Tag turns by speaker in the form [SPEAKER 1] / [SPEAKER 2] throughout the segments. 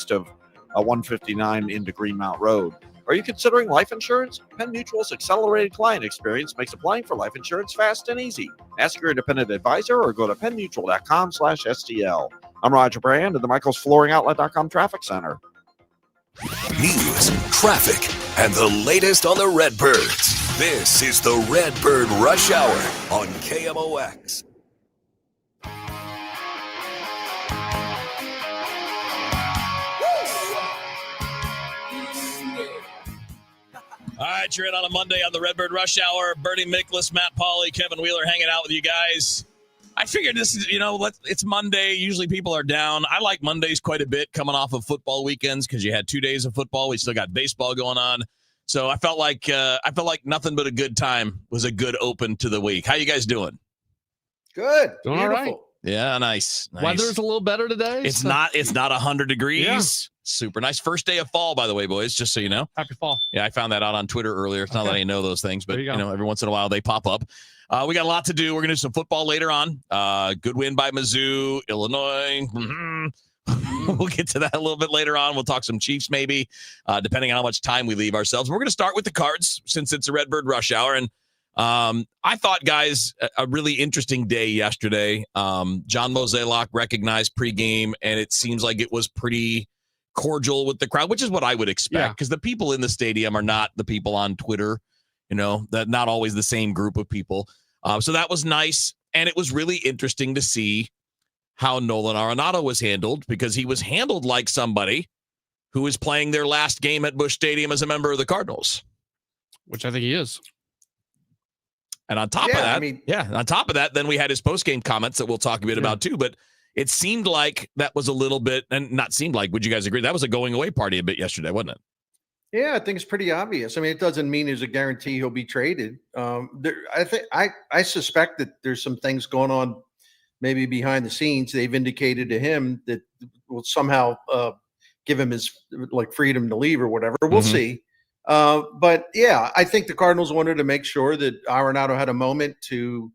[SPEAKER 1] east of 159 into Greenmount Road. Are you considering life insurance? Penn Mutual's accelerated client experience makes applying for life insurance fast and easy. Ask your independent advisor or go to pennmutual.com/STL. I'm Roger Brand at the michaelsflooringoutlet.com Traffic Center.
[SPEAKER 2] News, traffic, and the latest on the Redbirds. This is the Redbird Rush Hour on KMOX.
[SPEAKER 3] All right, you're in on a Monday on the Redbird Rush Hour. Bernie Miklasz, Matt Pauley, Kevin Wheeler hanging out with you guys. I figured this is, it's Monday. Usually people are down. I like Mondays quite a bit coming off of football weekends because you had 2 days of football. We still got baseball going on. So I felt like nothing but a good time was a good open to the week. How you guys doing?
[SPEAKER 4] Good.
[SPEAKER 5] Doing all right.
[SPEAKER 3] Yeah, nice.
[SPEAKER 5] Weather's a little better today.
[SPEAKER 3] It's not 100 degrees. Yeah. Super nice. First day of fall, by the way, boys, just so you know.
[SPEAKER 5] Happy fall.
[SPEAKER 3] Yeah, I found that out on Twitter earlier. It's not that I know those things, but every once in a while they pop up. We got a lot to do. We're going to do some football later on. Good win by Mizzou, Illinois. We'll get to that a little bit later on. We'll talk some Chiefs maybe, depending on how much time we leave ourselves. We're going to start with the Cards since it's a Redbird Rush Hour. And I thought, guys, a really interesting day yesterday. John Mozeliak recognized pregame, and it seems like it was pretty cordial with the crowd, which is what I would expect because the people in the stadium are not the people on Twitter, that not always the same group of people. So that was nice. And it was really interesting to see how Nolan Arenado was handled because he was handled like somebody who is playing their last game at Busch Stadium as a member of the Cardinals.
[SPEAKER 5] Which I think he is.
[SPEAKER 3] And on top of that, then we had his post-game comments that we'll talk a bit about too. But it seemed like that was a little bit, and not seemed like, would you guys agree? That was a going away party a bit yesterday, wasn't it?
[SPEAKER 4] Yeah, I think it's pretty obvious. I mean, it doesn't mean there's a guarantee he'll be traded. I suspect that there's some things going on maybe behind the scenes. They've indicated to him that will somehow give him his freedom to leave or whatever. We'll see. But yeah, I think the Cardinals wanted to make sure that Arenado had a moment to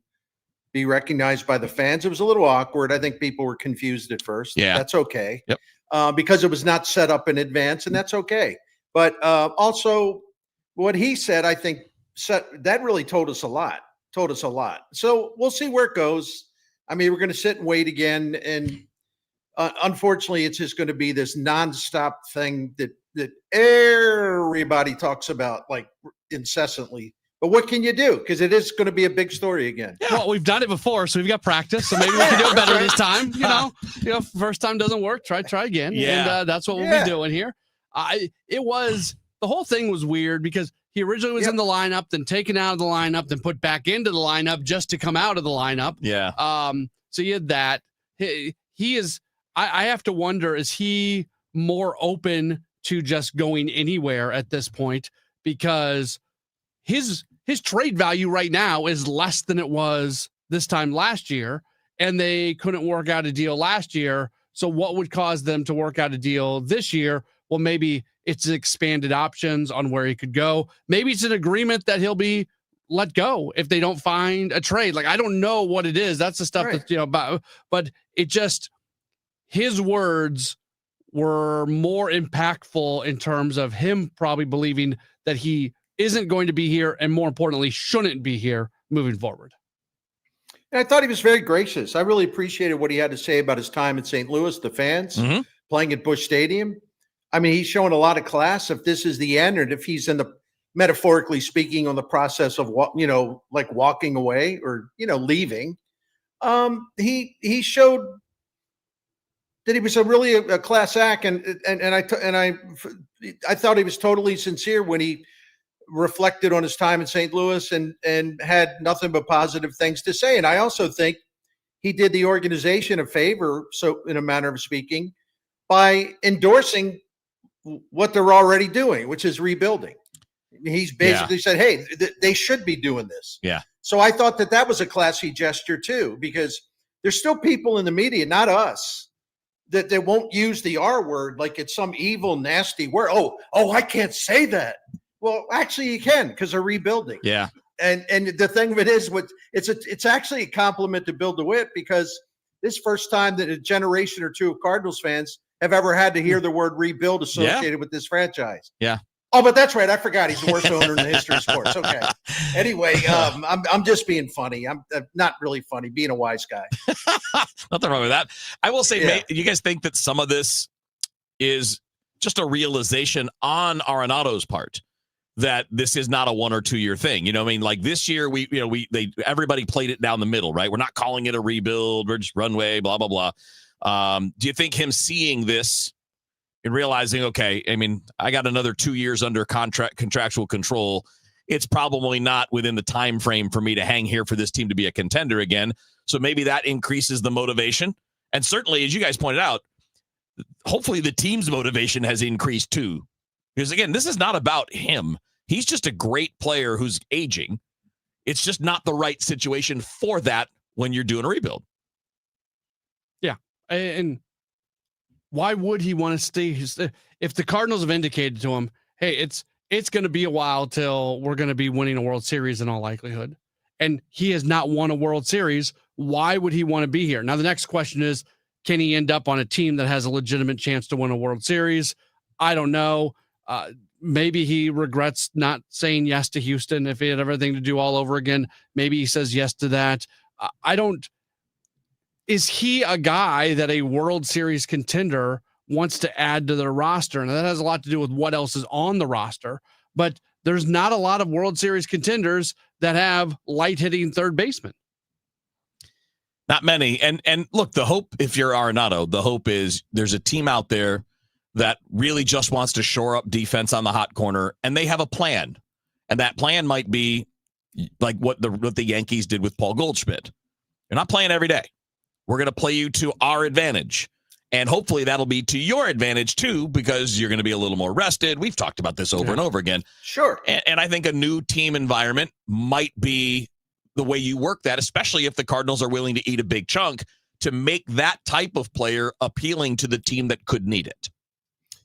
[SPEAKER 4] be recognized by the fans. It was a little awkward. I think people were confused at first.
[SPEAKER 3] Yeah.
[SPEAKER 4] That's okay.
[SPEAKER 3] Yep.
[SPEAKER 4] Because it was not set up in advance, and that's okay. But also what he said, I think that really told us a lot. So we'll see where it goes. I mean, we're going to sit and wait again. And unfortunately, it's just going to be this nonstop thing that everybody talks about incessantly. But what can you do? Because it is going to be a big story again.
[SPEAKER 5] Yeah. Well, we've done it before, so we've got practice. So maybe we can do it better this time. First time doesn't work. Try again.
[SPEAKER 3] Yeah.
[SPEAKER 5] And that's what we'll be doing here. The whole thing was weird because he originally was in the lineup, then taken out of the lineup, then put back into the lineup just to come out of the lineup.
[SPEAKER 3] Yeah.
[SPEAKER 5] So you had that. He is. I have to wonder: is he more open to just going anywhere at this point? Because his trade value right now is less than it was this time last year, and they couldn't work out a deal last year. So what would cause them to work out a deal this year? Well, maybe it's expanded options on where he could go. Maybe it's an agreement that he'll be let go if they don't find a trade. I don't know what it is. That's the stuff that, but it just, his words were more impactful in terms of him probably believing that he isn't going to be here and more importantly, shouldn't be here moving forward.
[SPEAKER 4] And I thought he was very gracious. I really appreciated what he had to say about his time in St. Louis, the fans playing at Busch Stadium. I mean, he's showing a lot of class. If this is the end, and if he's metaphorically speaking, on the process of walking away or leaving, he showed that he was a class act, and I thought he was totally sincere when he reflected on his time in St. Louis and had nothing but positive things to say. And I also think he did the organization a favor, so in a manner of speaking, by endorsing what they're already doing, which is rebuilding. He's basically said, hey, they should be doing this.
[SPEAKER 3] Yeah.
[SPEAKER 4] So I thought that was a classy gesture too, because there's still people in the media, not us, that they won't use the R word like it's some evil, nasty word. Oh, I can't say that. Well, actually you can, because they're rebuilding.
[SPEAKER 3] Yeah.
[SPEAKER 4] And the thing of it is, it's actually a compliment to Bill DeWitt, because this first time that a generation or two of Cardinals fans have ever had to hear the word rebuild associated with this franchise.
[SPEAKER 3] Yeah.
[SPEAKER 4] Oh, but that's right. I forgot he's the worst owner in the history of sports. Okay. Anyway, I'm just being funny. I'm not really funny, being a wise guy.
[SPEAKER 3] Nothing wrong with that. I will say, you guys think that some of this is just a realization on Arenado's part that this is not a 1 or 2 year thing. You know what I mean? Like this year, everybody played it down the middle, right? We're not calling it a rebuild. We're just runway, blah, blah, blah. Do you think him seeing this and realizing, okay, I mean, I got another 2 years under contractual control. It's probably not within the time frame for me to hang here for this team to be a contender again. So maybe that increases the motivation. And certainly, as you guys pointed out, hopefully the team's motivation has increased too. Because again, this is not about him. He's just a great player who's aging. It's just not the right situation for that when you're doing a rebuild.
[SPEAKER 5] Yeah. And why would he want to stay? If the Cardinals have indicated to him, hey, it's going to be a while till we're going to be winning a World Series in all likelihood, and he has not won a World Series, why would he want to be here? Now, the next question is, can he end up on a team that has a legitimate chance to win a World Series? I don't know. Maybe he regrets not saying yes to Houston if he had everything to do all over again. Maybe he says yes to that. Is he a guy that a World Series contender wants to add to their roster? And that has a lot to do with what else is on the roster. But there's not a lot of World Series contenders that have light hitting third baseman.
[SPEAKER 3] Not many. And look, the hope, if you're Arenado, the hope is there's a team out there that really just wants to shore up defense on the hot corner, and they have a plan. And that plan might be like what the Yankees did with Paul Goldschmidt. You're not playing every day. We're going to play you to our advantage. And hopefully that'll be to your advantage, too, because you're going to be a little more rested. We've talked about this over and over again.
[SPEAKER 4] Sure.
[SPEAKER 3] And I think a new team environment might be the way you work that, especially if the Cardinals are willing to eat a big chunk to make that type of player appealing to the team that could need it.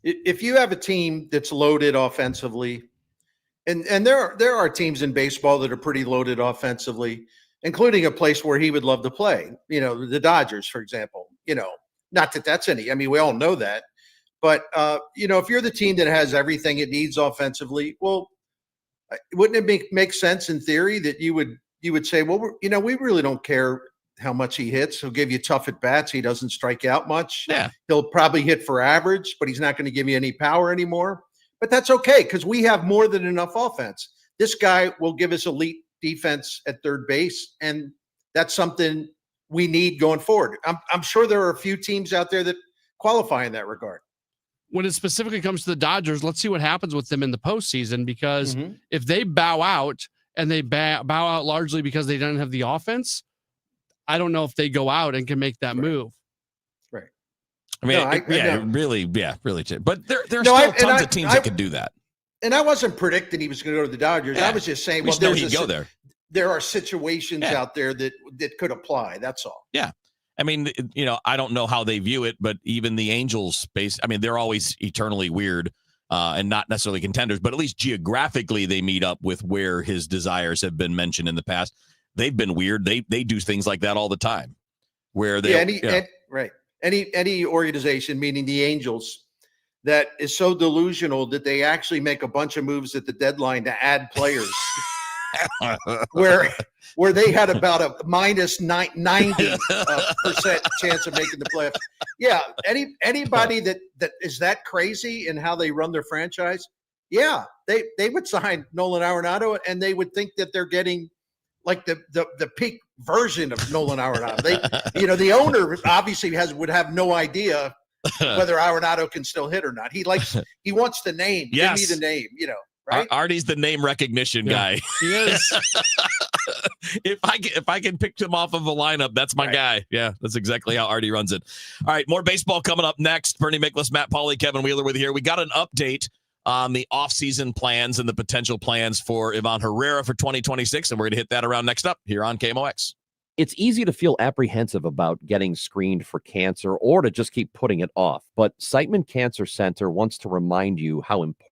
[SPEAKER 4] If you have a team that's loaded offensively, and there are teams in baseball that are pretty loaded offensively, including a place where he would love to play, the Dodgers, for example, not that that's any, I mean, we all know that, but if you're the team that has everything it needs offensively, well, wouldn't it make sense in theory that you would say, well, we really don't care how much he hits. He'll give you tough at bats. He doesn't strike out much.
[SPEAKER 3] Yeah.
[SPEAKER 4] He'll probably hit for average, but he's not going to give you any power anymore. But that's okay because we have more than enough offense. This guy will give us elite defense at third base, and that's something we need going forward. I'm sure there are a few teams out there that qualify in that regard.
[SPEAKER 5] When it specifically comes to the Dodgers, let's see what happens with them in the postseason, because if they bow out and they bow out largely because they don't have the offense, I don't know if they go out and can make that move.
[SPEAKER 4] Right.
[SPEAKER 3] I mean, really. But there are still tons of teams that could do that.
[SPEAKER 4] And I wasn't predicting he was going to go to the Dodgers. I was just saying, there are situations out there that could apply. That's all.
[SPEAKER 3] Yeah. I mean, I don't know how they view it, but even the Angels space, I mean, they're always eternally weird and not necessarily contenders, but at least geographically they meet up with where his desires have been mentioned in the past. They've been weird. They do things like that all the time where they,
[SPEAKER 4] any organization, meaning the Angels, that is so delusional that they actually make a bunch of moves at the deadline to add players where they had about a minus 90% chance of making the playoffs. Yeah. Anybody that is that crazy in how they run their franchise. Yeah. They would sign Nolan Arenado and they would think that they're getting like the peak version of Nolan Arenado. The owner obviously would have no idea whether Arenado can still hit or not. He wants the name.
[SPEAKER 3] Yes.
[SPEAKER 4] Give me the name, right?
[SPEAKER 3] Artie's the name recognition guy.
[SPEAKER 5] He is.
[SPEAKER 3] If I can pick him off of a lineup, that's my guy. Yeah, that's exactly how Artie runs it. All right, more baseball coming up next. Bernie Miklasz, Matt Pauley, Kevin Wheeler with you here. We got an update on the offseason plans and the potential plans for Ivan Herrera for 2026, and we're going to hit that around next up here on KMOX.
[SPEAKER 6] It's easy to feel apprehensive about getting screened for cancer or to just keep putting it off. But Siteman Cancer Center wants to remind you how important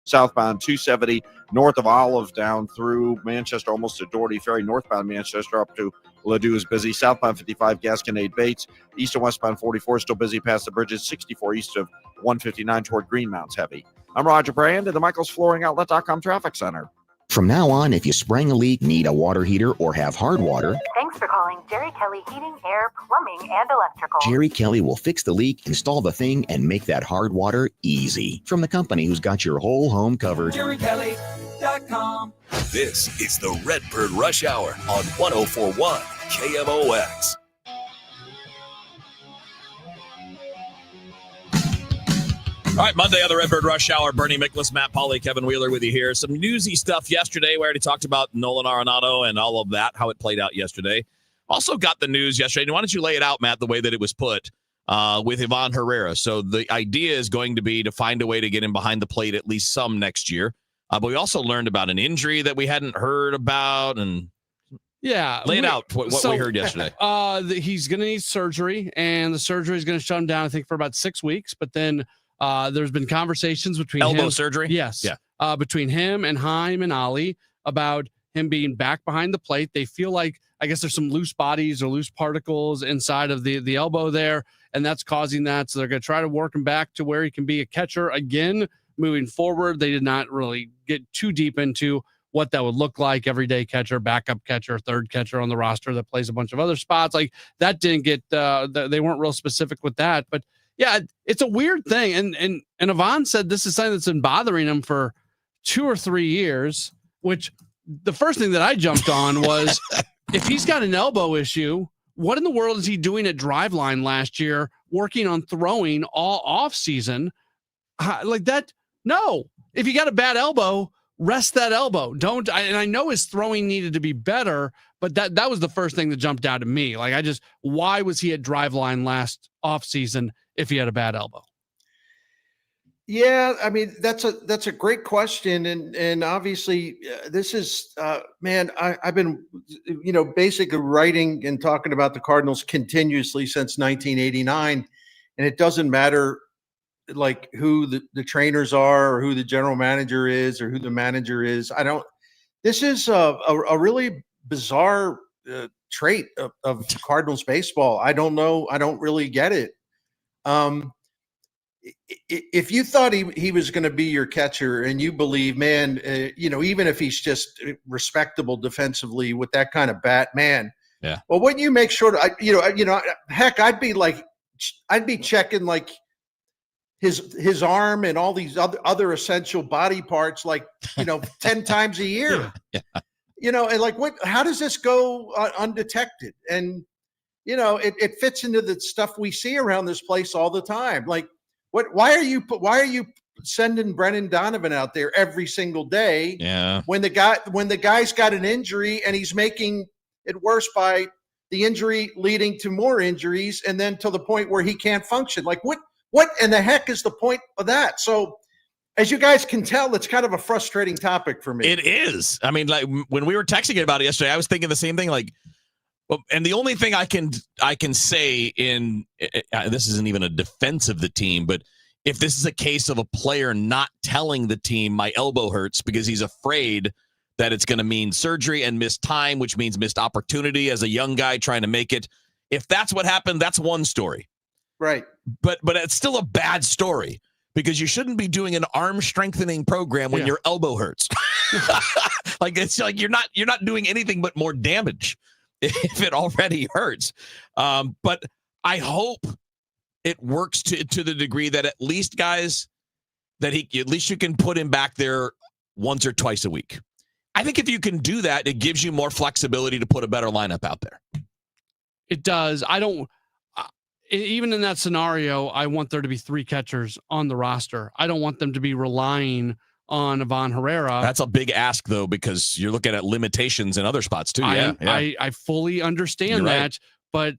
[SPEAKER 1] southbound 270 north of Olive down through Manchester, almost to Doherty Ferry, northbound Manchester up to Ladue is busy. Southbound 55 Gasconade Bates, east and westbound 44 still busy past the bridges. 64 east of 159 toward Greenmount's heavy. I'm Roger Brand at the Michaels Flooring Outlet.com Traffic Center.
[SPEAKER 7] From now on, if you spring a leak, need a water heater, or have hard water,
[SPEAKER 8] Thanks for calling Jerry Kelly Heating, Air, Plumbing, and Electrical.
[SPEAKER 7] Jerry Kelly will fix the leak, install the thing, and make that hard water easy. From the company who's got your whole home covered.
[SPEAKER 2] JerryKelly.com. This is the Redbird Rush Hour on 104.1 KMOX.
[SPEAKER 3] All right, Monday on the Redbird Rush Hour, Bernie Miklasz, Matt Pauley, Kevin Wheeler with you here. Some newsy stuff yesterday. We already talked about Nolan Arenado and all of that, how it played out yesterday. Also got the news yesterday. Why don't you lay it out, Matt, the way that it was put with Ivan Herrera. So the idea is going to be to find a way to get him behind the plate at least some next year. But we also learned about an injury that we hadn't heard about. And
[SPEAKER 5] yeah,
[SPEAKER 3] lay it out, what we heard yesterday.
[SPEAKER 5] He's going to need surgery, and the surgery is going to shut him down, I think, for about 6 weeks. But then there's been conversations between
[SPEAKER 3] elbow
[SPEAKER 5] him,
[SPEAKER 3] surgery.
[SPEAKER 5] Yes.
[SPEAKER 3] Yeah.
[SPEAKER 5] Between him and Haim and Ali about him being back behind the plate. They feel like, I guess there's some loose bodies or loose particles inside of the elbow there, and that's causing that. So they're going to try to work him back to where he can be a catcher again moving forward. They did not really get too deep into what that would look like. Everyday catcher, backup catcher, third catcher on the roster that plays a bunch of other spots. Like that didn't get, they weren't real specific with that, but yeah, it's a weird thing. And Ivan said this is something that's been bothering him for 2 or 3 years, which the first thing that I jumped on was if he's got an elbow issue, what in the world is he doing at Driveline last year, working on throwing all off season like that? No, if you got a bad elbow, rest that elbow. And I know his throwing needed to be better, but that was the first thing that jumped out at me. Like why was he at Driveline last off season if he had a bad elbow?
[SPEAKER 4] Yeah, I mean, that's a great question. And obviously this is, man, I've been, basically writing and talking about the Cardinals continuously since 1989. And it doesn't matter like who the trainers are or who the general manager is or who the manager is. This is a really bizarre trait of Cardinals baseball. I don't know. I don't really get it. If you thought he was going to be your catcher and you believe, man, even if he's just respectable defensively with that kind of bat, man.
[SPEAKER 3] Yeah.
[SPEAKER 4] Well, wouldn't you make sure heck, I'd be checking like his arm and all these other essential body parts, 10 times a year, and like, how does this go undetected? And, it fits into the stuff we see around this place all the time. Like, why are you sending Brennan Donovan out there every single day?
[SPEAKER 3] Yeah.
[SPEAKER 4] When the guy's got an injury and he's making it worse by the injury leading to more injuries, and then to the point where he can't function. Like what in the heck is the point of that? So as you guys can tell, it's kind of a frustrating topic for me.
[SPEAKER 3] It is. I mean, like when we were texting about it yesterday, I was thinking the same thing. Like, and the only thing I can say this isn't even a defense of the team, but if this is a case of a player not telling the team my elbow hurts because he's afraid that it's going to mean surgery and missed time, which means missed opportunity as a young guy trying to make it. If that's what happened, that's one story.
[SPEAKER 4] Right.
[SPEAKER 3] But it's still a bad story because you shouldn't be doing an arm strengthening program when your elbow hurts. Like it's like you're not doing anything but more damage if it already hurts. But I hope it works to the degree that at least guys at least you can put him back there once or twice a week. I think if you can do that, it gives you more flexibility to put a better lineup out there.
[SPEAKER 5] It does. Even in that scenario, I want there to be 3 catchers on the roster. I don't want them to be relying on Ivan Herrera.
[SPEAKER 3] That's a big ask, though, because you're looking at limitations in other spots, too.
[SPEAKER 5] I fully understand that, but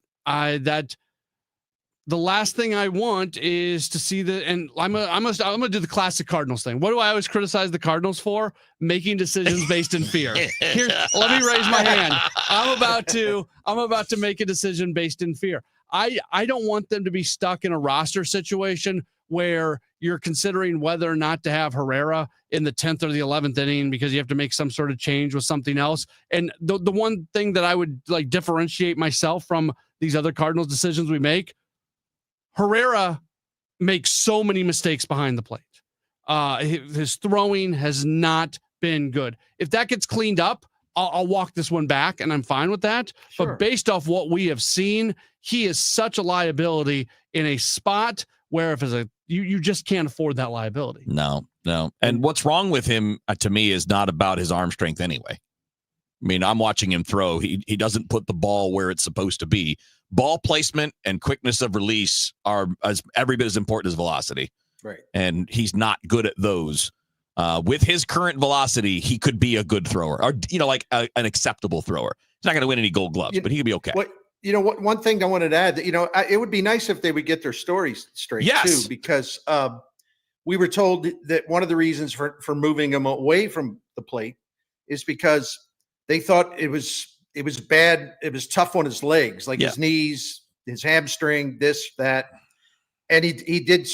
[SPEAKER 5] the last thing I want is to see and I'm gonna do the classic Cardinals thing. What do I always criticize the Cardinals for? Making decisions based in fear. Here, let me raise my hand. I'm about to make a decision based in fear. I don't want them to be stuck in a roster situation where you're considering whether or not to have Herrera in the 10th or the 11th inning because you have to make some sort of change with something else. And the one thing that I would like differentiate myself from these other Cardinals decisions we make, Herrera makes so many mistakes behind the plate. His throwing has not been good. If that gets cleaned up, I'll walk this one back, and I'm fine with that.
[SPEAKER 4] Sure.
[SPEAKER 5] But based off what we have seen, he is such a liability in a spot where if it's you just can't afford that liability.
[SPEAKER 3] No. And what's wrong with him, to me, is not about his arm strength anyway. I mean, I'm watching him throw. He doesn't put the ball where it's supposed to be. Ball placement and quickness of release are every bit as important as velocity.
[SPEAKER 4] Right.
[SPEAKER 3] And he's not good at those. With his current velocity, he could be a good thrower, or like an acceptable thrower. He's not going to win any Gold Gloves, but he could be okay.
[SPEAKER 4] One thing I wanted to add that it would be nice if they would get their stories straight too, because we were told that one of the reasons for moving him away from the plate is because they thought it was bad. It was tough on his legs, like his knees, his hamstring, this, that. And he did,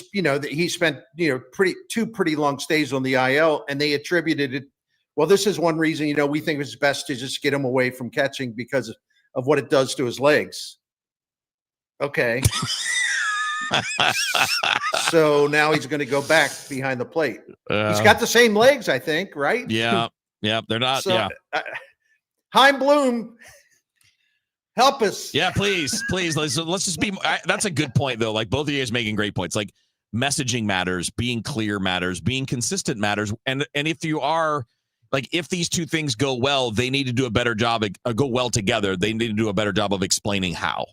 [SPEAKER 4] he spent, two pretty long stays on the IL, and they attributed it. Well, this is one reason, we think it's best to just get him away from catching because of what it does to his legs. Okay. So now he's going to go back behind the plate. He's got the same legs, I think, right?
[SPEAKER 3] Yeah. They're not.
[SPEAKER 4] So, Heim Bloom, help us.
[SPEAKER 3] Yeah, please. Let's just be. That's a good point, though. Like both of you guys making great points. Like messaging matters, being clear matters, being consistent matters, and if you are like, if these two things go well, they need to do a better job. Go well together. They need to do a better job of explaining how.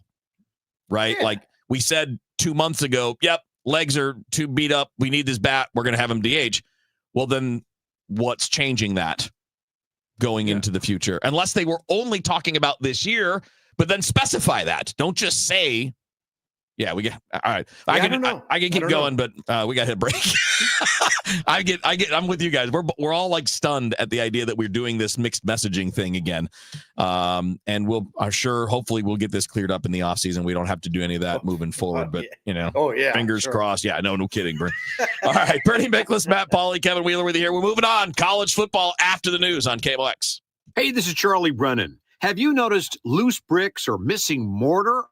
[SPEAKER 3] Right? Yeah. Like we said 2 months ago. Yep, legs are too beat up. We need this bat. We're going to have him DH. Well, then what's changing that going into the future? Unless they were only talking about this year. But then specify that. Don't just say, we get all right. I can keep going, but we got to hit a break. I'm with you guys. We're all like stunned at the idea that we're doing this mixed messaging thing again. And hopefully we'll get this cleared up in the offseason. We don't have to do any of that moving forward. But fingers crossed. Yeah, no kidding, bro. All right, Bernie Miklasz, Matt Pauley, Kevin Wheeler with you here. We're moving on. College football after the news on KMOX.
[SPEAKER 9] Hey, this is Charlie Brennan. Have you noticed loose bricks or missing mortar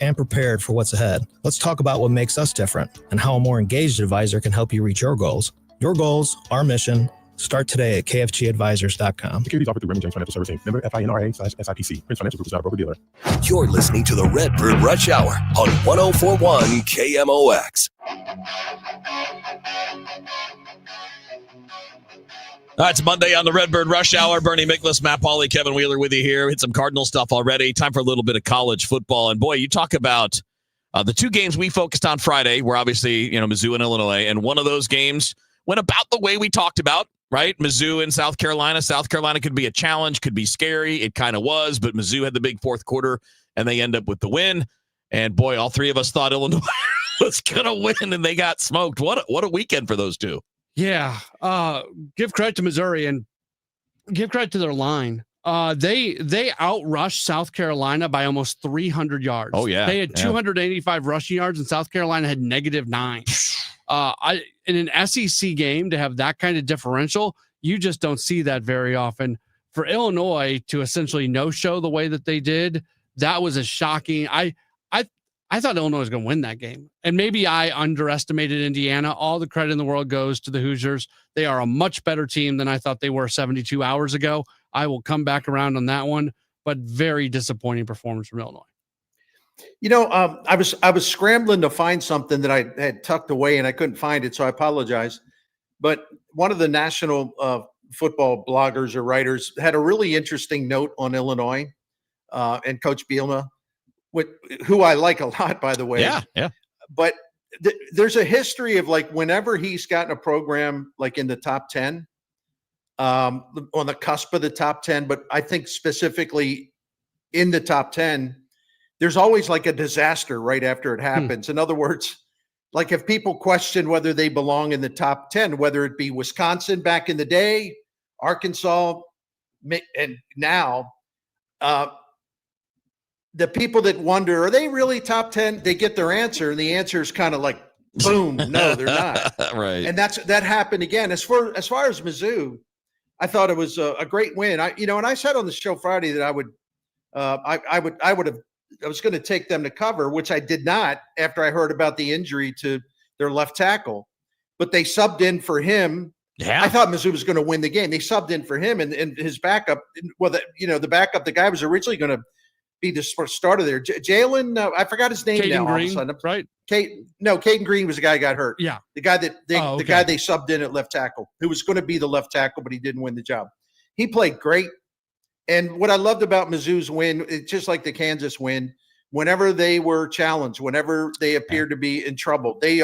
[SPEAKER 10] and prepared for what's ahead. Let's talk about what makes us different and how a more engaged advisor can help you reach your goals. Your goals, our mission. Start today at kfgadvisors.com.
[SPEAKER 11] Securities offered through Raymond James Financial Services, member FINRA/SIPC. Prince Financial Group is not a broker-dealer.
[SPEAKER 2] You're listening to the Redbird Rush Hour on 104.1 KMOX.
[SPEAKER 3] All right, it's Monday on the Redbird Rush Hour. Bernie Miklasz, Matt Pauley, Kevin Wheeler with you here. Hit some Cardinal stuff already. Time for a little bit of college football. And boy, you talk about the two games we focused on Friday were obviously, Mizzou and Illinois. And one of those games went about the way we talked about, right? Mizzou and South Carolina. South Carolina could be a challenge, could be scary. It kind of was, but Mizzou had the big fourth quarter, and they end up with the win. And boy, all three of us thought Illinois was going to win, and they got smoked. What a weekend for those two.
[SPEAKER 5] Yeah. Give credit to Missouri and give credit to their line. They outrushed South Carolina by almost 300 yards.
[SPEAKER 3] Oh, yeah.
[SPEAKER 5] They had 285 rushing yards, and South Carolina had -9. In an SEC game to have that kind of differential, you just don't see that very often. For Illinois to essentially no-show the way that they did, that was a shocking. I thought Illinois was going to win that game. And maybe I underestimated Indiana. All the credit in the world goes to the Hoosiers. They are a much better team than I thought they were 72 hours ago. I will come back around on that one, but very disappointing performance from Illinois.
[SPEAKER 4] I was scrambling to find something that I had tucked away and I couldn't find it, so I apologize. But one of the national football bloggers or writers had a really interesting note on Illinois and Coach Bielema, who I like a lot, by the way.
[SPEAKER 3] Yeah.
[SPEAKER 4] But there's a history of like whenever he's gotten a program like in the top 10, on the cusp of the top 10, but I think specifically in the top 10, there's always like a disaster right after it happens. In other words, like if people question whether they belong in the top 10, whether it be Wisconsin back in the day, Arkansas, and now, the people that wonder, are they really top 10? They get their answer, and the answer is kind of like, boom, no, they're not.
[SPEAKER 3] Right.
[SPEAKER 4] And that happened again. As far as Mizzou, I thought it was a great win. And I said on the show Friday that I was going to take them to cover, which I did not after I heard about the injury to their left tackle. But they subbed in for him.
[SPEAKER 3] Yeah.
[SPEAKER 4] I thought Mizzou was going to win the game. They subbed in for him, and his backup. Well, the backup, the guy was originally going to be the starter there. Jalen, I forgot his name now.
[SPEAKER 5] Green,
[SPEAKER 4] all of a sudden,
[SPEAKER 5] right?
[SPEAKER 4] Caden Green was the guy who got hurt.
[SPEAKER 5] Yeah,
[SPEAKER 4] the guy that the guy they subbed in at left tackle, who was going to be the left tackle, but he didn't win the job. He played great, and what I loved about Mizzou's win, it's just like the Kansas win. Whenever they were challenged, whenever they appeared to be in trouble, they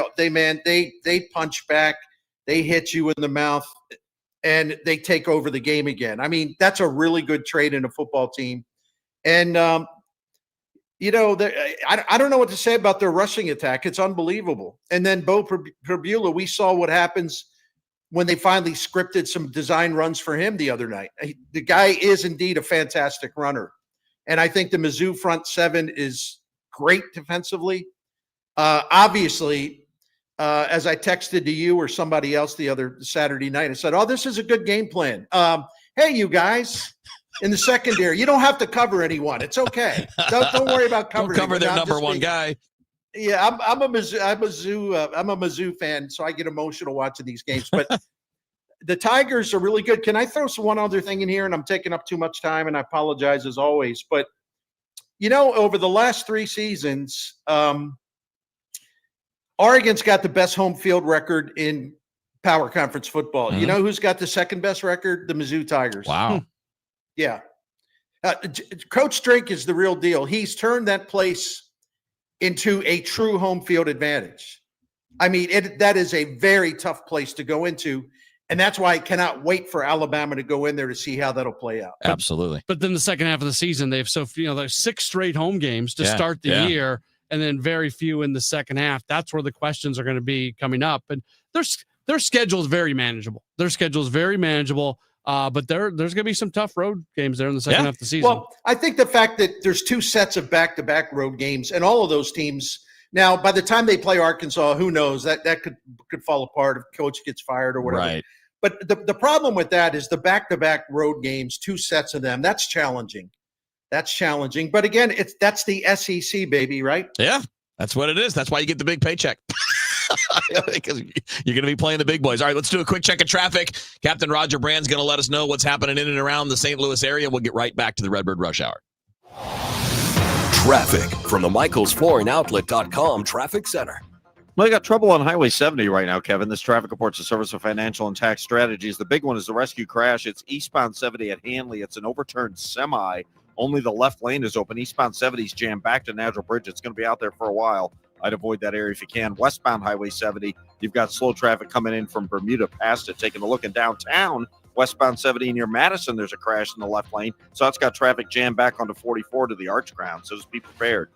[SPEAKER 4] punch back, they hit you in the mouth, and they take over the game again. I mean, that's a really good trait in a football team. And, I don't know what to say about their rushing attack. It's unbelievable. And then Bo Perbula, we saw what happens when they finally scripted some design runs for him the other night. The guy is indeed a fantastic runner. And I think the Mizzou front seven is great defensively. Obviously, as I texted to you or somebody else the other Saturday night, I said, this is a good game plan. Hey, you guys. In the secondary, you don't have to cover anyone. It's okay. Don't worry about covering.
[SPEAKER 3] Don't cover their number one guy.
[SPEAKER 4] Yeah, I'm a Mizzou fan, so I get emotional watching these games. But the Tigers are really good. Can I throw one other thing in here? And I'm taking up too much time, and I apologize as always. But over the last 3 seasons, Oregon's got the best home field record in Power Conference football. Mm-hmm. You know who's got the second best record? The Mizzou Tigers.
[SPEAKER 3] Wow.
[SPEAKER 4] Yeah. Coach Drake is the real deal. He's turned that place into a true home field advantage. I mean, that is a very tough place to go into. And that's why I cannot wait for Alabama to go in there to see how that'll play out.
[SPEAKER 3] Absolutely.
[SPEAKER 5] But then the second half of the season, they've there's 6 straight home games to start the year, and then very few in the second half. That's where the questions are going to be coming up. And their schedule is very manageable. But there's going to be some tough road games there in the second half of the season.
[SPEAKER 4] Well, I think the fact that there's 2 sets of back-to-back road games, and all of those teams now, by the time they play Arkansas, who knows, that could fall apart if coach gets fired or whatever.
[SPEAKER 3] Right.
[SPEAKER 4] But the problem with that is the back-to-back road games, 2 sets of them, that's challenging. That's challenging. But again, that's the SEC, baby, right?
[SPEAKER 3] Yeah, that's what it is. That's why you get the big paycheck. Because you're going to be playing the big boys. All right, let's do a quick check of traffic. Captain Roger Brand's going to let us know what's happening in and around the St. Louis area. We'll get right back to the Redbird Rush Hour.
[SPEAKER 2] Traffic from the MichaelsFlooringOutlet.com Traffic Center.
[SPEAKER 1] Well, you got trouble on Highway 70 right now, Kevin. This traffic report's a service of Financial and Tax Strategies. The big one is the rescue crash. It's eastbound 70 at Hanley. It's an overturned semi. Only the left lane is open. Eastbound 70 is jammed back to Natural Bridge. It's going to be out there for a while. I'd avoid that area if you can. Westbound Highway 70, you've got slow traffic coming in from Bermuda past it. Taking a look in downtown, westbound 70 near Madison, there's a crash in the left lane. So it's got traffic jammed back onto 44 to the Arch Ground. So just be prepared.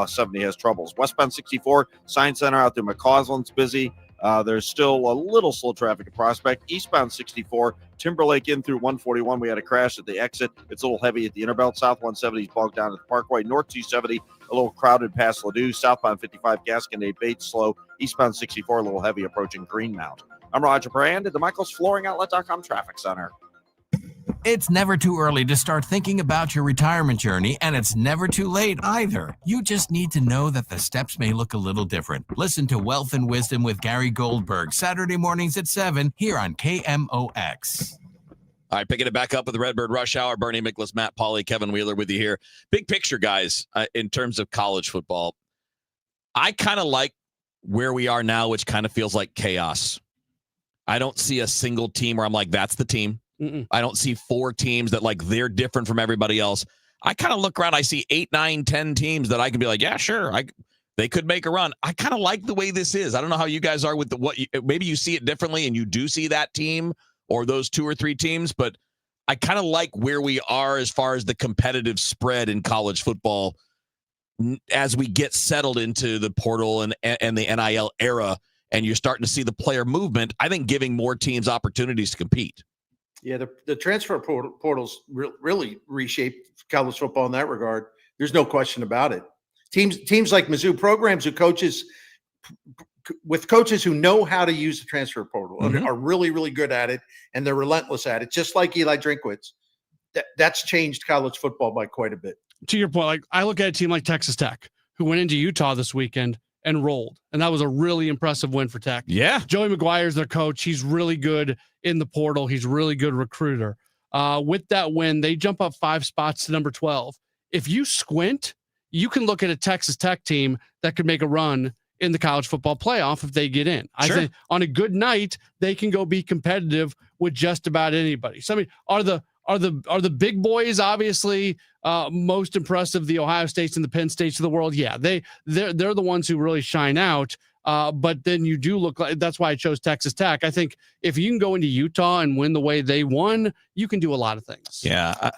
[SPEAKER 1] 70 has troubles. Westbound 64, Science Center out there, McCausland's busy. There's still a little slow traffic at Prospect. Eastbound 64, Timberlake in through 141. We had a crash at the exit. It's a little heavy at the Interbelt. South 170 is bogged down at the Parkway. North 270, a little crowded past Ladue. Southbound 55, Gasconade Bates slow. Eastbound 64, a little heavy approaching Greenmount. I'm Roger Brand at the MichaelsFlooringOutlet.com Traffic Center.
[SPEAKER 12] It's never too early to start thinking about your retirement journey, and it's never too late either. You just need to know that the steps may look a little different. Listen to Wealth and Wisdom with Gary Goldberg, Saturday mornings at 7 here on KMOX.
[SPEAKER 3] All right, picking it back up with the Redbird Rush Hour. Bernie Miklasz, Matt Pauley, Kevin Wheeler with you here. Big picture, guys, in terms of college football. I kind of like where we are now, which kind of feels like chaos. I don't see a single team where I'm like, that's the team. I don't see 4 teams that like they're different from everybody else. I kind of look around. I see 8, 9, 10 teams that I can be like, yeah, sure. They could make a run. I kind of like the way this is. I don't know how you guys are with maybe you see it differently and you do see that team or those 2 or 3 teams, but I kind of like where we are as far as the competitive spread in college football as we get settled into the portal and the NIL era and you're starting to see the player movement. I think giving more teams opportunities to compete.
[SPEAKER 4] Yeah, the transfer portals really reshaped college football in that regard. There's no question about it. Teams like Mizzou, programs who coaches who know how to use the transfer portal are really, really good at it, and they're relentless at it, just like Eli Drinkwitz. That's changed college football by quite a bit.
[SPEAKER 5] To your point, like I look at a team like Texas Tech, who went into Utah this weekend and rolled. And that was a really impressive win for Tech.
[SPEAKER 3] Yeah.
[SPEAKER 5] Joey McGuire's their coach. He's really good in the portal. He's a really good recruiter. With that win, they jump up 5 spots to number 12. If you squint, you can look at a Texas Tech team that could make a run in the college football playoff if they get in. Sure. I think on a good night, they can go be competitive with just about anybody. So, I mean, are the big boys obviously most impressive, the Ohio States and the Penn States of the world? Yeah, they're the ones who really shine out. But then you do look like, that's why I chose Texas Tech. I think if you can go into Utah and win the way they won, you can do a lot of things.
[SPEAKER 3] Yeah.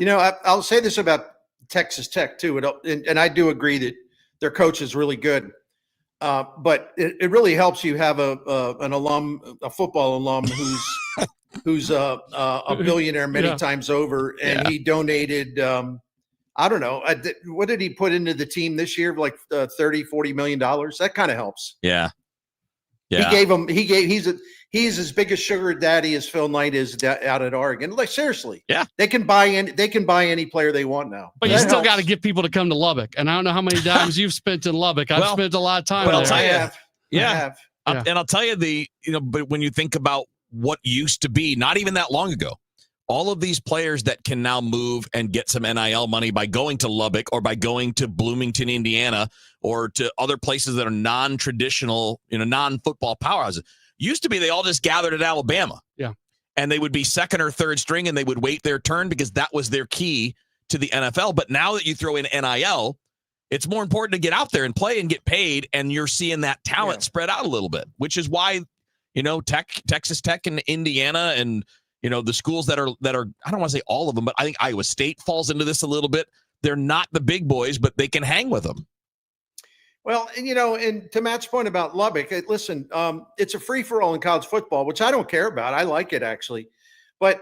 [SPEAKER 4] I'll say this about Texas Tech too. And I do agree that their coach is really good. But it really helps you have a football alum who's a billionaire many times over, and he donated I don't know, what did he put into the team this year, like $30-40 million? That kind of helps.
[SPEAKER 3] Yeah.
[SPEAKER 4] He's as big a sugar daddy as Phil Knight is out at Oregon. Like, seriously, they can buy any player they want now.
[SPEAKER 5] But you still got to get people to come to Lubbock. And I don't know how many times you've spent in Lubbock. I've spent a lot of time there.
[SPEAKER 4] I have.
[SPEAKER 3] And I'll tell you but when you think about what used to be, not even that long ago, all of these players that can now move and get some NIL money by going to Lubbock or by going to Bloomington, Indiana, or to other places that are non-traditional, non-football powerhouses. Used to be they all just gathered at Alabama.
[SPEAKER 5] Yeah.
[SPEAKER 3] And they would be second or third string and they would wait their turn because that was their key to the NFL. But now that you throw in NIL, it's more important to get out there and play and get paid. And you're seeing that talent spread out a little bit, which is why, Texas Tech and Indiana and, the schools that are, I don't want to say all of them, but I think Iowa State falls into this a little bit. They're not the big boys, but they can hang with them.
[SPEAKER 4] Well, and to Matt's point about Lubbock, listen, it's a free-for-all in college football, which I don't care about. I like it, actually. But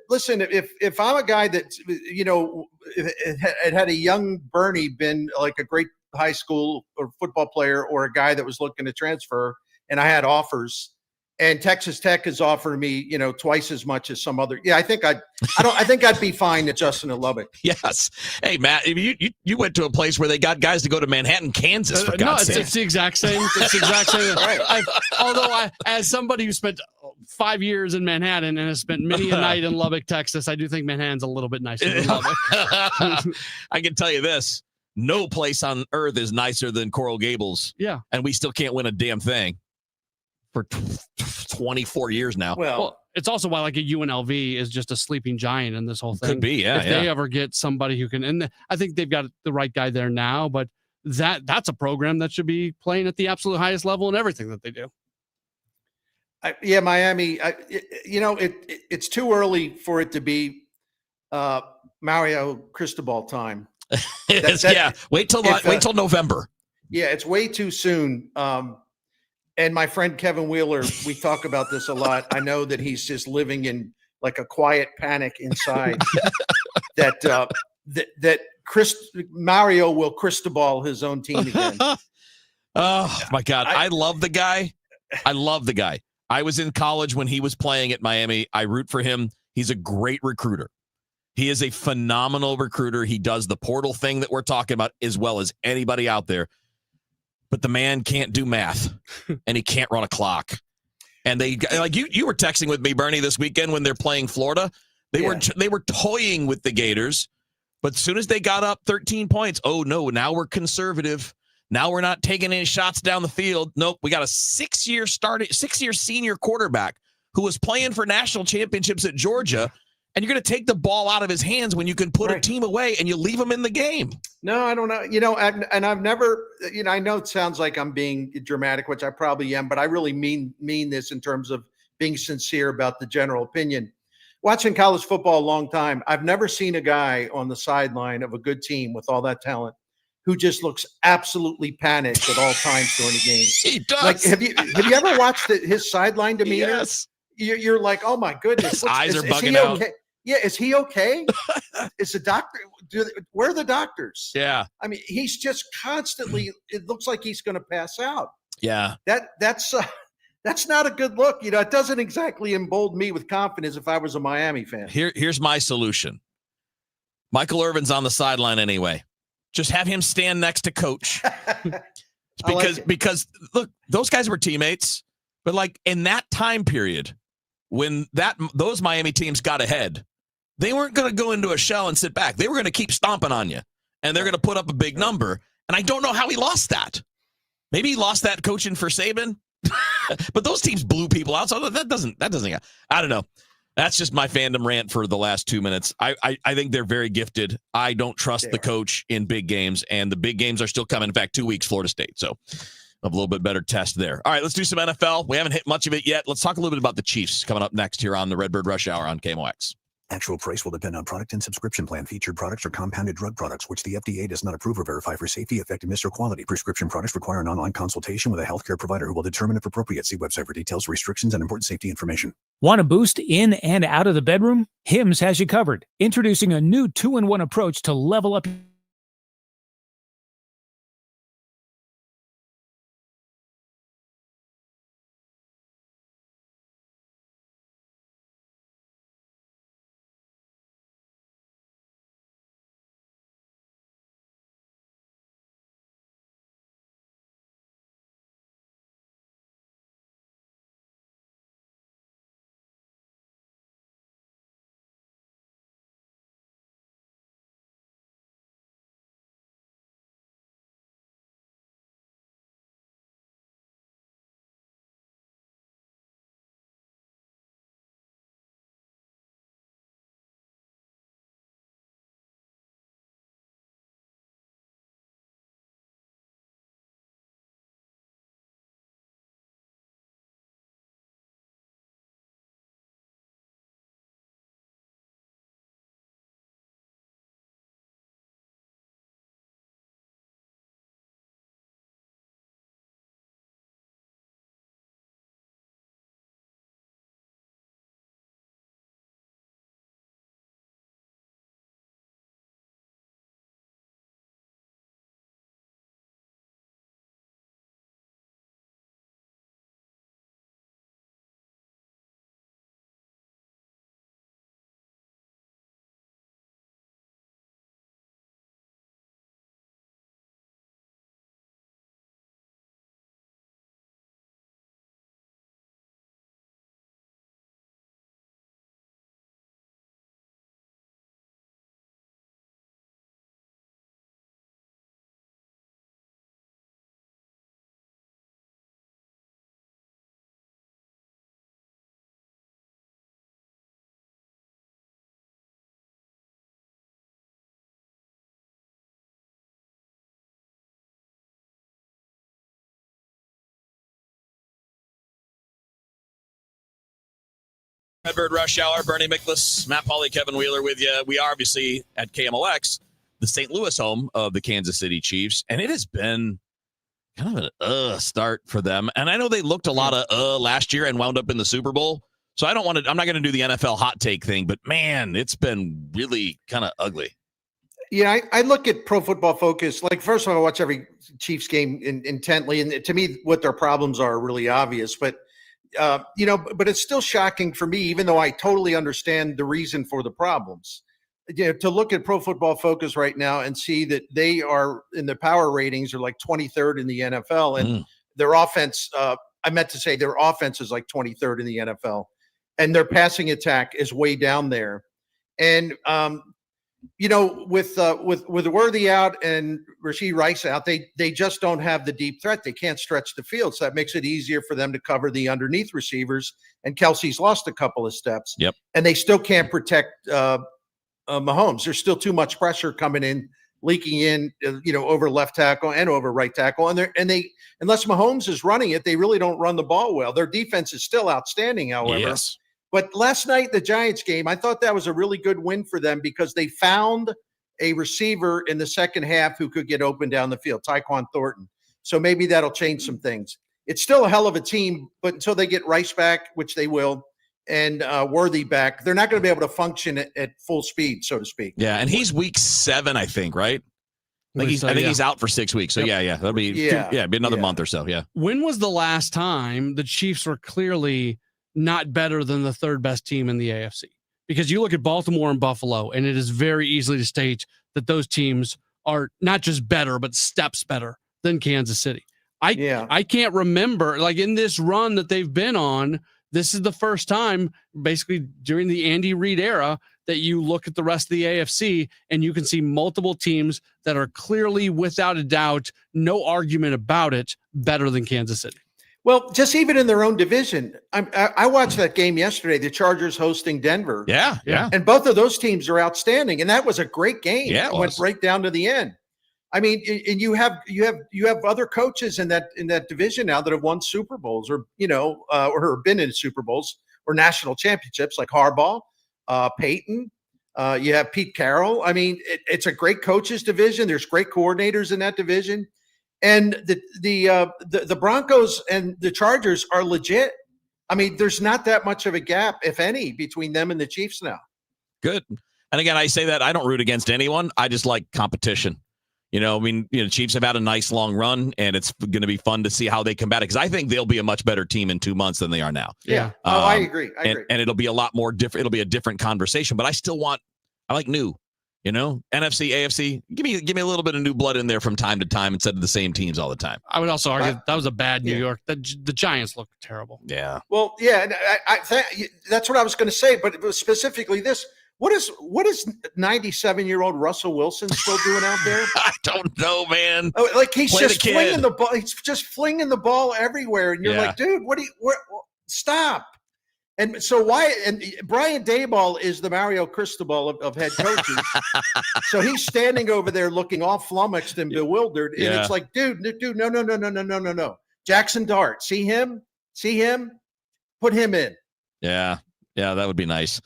[SPEAKER 4] listen, if I'm a guy that, it had a young Bernie been like a great high school or football player or a guy that was looking to transfer and I had offers, And Texas Tech is offering me, twice as much as some other. Yeah, I think I think I'd be fine at Justin at Lubbock.
[SPEAKER 3] Yes. Hey, Matt, you went to a place where they got guys to go to Manhattan, Kansas, for God's sake.
[SPEAKER 5] It's the exact same. It's the exact same.
[SPEAKER 4] Right.
[SPEAKER 5] Although as somebody who spent 5 years in Manhattan and has spent many a night in Lubbock, Texas, I do think Manhattan's a little bit nicer than Lubbock.
[SPEAKER 3] I can tell you this. No place on earth is nicer than Coral Gables.
[SPEAKER 5] Yeah.
[SPEAKER 3] And we still can't win a damn thing for 24 years now.
[SPEAKER 5] Well, it's also why like a UNLV is just a sleeping giant in this whole thing.
[SPEAKER 3] Could be, yeah.
[SPEAKER 5] If they ever get somebody who can, and I think they've got the right guy there now, but that's a program that should be playing at the absolute highest level in everything that they do.
[SPEAKER 4] Miami. It's too early for it to be Mario Cristobal time.
[SPEAKER 3] Wait till November.
[SPEAKER 4] Yeah, it's way too soon. And my friend Kevin Wheeler, we talk about this a lot. I know that he's just living in like a quiet panic inside that Mario will Cristobal his own team again.
[SPEAKER 3] Oh my God. I love the guy. I was in college when he was playing at Miami. I root for him. He's a great recruiter. He is a phenomenal recruiter. He does the portal thing that we're talking about as well as anybody out there. But the man can't do math, and he can't run a clock. And they like you were texting with me, Bernie, this weekend when they're playing Florida. They were toying with the Gators, but as soon as they got up 13 points, oh no, now we're conservative. Now we're not taking any shots down the field. Nope, we got a 6-year senior quarterback who was playing for national championships at Georgia. And you're going to take the ball out of his hands when you can put a team away and you leave him in the game.
[SPEAKER 4] No, I don't know. And I've never, I know it sounds like I'm being dramatic, which I probably am, but I really mean this in terms of being sincere about the general opinion. Watching college football a long time, I've never seen a guy on the sideline of a good team with all that talent who just looks absolutely panicked at all times during the game.
[SPEAKER 3] He does.
[SPEAKER 4] Like, have you ever watched his sideline demeanor?
[SPEAKER 3] Yes.
[SPEAKER 4] You're like, oh my goodness.
[SPEAKER 3] His eyes are bugging out.
[SPEAKER 4] Okay? Yeah, is he okay? Is the doctor? Where are the doctors?
[SPEAKER 3] Yeah.
[SPEAKER 4] I mean, he's just constantly. It looks like he's going to pass out.
[SPEAKER 3] Yeah.
[SPEAKER 4] That's not a good look. It doesn't exactly embolden me with confidence if I was a Miami fan.
[SPEAKER 3] Here's my solution. Michael Irvin's on the sideline anyway. Just have him stand next to Coach. because look, those guys were teammates, but like in that time period when those Miami teams got ahead, they weren't going to go into a shell and sit back. They were going to keep stomping on you, and they're going to put up a big number. And I don't know how he lost that. Maybe he lost that coaching for Saban, but those teams blew people out. So that doesn't. I don't know. That's just my fandom rant for the last 2 minutes. I think they're very gifted. I don't trust the coach in big games, and the big games are still coming. In fact, 2 weeks, Florida State. So a little bit better test there. All right, let's do some NFL. We haven't hit much of it yet. Let's talk a little bit about the Chiefs coming up next here on the Redbird Rush Hour on KMOX.
[SPEAKER 13] Actual price will depend on product and subscription plan. Featured products are compounded drug products, which the FDA does not approve or verify for safety, effectiveness, or quality. Prescription products require an online consultation with a healthcare provider who will determine if appropriate. See website for details, restrictions, and important safety information.
[SPEAKER 14] Want a boost in and out of the bedroom? Hims has you covered. Introducing a new 2-in-1 approach to level up
[SPEAKER 3] Redbird Rush Hour, Bernie Miklasz, Matt Pauley, Kevin Wheeler with you. We are obviously at KMOX, the St. Louis home of the Kansas City Chiefs, and it has been kind of an start for them. And I know they looked a lot of last year and wound up in the Super Bowl. So I'm not going to do the NFL hot take thing, but man, it's been really kind of ugly.
[SPEAKER 4] Yeah, I look at Pro Football Focus. Like, first of all, I watch every Chiefs game intently, and to me, what their problems are really obvious. But but it's still shocking for me, even though I totally understand the reason for the problems. To look at Pro Football Focus right now and see that they are in the power ratings are like 23rd in the NFL, and their offense. I meant to say their offense is like 23rd in the NFL, and their passing attack is way down there. And with Worthy out and Rashee Rice out, they just don't have the deep threat. They can't stretch the field, so that makes it easier for them to cover the underneath receivers. And Kelsey's lost a couple of steps.
[SPEAKER 3] Yep,
[SPEAKER 4] and they still can't protect Mahomes. There's still too much pressure coming in, leaking in, over left tackle and over right tackle. And they unless Mahomes is running it, they really don't run the ball well. Their defense is still outstanding, however.
[SPEAKER 3] Yes.
[SPEAKER 4] But last night, the Giants game, I thought that was a really good win for them because they found a receiver in the second half who could get open down the field, Tyquan Thornton. So maybe that'll change some things. It's still a hell of a team, but until they get Rice back, which they will, and Worthy back, they're not going to be able to function at full speed, so to speak.
[SPEAKER 3] Yeah, and he's week 7, I think, right? I think he's out for 6 weeks. So yeah, that'll be be another month or so. Yeah.
[SPEAKER 5] When was the last time the Chiefs were clearly not better than the third best team in the AFC? Because you look at Baltimore and Buffalo, and it is very easily to state that those teams are not just better, but steps better than Kansas City. I can't remember, like in this run that they've been on, this is the first time basically during the Andy Reid era that you look at the rest of the AFC and you can see multiple teams that are clearly, without a doubt, no argument about it, better than Kansas City.
[SPEAKER 4] Well, just even in their own division, I watched that game yesterday, the Chargers hosting Denver.
[SPEAKER 3] Yeah.
[SPEAKER 4] And both of those teams are outstanding, and that was a great game.
[SPEAKER 3] Yeah,
[SPEAKER 4] it went right down to the end. I mean, and you have other coaches in that division now that have won Super Bowls or have been in Super Bowls or national championships, like Harbaugh, Peyton. You have Pete Carroll. I mean, it's a great coaches division. There's great coordinators in that division. And the Broncos and the Chargers are legit. I mean, there's not that much of a gap, if any, between them and the Chiefs now.
[SPEAKER 3] Good. And again, I say that I don't root against anyone. I just like competition. Chiefs have had a nice long run, and it's going to be fun to see how they combat it because I think they'll be a much better team in 2 months than they are now.
[SPEAKER 4] Yeah. I agree.
[SPEAKER 3] And it'll be a lot more different. It'll be a different conversation, but I like new. NFC, AFC, give me a little bit of new blood in there from time to time instead of the same teams all the time.
[SPEAKER 5] I would also argue that was a bad New York. The Giants look terrible.
[SPEAKER 3] Yeah.
[SPEAKER 4] Well, yeah, that's what I was going to say, but it was specifically this. What is 97-year-old Russell Wilson still doing out there?
[SPEAKER 3] I don't know, man.
[SPEAKER 4] Oh, like he's just flinging the ball. He's just flinging the ball everywhere, and you're like, dude, stop. And so why? And Brian Daboll is the Mario Cristobal of head coaches. So he's standing over there looking all flummoxed and bewildered, and it's like, dude, no. Jackson Dart, see him, put him in.
[SPEAKER 3] Yeah, that would be nice.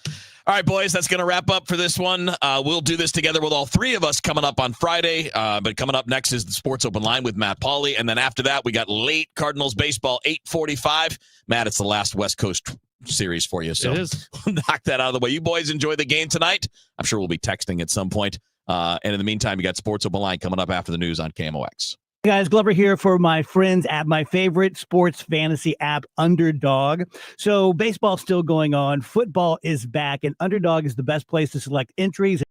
[SPEAKER 3] All right, boys, that's going to wrap up for this one. We'll do this together with all three of us coming up on Friday. But coming up next is the Sports Open Line with Matt Pauley. And then after that, we got late Cardinals baseball, 8:45. Matt, it's the last West Coast series for you. So knock that out of the way. You boys enjoy the game tonight. I'm sure we'll be texting at some point. And in the meantime, you got Sports Open Line coming up after the news on KMOX.
[SPEAKER 15] Hey guys, Glover here for my friends at my favorite sports fantasy app, Underdog. So baseball's still going on. Football is back, and Underdog is the best place to select entries.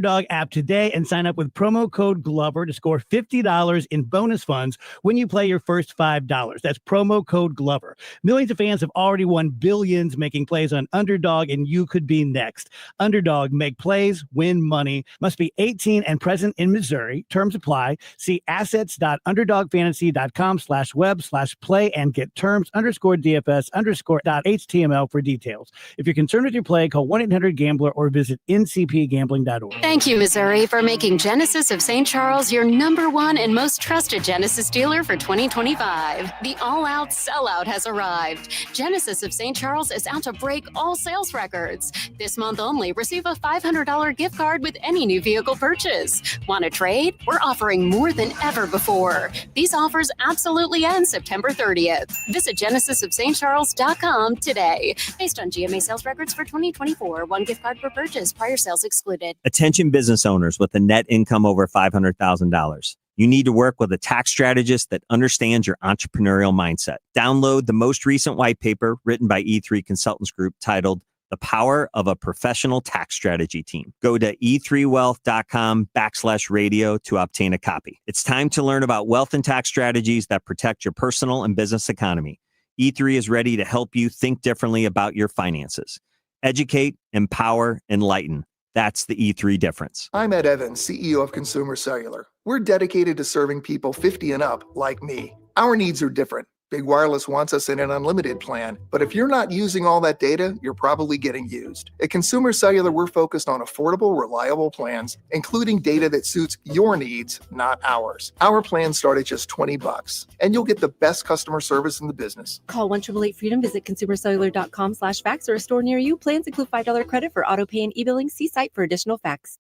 [SPEAKER 15] Underdog app today and sign up with promo code Glover to score $50 in bonus funds when you play your first $5. That's promo code Glover. Millions of fans have already won billions making plays on Underdog, and you could be next. Underdog, make plays, win money. Must be 18 and present in Missouri. Terms apply. See assets.underdogfantasy.com/web/play and get terms _DFS_.html for details. If you're concerned with your play, call 1-800-GAMBLER or visit ncpgambling.org.
[SPEAKER 16] Thank you, Missouri, for making Genesis of St. Charles your #1 and most trusted Genesis dealer for 2025. The all-out sellout has arrived. Genesis of St. Charles is out to break all sales records. This month only, receive a $500 gift card with any new vehicle purchase. Want to trade? We're offering more than ever before. These offers absolutely end September 30th. Visit genesisofstcharles.com today. Based on GMA sales records for 2024, one gift card per purchase, prior sales excluded.
[SPEAKER 17] Attention business owners with a net income over $500,000. You need to work with a tax strategist that understands your entrepreneurial mindset. Download the most recent white paper written by E3 Consultants Group titled The Power of a Professional Tax Strategy Team. Go to e3wealth.com/radio to obtain a copy. It's time to learn about wealth and tax strategies that protect your personal and business economy. E3 is ready to help you think differently about your finances. Educate, empower, enlighten. That's the E3 difference.
[SPEAKER 18] I'm Ed Evans, CEO of Consumer Cellular. We're dedicated to serving people 50 and up like me. Our needs are different. Big Wireless wants us in an unlimited plan, but if you're not using all that data, you're probably getting used. At Consumer Cellular, we're focused on affordable, reliable plans, including data that suits your needs, not ours. Our plans start at just $20, and you'll get the best customer service in the business.
[SPEAKER 19] Call 1-888-FREEDOM, visit consumercellular.com/facts or a store near you. Plans include $5 credit for auto pay and e-billing. See site for additional facts.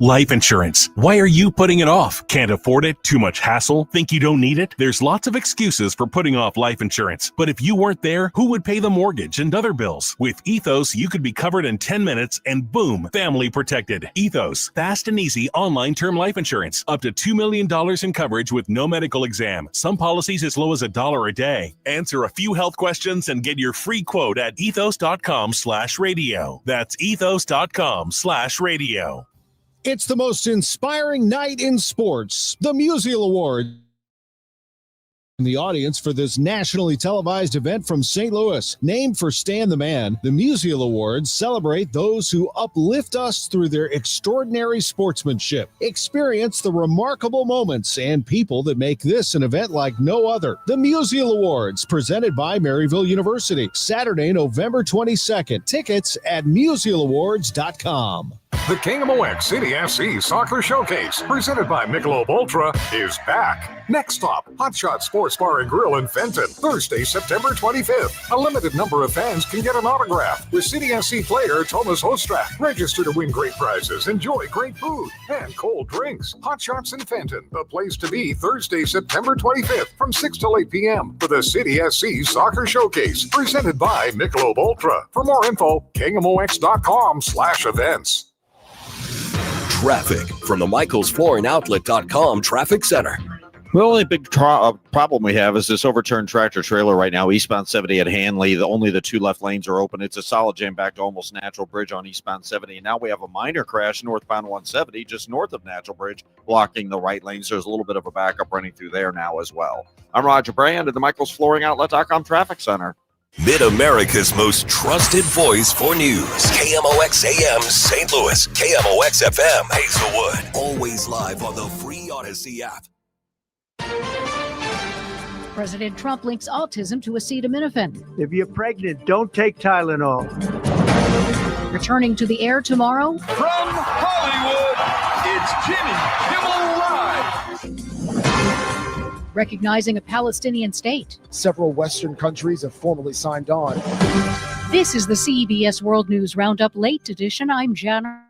[SPEAKER 11] Life insurance. Why are you putting it off? Can't afford it? Too much hassle? Think you don't need it? There's lots of excuses for putting off life insurance. But if you weren't there, who would pay the mortgage and other bills? With Ethos, you could be covered in 10 minutes and boom, family protected. Ethos, fast and easy online term life insurance. Up to $2 million in coverage with no medical exam. Some policies as low as $1 a day. Answer a few health questions and get your free quote at ethos.com/radio. That's ethos.com/radio.
[SPEAKER 20] It's the most inspiring night in sports, the Musial Awards. The audience for this nationally televised event from St. Louis. Named for Stan the Man, the Musial Awards celebrate those who uplift us through their extraordinary sportsmanship. Experience the remarkable moments and people that make this an event like no other. The Musial Awards, presented by Maryville University, Saturday, November 22nd. Tickets at musialawards.com.
[SPEAKER 21] The KMOX City SC Soccer Showcase, presented by Michelob Ultra, is back. Next stop, Hot Shot Sports Bar and Grill in Fenton, Thursday, September 25th. A limited number of fans can get an autograph with City SC player Thomas Ostrak. Register to win great prizes, enjoy great food, and cold drinks. Hot Shots in Fenton, the place to be Thursday, September 25th from 6 till 8 p.m. for the City SC Soccer Showcase, presented by Michelob Ultra. For more info, KMOX.com/events.
[SPEAKER 2] Traffic from the michaelsflooringoutlet.com traffic center.
[SPEAKER 1] The only big problem we have is this overturned tractor trailer right now, eastbound 70 at Hanley. Only the two left lanes are open. It's a solid jam back to almost Natural Bridge on eastbound 70. And now we have a minor crash northbound 170, just north of Natural Bridge, blocking the right lanes. There's a little bit of a backup running through there now as well. I'm Roger Brand at the michaelsflooringoutlet.com traffic center.
[SPEAKER 2] Mid-America's most trusted voice for news. KMOX AM St. Louis. KMOX FM Hazelwood. Always live on the free Odyssey app.
[SPEAKER 22] President Trump links autism to acetaminophen.
[SPEAKER 23] If you're pregnant, don't take Tylenol.
[SPEAKER 22] Returning to the air tomorrow.
[SPEAKER 24] From Hollywood, it's Jimmy Kimmel Live.
[SPEAKER 22] Recognizing a Palestinian state.
[SPEAKER 25] Several Western countries have formally signed on.
[SPEAKER 22] This is the CBS World News Roundup Late Edition. I'm Jana.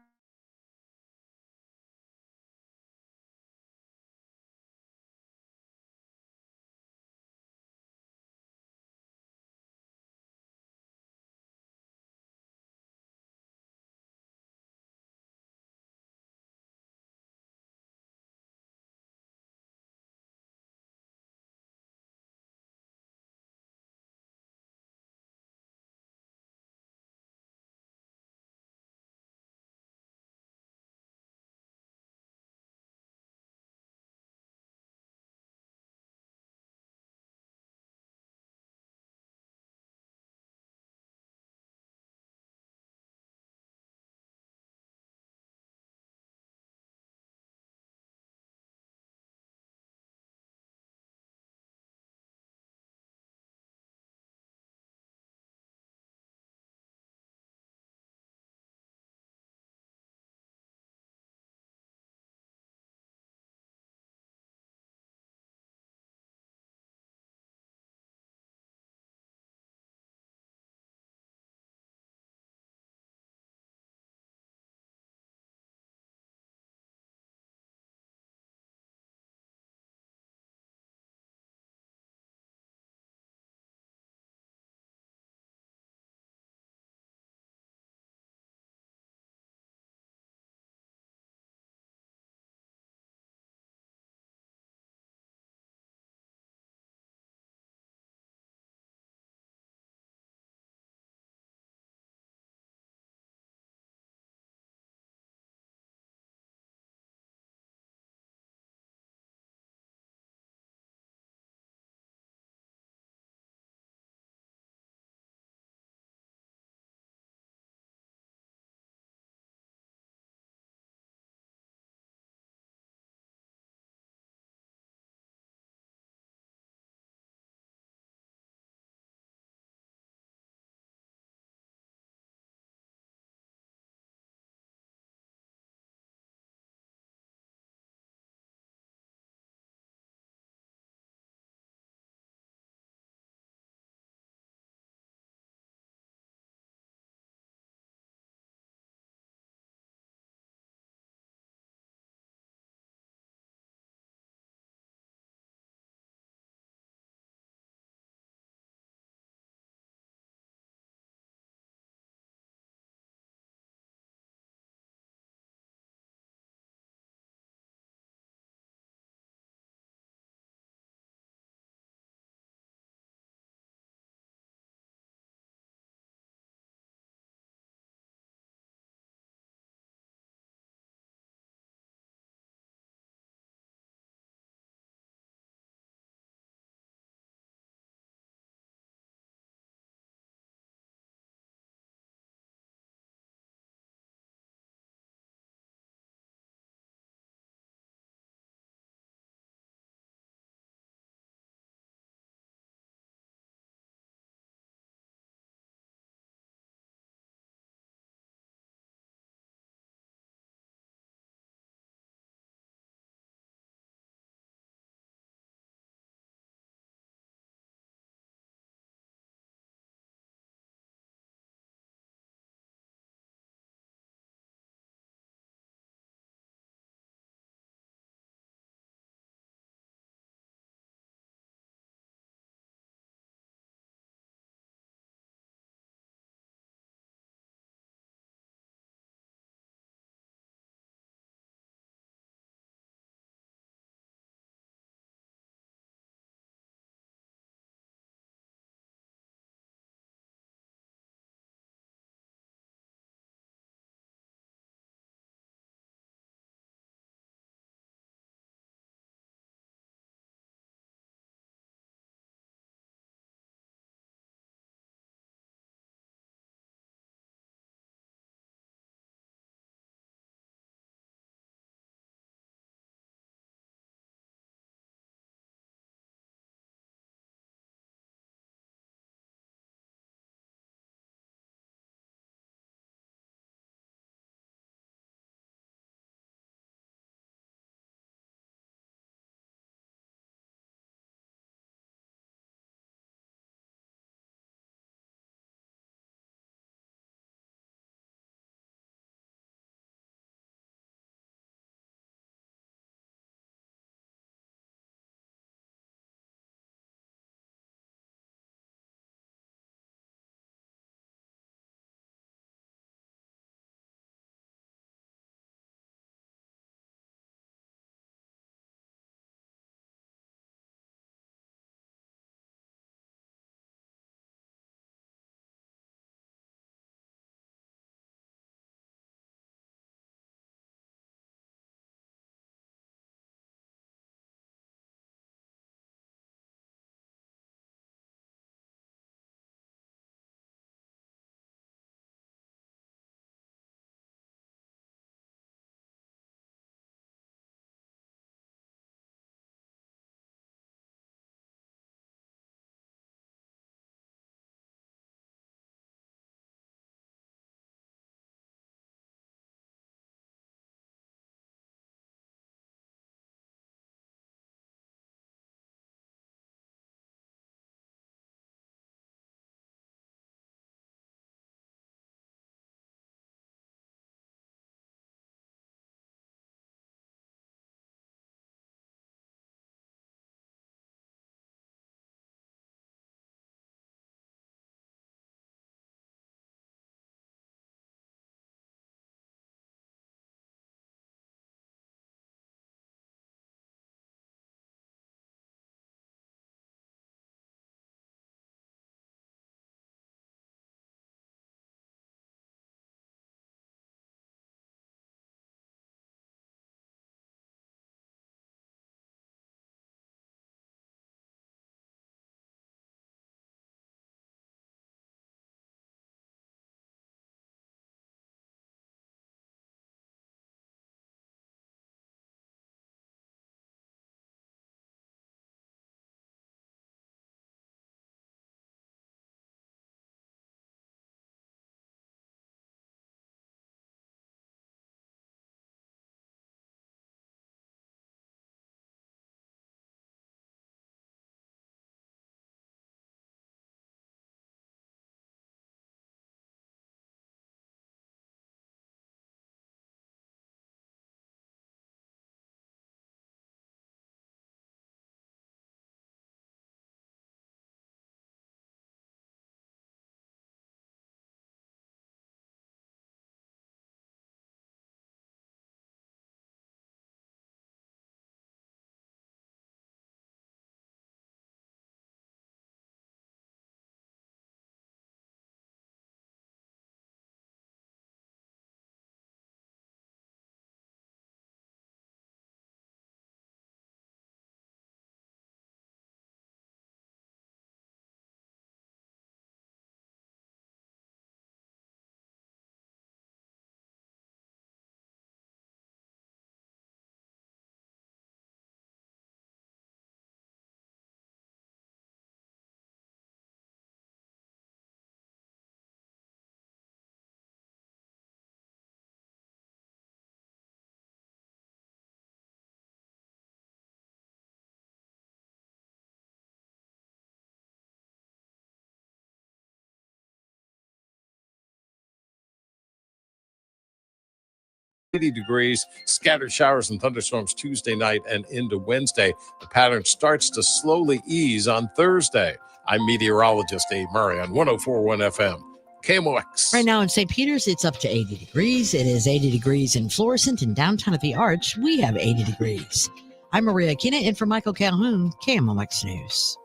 [SPEAKER 6] 80 degrees, scattered showers and thunderstorms Tuesday night and into Wednesday. The pattern starts to slowly ease on Thursday. I'm meteorologist Dave Murray on 104.1 FM. KMOX.
[SPEAKER 7] Right now in St. Peter's, it's up to 80 degrees. It is 80 degrees in Florissant, and downtown at the Arch, we have 80 degrees. I'm Maria Kina, in for Michael Calhoun, KMOX News.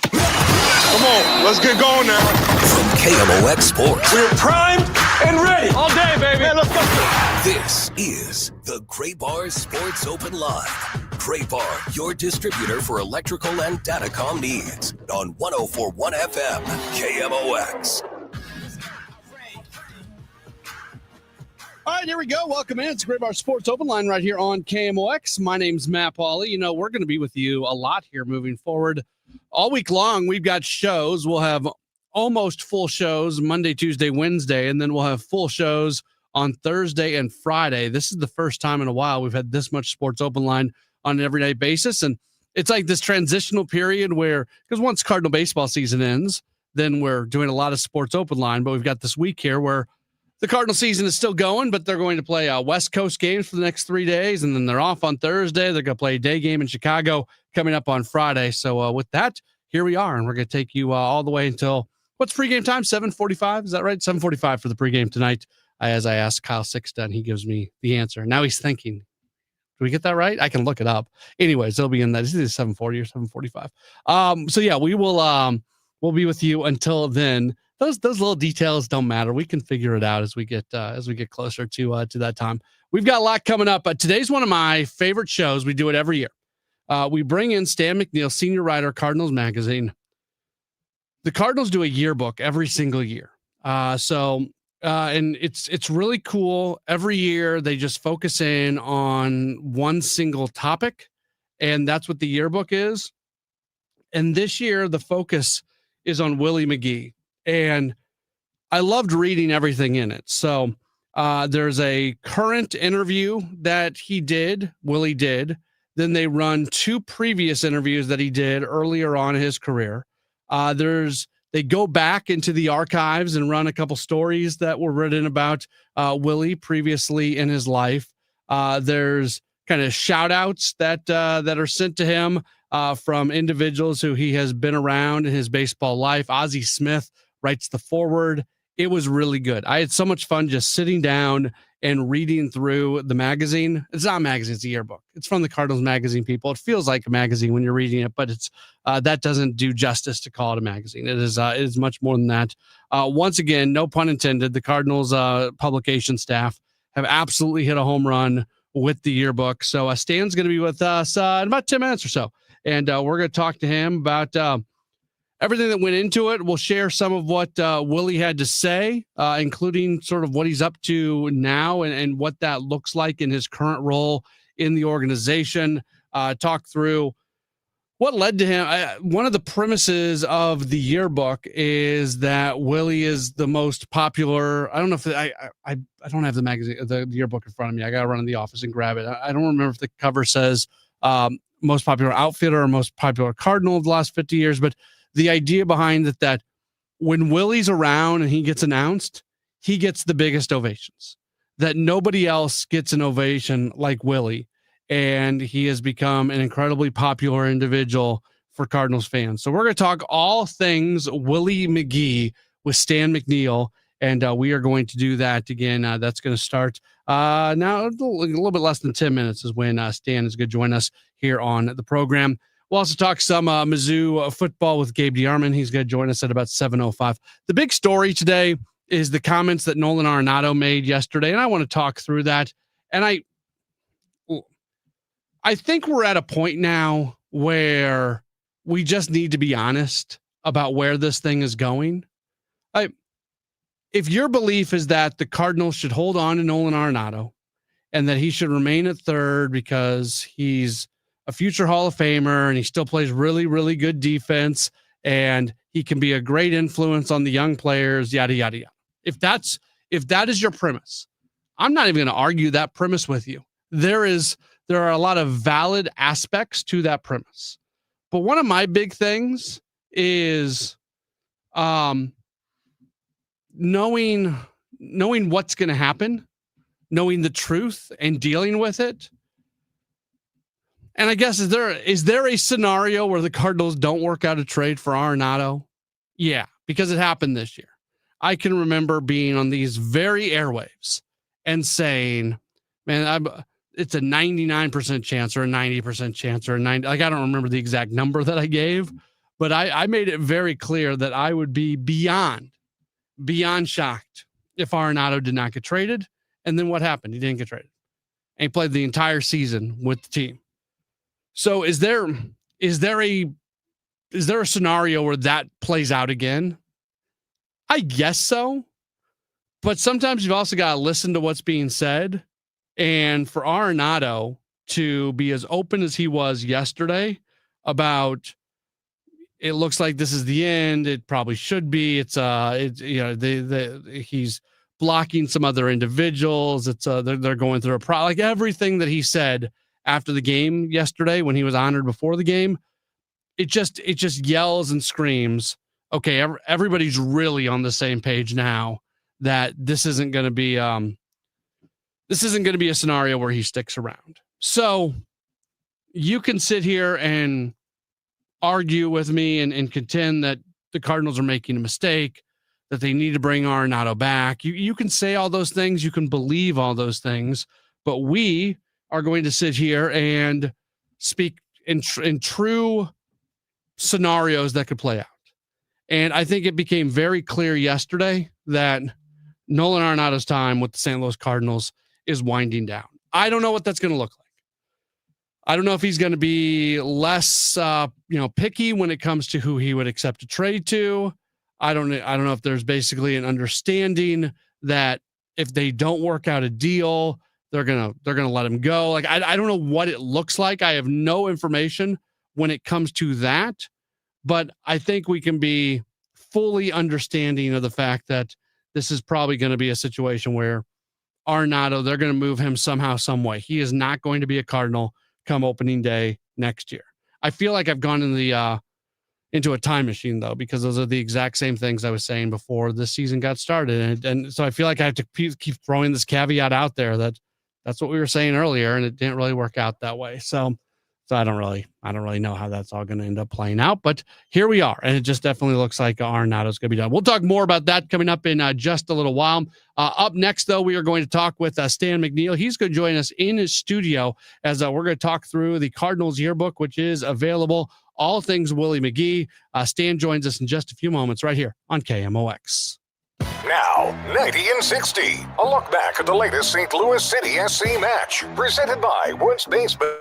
[SPEAKER 21] Come on, let's get going now.
[SPEAKER 2] From KMOX Sports.
[SPEAKER 21] We're primed and ready. All day, baby. Yeah, let's go.
[SPEAKER 2] This is the Gray Bar Sports Open Live. Gray Bar, your distributor for electrical and datacom needs. On 104.1 FM, KMOX.
[SPEAKER 5] All right, here we go. Welcome in. It's Gray Bar Sports Open Line right here on KMOX. My name's Matt Pauley. You know, we're going to be with you a lot here moving forward. All week long, we've got shows. We'll have almost full shows Monday, Tuesday, Wednesday, and then we'll have full shows on Thursday and Friday. This is the first time in a while we've had this much Sports Open Line on an everyday basis. And it's like this transitional period where, because once Cardinal baseball season ends, then we're doing a lot of Sports Open Line. But we've got this week here where the Cardinal season is still going, but they're going to play West Coast games for the next 3 days, and then they're off on Thursday. They're going to play a day game in Chicago coming up on Friday. So with that, here we are, and we're going to take you all the way until, what's pregame time? 7:45? Is that right? 7:45 for the pregame tonight. As I asked Kyle Sixta, and he gives me the answer. Now he's thinking, do we get that right? I can look it up. Anyways, it'll be in that. Is it 7:40 or 7:45? So yeah, we will we'll be with you until then. Those little details don't matter. We can figure it out as we get closer to that time. We've got a lot coming up. But today's one of my favorite shows. We do it every year. We bring in Stan McNeil, senior writer, Cardinals Magazine. The Cardinals do a yearbook every single year. And it's really cool. Every year they just focus in on one single topic, and that's what the yearbook is. And this year the focus is on Willie McGee. And I loved reading everything in it. So there's a current interview that Willie did. Then they run two previous interviews that he did earlier on in his career. They go back into the archives and run a couple stories that were written about Willie previously in his life. There's kind of shout outs that are sent to him from individuals who he has been around in his baseball life. Ozzie Smith writes the foreword. It was really good. I had so much fun just sitting down and reading through the magazine. It's not a magazine, it's a yearbook. It's from the Cardinals Magazine, people. It feels like a magazine when you're reading it, but it's that doesn't do justice to call it a magazine. It is much more than that. Once again, no pun intended, the Cardinals publication staff have absolutely hit a home run with the yearbook. So Stan's going to be with us in about 10 minutes or so. And we're going to talk to him about everything that went into it. We'll share some of what Willie had to say, including sort of what he's up to now and what that looks like in his current role in the organization. Talk through what led to him. One of the premises of the yearbook is that Willie is the most popular. I don't know if I don't have the magazine, the yearbook in front of me. I got to run in the office and grab it. I don't remember if the cover says most popular outfielder or most popular Cardinal of the last 50 years, but the idea behind it that when Willie's around and he gets announced, he gets the biggest ovations, that nobody else gets an ovation like Willie. And he has become an incredibly popular individual for Cardinals fans. So we're going to talk all things Willie McGee with Stan McNeil. And we are going to do that again. That's going to start now a little bit less than 10 minutes is when Stan is going to join us here on the program. We'll also talk some Mizzou football with Gabe DeArmond. He's going to join us at about 7:05. The big story today is the comments that Nolan Arenado made yesterday, and I want to talk through that. And I think we're at a point now where we just need to be honest about where this thing is going. If your belief is that the Cardinals should hold on to Nolan Arenado and that he should remain at third because he's a future Hall of Famer and he still plays really, really good defense and he can be a great influence on the young players, yada, yada, yada. If that is your premise, I'm not even going to argue that premise with you. There are a lot of valid aspects to that premise. But one of my big things is knowing knowing what's going to happen, knowing the truth and dealing with it. And I guess, is there a scenario where the Cardinals don't work out a trade for Arenado? Yeah, because it happened this year. I can remember being on these very airwaves and saying, man, it's a 99% chance or a 90% chance or a 90. Like, I don't remember the exact number that I gave, but I made it very clear that I would be beyond shocked if Arenado did not get traded. And then what happened? He didn't get traded. And he played the entire season with the team. So is there a scenario where that plays out again? I guess so. But sometimes you've also got to listen to what's being said. And for Arenado to be as open as he was yesterday about, it looks like this is the end. It probably should be. He's blocking some other individuals. They're going through like everything that he said after the game yesterday when he was honored before the game. It just yells and screams, okay, everybody's really on the same page now that this isn't going to be a scenario where he sticks around. So you can sit here and argue with me and contend that the Cardinals are making a mistake, that they need to bring Arenado back. You can say all those things. You can believe all those things, but we are going to sit here and speak in true scenarios that could play out. And I think it became very clear yesterday that Nolan Arenado's time with the St. Louis Cardinals is winding down. I don't know what that's going to look like. I don't know if he's going to be less, picky when it comes to who he would accept a trade to. I don't know if there's basically an understanding that if they don't work out a deal, they're gonna let him go. Like, I don't know what it looks like. I have no information when it comes to that, but I think we can be fully understanding of the fact that this is probably going to be a situation where Arenado, they're going to move him somehow, some way. He is not going to be a Cardinal come opening day next year. I feel like I've gone into a time machine, though, because those are the exact same things I was saying before this season got started. And so I feel like I have to keep throwing this caveat out there that that's what we were saying earlier, and it didn't really work out that way. So I don't really know how that's all going to end up playing out, but here we are. And it just definitely looks like Arenado's going to be done. We'll talk more about that coming up in just a little while. Up next, though, we are going to talk with Stan McNeil. He's going to join us in his studio as we're going to talk through the Cardinals yearbook, which is available. All things Willie McGee. Stan joins us in just a few moments right here on KMOX.
[SPEAKER 21] Now, 90 and 60. A look back at the latest St. Louis City SC match. Presented by Woods Basement.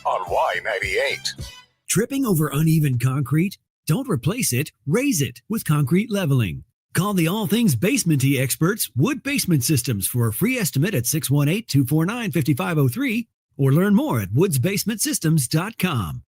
[SPEAKER 21] On Y98.
[SPEAKER 8] Tripping over uneven concrete? Don't replace it, raise it with concrete leveling. Call the all things basement-y experts, Wood Basement Systems, for a free estimate at 618-249-5503 or learn more at woodsbasementsystems.com.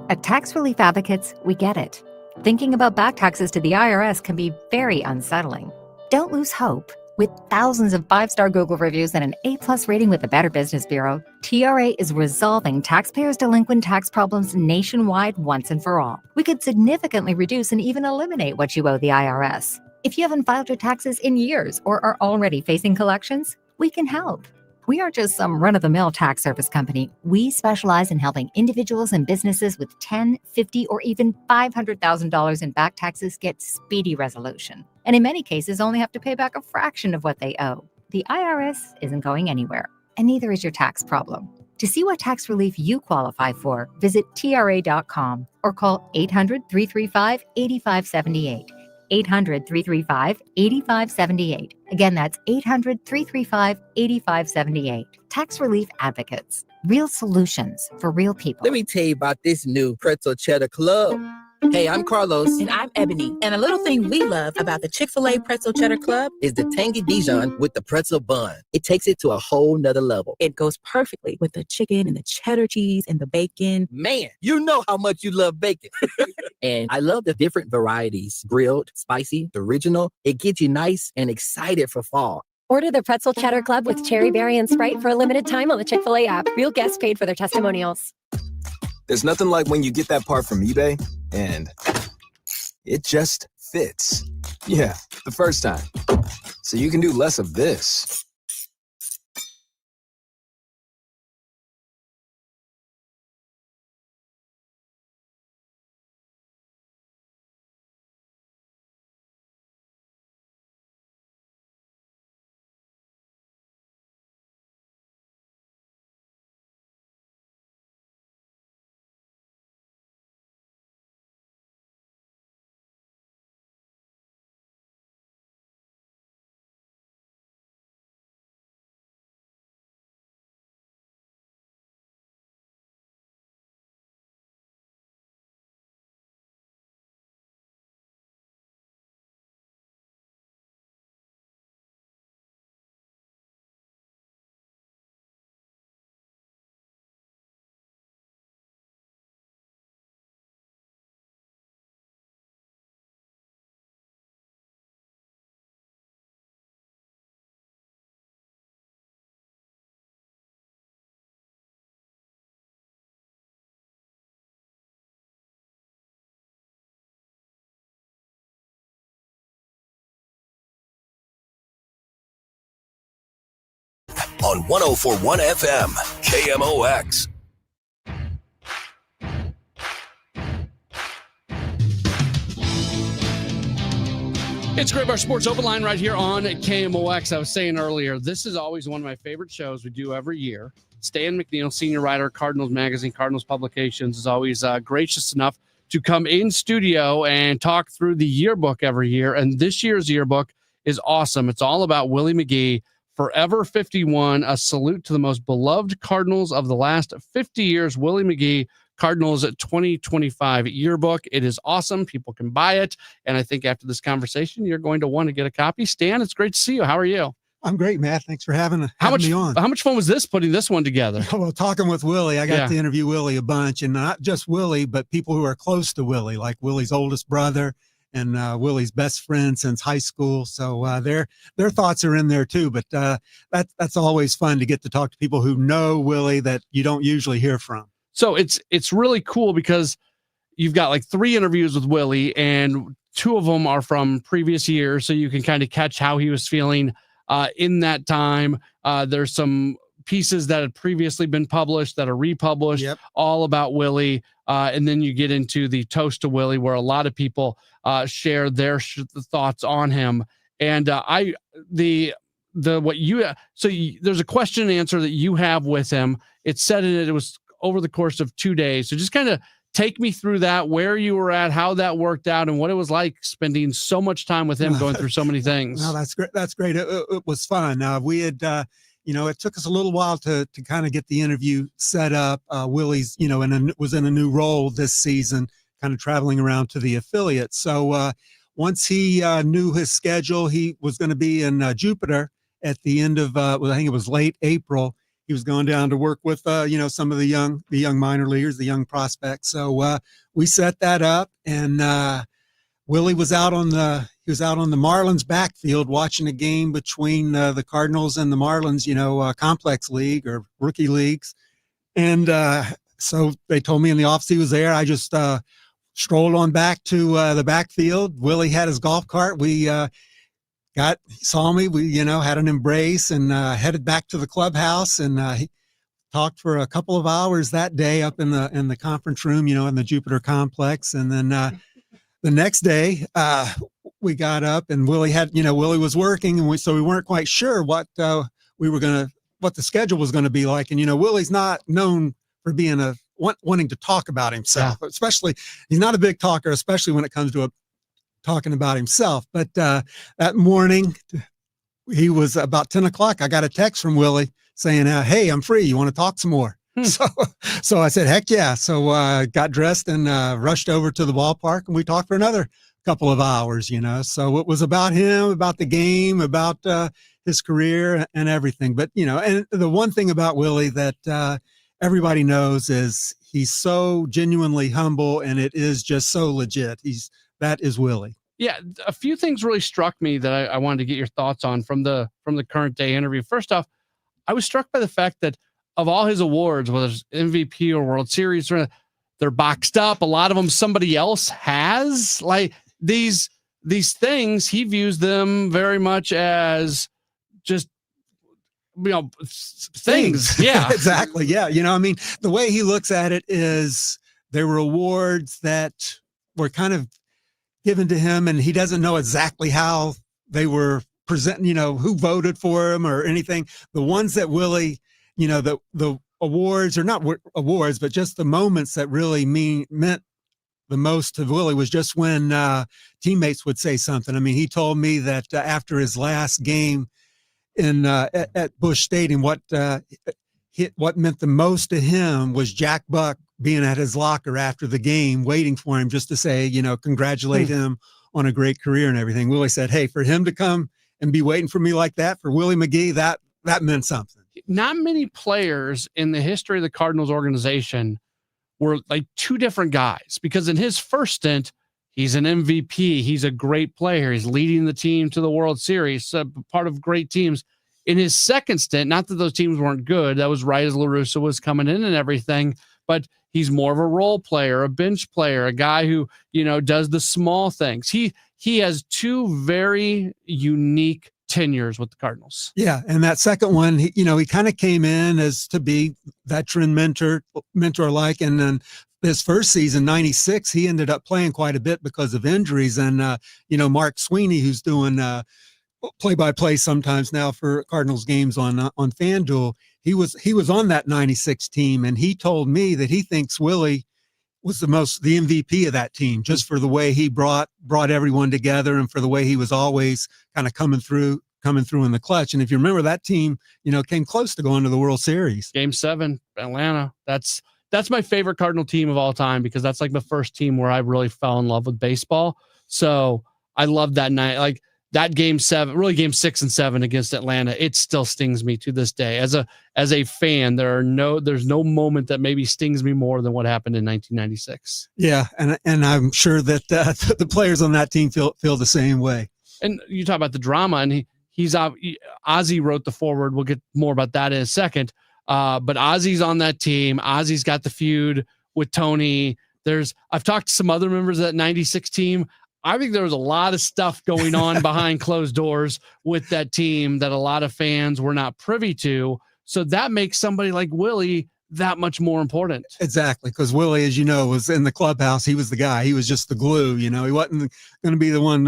[SPEAKER 9] At Tax Relief Advocates, we get it. Thinking about back taxes to the IRS can be very unsettling. Don't lose hope. With thousands of 5-star Google reviews and an A+ rating with the Better Business Bureau, TRA is resolving taxpayers' delinquent tax problems nationwide once and for all. We could significantly reduce and even eliminate what you owe the IRS. If you haven't filed your taxes in years or are already facing collections, we can help. We aren't just some run-of-the-mill tax service company. We specialize in helping individuals and businesses with $10,000, $50,000, or even $500,000 in back taxes get speedy resolution. And in many cases, only have to pay back a fraction of what they owe. The IRS isn't going anywhere, and neither is your tax problem. To see what tax relief you qualify for, visit TRA.com or call 800-335-8578. 800-335-8578. Again, that's 800-335-8578. Tax Relief Advocates. Real solutions for real people.
[SPEAKER 4] Let me tell you about this new pretzel cheddar club. Hey, I'm Carlos.
[SPEAKER 10] And I'm Ebony. And a little thing we love about the Chick-fil-A Pretzel Cheddar Club
[SPEAKER 4] is the tangy Dijon with the pretzel bun. It takes it to a whole nother level.
[SPEAKER 10] It goes perfectly with the chicken and the cheddar cheese and the bacon.
[SPEAKER 4] Man, you know how much you love bacon. And I love the different varieties. Grilled, spicy, original. It gets you nice and excited for fall.
[SPEAKER 19] Order the Pretzel Cheddar Club with Cherry Berry and Sprite for a limited time on the Chick-fil-A app. Real guests paid for their testimonials.
[SPEAKER 12] There's nothing like when you get that part from eBay and it just fits. Yeah, the first time. So you can do less of this
[SPEAKER 2] on 104.1 FM, KMOX.
[SPEAKER 5] It's Great Bar Sports Open Line right here on KMOX. I was saying earlier, this is always one of my favorite shows we do every year. Stan McNeil, senior writer, Cardinals Magazine, Cardinals Publications, is always gracious enough to come in studio and talk through the yearbook every year. And this year's yearbook is awesome. It's all about Willie McGee. Forever 51, a salute to the most beloved Cardinals of the last 50 years, Willie McGee, Cardinals 2025 yearbook. It is awesome. People can buy it. And I think after this conversation, you're going to want to get a copy. Stan, it's great to see you. How are you?
[SPEAKER 13] I'm great, Matt. Thanks for having me on.
[SPEAKER 5] How much fun was this putting this one together?
[SPEAKER 13] Well, talking with Willie, I got to interview Willie a bunch, and not just Willie, but people who are close to Willie, like Willie's oldest brother and Willie's best friend since high school. So their thoughts are in there too. But that's always fun to get to talk to people who know Willie that you don't usually hear from.
[SPEAKER 5] So it's really cool because you've got like 3 interviews with Willie, and 2 of them are from previous years, so you can kind of catch how he was feeling in that time. There's some pieces that had previously been published that are republished, all about Willie. And then you get into the Toast to Willie, where a lot of people share their thoughts on him. And there's a question and answer that you have with him. It said in it was over the course of 2 days. So just kind of take me through that, where you were at, how that worked out, and what it was like spending so much time with him, going through so many things.
[SPEAKER 13] No, that's great. That's great. It was fun. We had, it took us a little while to kind of get the interview set up. Willie's, was in a new role this season, kind of traveling around to the affiliates. So once he knew his schedule, he was going to be in Jupiter at the end of, I think it was late April. He was going down to work with, some of the young minor leaguers, the young prospects. So we set that up, and Willie was out on the Marlins backfield watching a game between the Cardinals and the Marlins, complex league or rookie leagues. And so they told me in the office he was there. I just strolled on back to the backfield. Willie had his golf cart. We he saw me, we, had an embrace and headed back to the clubhouse, and he talked for a couple of hours that day up in the conference room, in the Jupiter complex. And then the next day we got up, and Willie was working, and so we weren't quite sure what the schedule was going to be like. And, Willie's not known for being wanting to talk about himself, especially, he's not a big talker, especially when it comes to talking about himself. But that morning, he was about 10 o'clock. I got a text from Willie saying, hey, I'm free. You want to talk some more? So I said, heck yeah. So got dressed and rushed over to the ballpark, and we talked for another couple of hours, So it was about him, about the game, about his career and everything. But, and the one thing about Willie that everybody knows is he's so genuinely humble, and it is just so legit. That is Willie.
[SPEAKER 5] Yeah, a few things really struck me that I wanted to get your thoughts on from the current day interview. First off, I was struck by the fact that of all his awards, whether it's MVP or World Series, they're boxed up. A lot of them somebody else has. Like these things, he views them very much as just things. Yeah,
[SPEAKER 13] exactly. Yeah, the way he looks at it is there were awards that were kind of given to him, and he doesn't know exactly how they were presenting, who voted for him or anything. The ones that Willie, the awards, or not awards, but just the moments that really meant the most to Willie was just when teammates would say something. I mean, he told me that after his last game at Busch Stadium, what meant the most to him was Jack Buck being at his locker after the game, waiting for him just to say, congratulate him on a great career and everything. Willie said, hey, for him to come and be waiting for me like that, for Willie McGee, that meant something.
[SPEAKER 5] Not many players in the history of the Cardinals organization were like two different guys, because in his first stint, he's an MVP. He's a great player. He's leading the team to the World Series, part of great teams. In his second stint, not that those teams weren't good, that was right as La Russa was coming in and everything, but he's more of a role player, a bench player, a guy who, does the small things. He has two very unique tenures with the Cardinals.
[SPEAKER 13] Yeah, and that second one, he kind of came in as to be veteran mentor-like, and then his first season, 96, he ended up playing quite a bit because of injuries, and Mark Sweeney, who's doing play-by-play sometimes now for Cardinals games on FanDuel, he was on that 96 team, and he told me that he thinks Willie was the MVP of that team, just for the way he brought everyone together, and for the way he was always kind of coming through in the clutch. And if you remember, that team, came close to going to the World Series.
[SPEAKER 5] Game 7, Atlanta. That's my favorite Cardinal team of all time, because that's like the first team where I really fell in love with baseball. So I love that night. Like that game 7, really game 6 and 7 against Atlanta, it still stings me to this day. As a fan, there's no moment that maybe stings me more than what happened in 1996.
[SPEAKER 13] Yeah, and I'm sure that the players on that team feel the same way.
[SPEAKER 5] And you talk about the drama, and Ozzie wrote the foreword. We'll get more about that in a second. But Ozzie's on that team. Ozzie's got the feud with Tony. I've talked to some other members of that 96 team. I think there was a lot of stuff going on behind closed doors with that team that a lot of fans were not privy to. So that makes somebody like Willie that much more important.
[SPEAKER 13] Exactly, because Willie, as you know, was in the clubhouse. He was the guy. He was just the glue. He wasn't going to be the one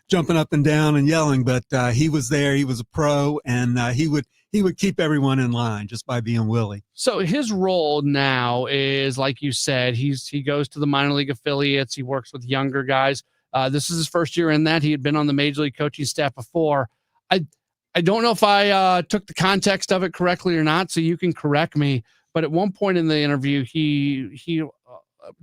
[SPEAKER 13] jumping up and down and yelling, but he was there. He was a pro, and he would keep everyone in line just by being Willie.
[SPEAKER 5] So his role now is, like you said, he goes to the minor league affiliates. He works with younger guys. This is his first year in that. He had been on the major league coaching staff before. I don't know if I took the context of it correctly or not, so you can correct me. But at one point in the interview, he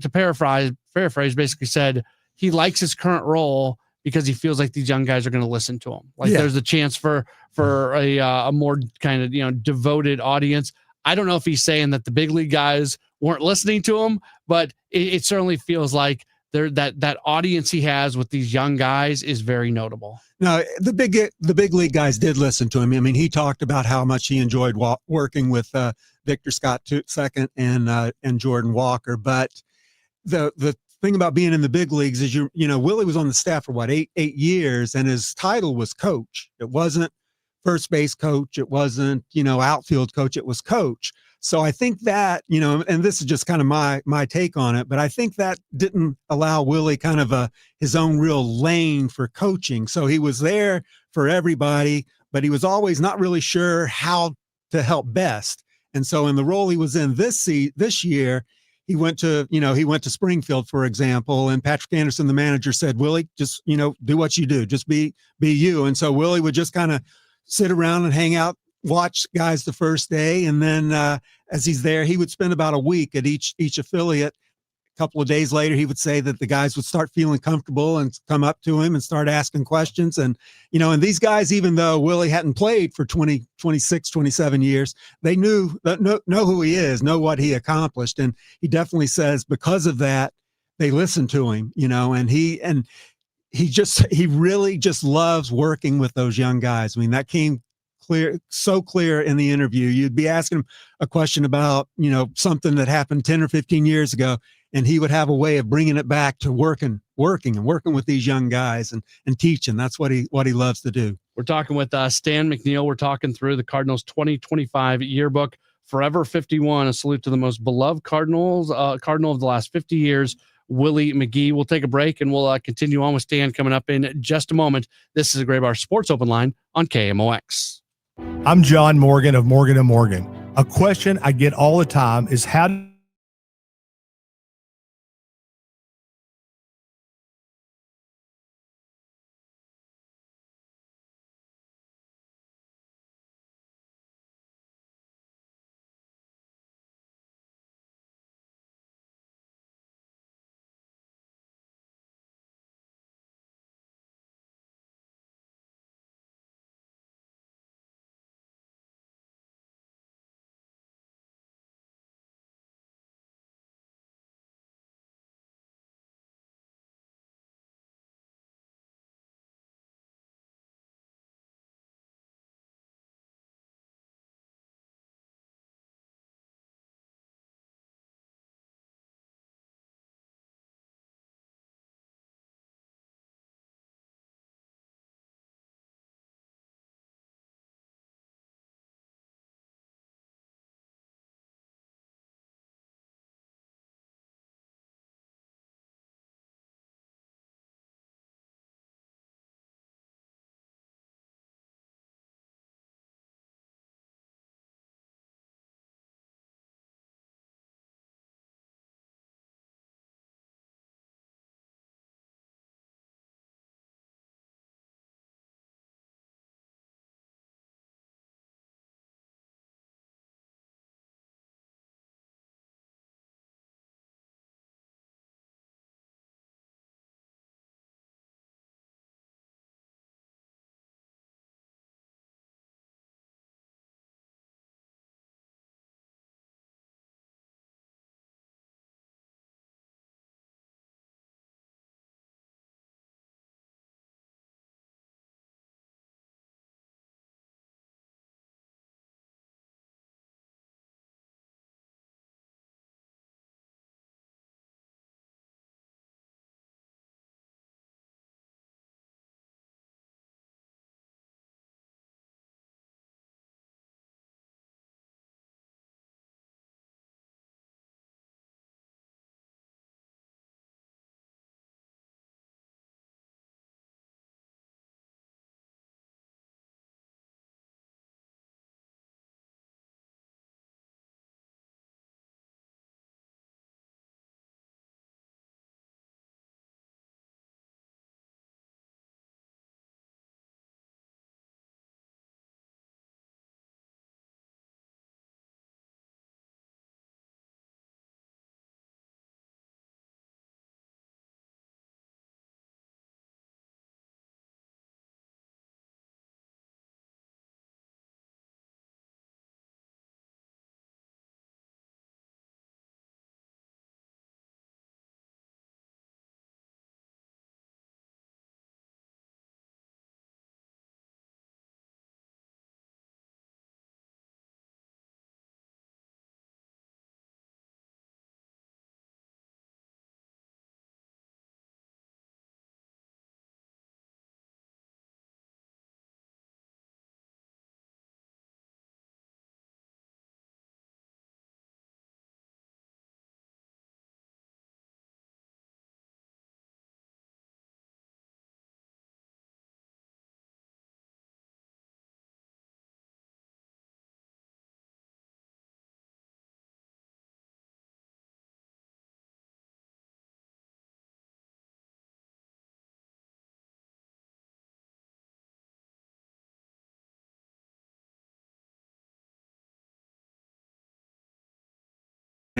[SPEAKER 5] to paraphrase, basically said he likes his current role because he feels like these young guys are going to listen to him. Like there's a chance for a more kind of devoted audience. I don't know if he's saying that the big league guys weren't listening to him, but it certainly feels like that audience he has with these young guys is very notable.
[SPEAKER 13] No, the big league guys did listen to him. I mean, he talked about how much he enjoyed working with Victor Scott II and Jordan Walker. But the thing about being in the big leagues is Willie was on the staff for 8 years, and his title was coach. It wasn't first base coach. It wasn't outfield coach. It was coach. So I think that, and this is just kind of my take on it, but I think that didn't allow Willie kind of his own real lane for coaching. So he was there for everybody, but he was always not really sure how to help best. And so in the role he was in this year, he went to Springfield, for example, and Patrick Anderson, the manager, said, Willie, just, do what you do, just be you. And so Willie would just kind of sit around and hang out watch guys the first day, and then as he's there, he would spend about a week at each affiliate. A couple of days later, he would say that the guys would start feeling comfortable and come up to him and start asking questions. And, and these guys, even though Willie hadn't played for 20, 26, 27 years, they know who he is, know what he accomplished. And he definitely says because of that, they listen to him, and he really just loves working with those young guys. I mean, that came so clear in the interview. You'd be asking him a question about, something that happened 10 or 15 years ago, and he would have a way of bringing it back to working with these young guys and teaching. That's what he loves to do.
[SPEAKER 5] We're talking with Stan McNeil. We're talking through the Cardinals 2025 yearbook, Forever 51, a salute to the most beloved Cardinal of the last 50 years, Willie McGee. We'll take a break and we'll continue on with Stan coming up in just a moment. This is a Gray Bar Sports Open Line on KMOX.
[SPEAKER 3] I'm John Morgan of Morgan & Morgan. A question I get all the time is how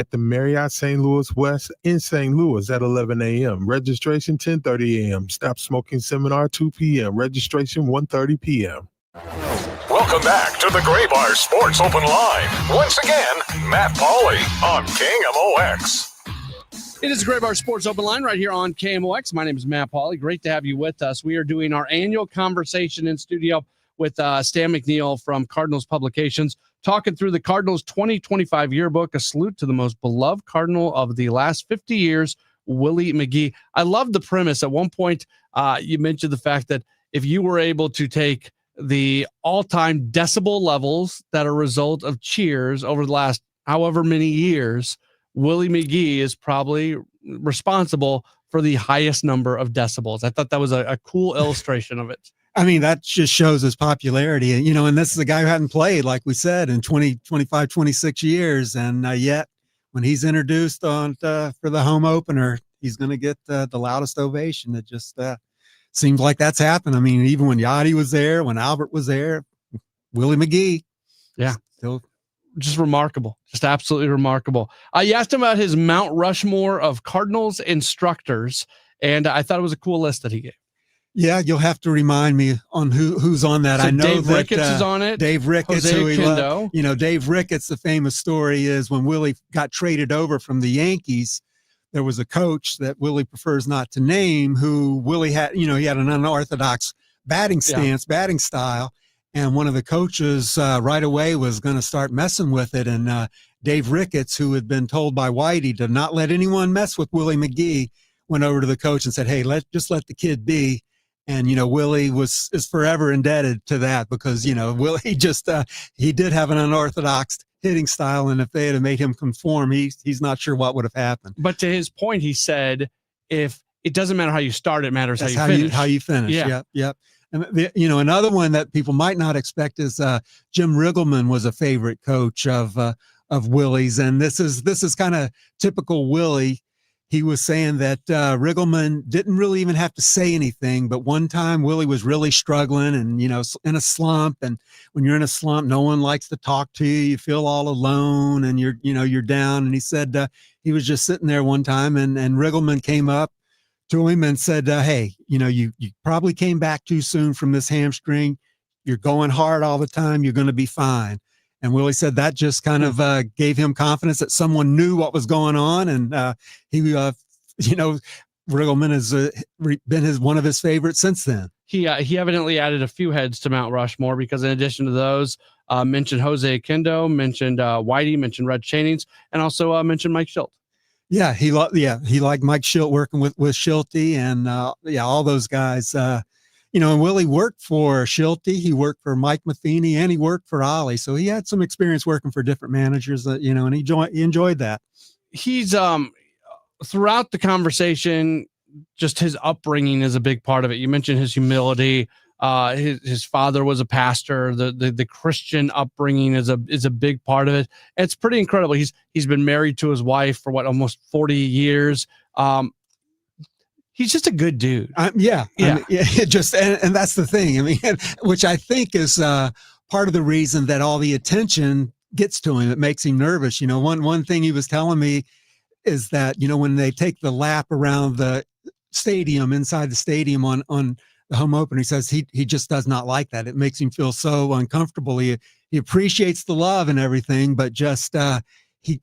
[SPEAKER 14] at the Marriott St. Louis West in St. Louis at 11 a.m. Registration 10:30 a.m. Stop Smoking Seminar 2 p.m. Registration 1:30 p.m.
[SPEAKER 21] Welcome back to the Gray Bar Sports Open Line. Once again, Matt Pauley on KMOX.
[SPEAKER 5] It is the Gray Bar Sports Open Line right here on KMOX. My name is Matt Pauley. Great to have you with us. We are doing our annual conversation in studio with Stan McNeil from Cardinals Publications, talking through the Cardinals 2025 yearbook, a salute to the most beloved Cardinal of the last 50 years, Willie McGee. I love the premise. At one point, you mentioned the fact that if you were able to take the all-time decibel levels that are a result of cheers over the last however many years, Willie McGee is probably responsible for the highest number of decibels. I thought that was a cool illustration of it.
[SPEAKER 13] I mean, that just shows his popularity, and this is a guy who hadn't played, like we said, in 20, 25, 26 years. And yet when he's introduced on for the home opener, he's going to get the loudest ovation. It just seems like that's happened. I mean, even when Yachty was there, when Albert was there, Willie McGee.
[SPEAKER 5] Yeah.
[SPEAKER 13] Still
[SPEAKER 5] just remarkable. Just absolutely remarkable. You asked him about his Mount Rushmore of Cardinals instructors, and I thought it was a cool list that he gave.
[SPEAKER 13] Yeah, you'll have to remind me on who's on that.
[SPEAKER 5] So
[SPEAKER 13] I know
[SPEAKER 5] Dave
[SPEAKER 13] that
[SPEAKER 5] Ricketts is on it.
[SPEAKER 13] Dave Ricketts,
[SPEAKER 5] Jose
[SPEAKER 13] who he
[SPEAKER 5] Kindo.
[SPEAKER 13] Dave Ricketts. The famous story is when Willie got traded over from the Yankees, there was a coach that Willie prefers not to name, who Willie had. He had an unorthodox batting stance, batting style, and one of the coaches right away was going to start messing with it. And Dave Ricketts, who had been told by Whitey to not let anyone mess with Willie McGee, went over to the coach and said, "Hey, just let the kid be." And, Willie is forever indebted to that because, Willie just, he did have an unorthodox hitting style. And if they had made him conform, he's not sure what would have happened.
[SPEAKER 5] But to his point, he said, if it doesn't matter how you start, it matters
[SPEAKER 13] That's
[SPEAKER 5] how you finish.
[SPEAKER 13] How you finish.
[SPEAKER 5] Yeah.
[SPEAKER 13] Yep. And, another one that people might not expect is Jim Riggleman was a favorite coach of Willie's. And this is kind of typical Willie. He was saying that Riggleman didn't really even have to say anything, but one time Willie was really struggling and, in a slump. And when you're in a slump, no one likes to talk to you. You feel all alone and you're down. And he said he was just sitting there one time and Riggleman came up to him and said, hey, you probably came back too soon from this hamstring. You're going hard all the time. You're going to be fine. And Willie said that just kind of gave him confidence that someone knew what was going on. And Riggleman has been one of his favorites since then.
[SPEAKER 5] He evidently added a few heads to Mount Rushmore because in addition to those, mentioned Jose Kindo, mentioned Whitey, mentioned Red Shannings, and also mentioned Mike Schilt.
[SPEAKER 13] Yeah, he liked Mike Schilt working with Schilty and all those guys. And Willie worked for Schilty, he worked for Mike Matheny, and he worked for Ollie. So he had some experience working for different managers, and he enjoyed that.
[SPEAKER 5] He's throughout the conversation, just his upbringing is a big part of it. You mentioned his humility. His father was a pastor. The Christian upbringing is a big part of it. It's pretty incredible. He's been married to his wife for almost 40 years. He's just a good dude.
[SPEAKER 13] Yeah. I mean, and that's the thing. I mean, which I think is part of the reason that all the attention gets to him. It makes him nervous. One thing he was telling me is that, when they take the lap around the stadium, inside the stadium on the home opener, he says he just does not like that. It makes him feel so uncomfortable. He appreciates the love and everything, but just he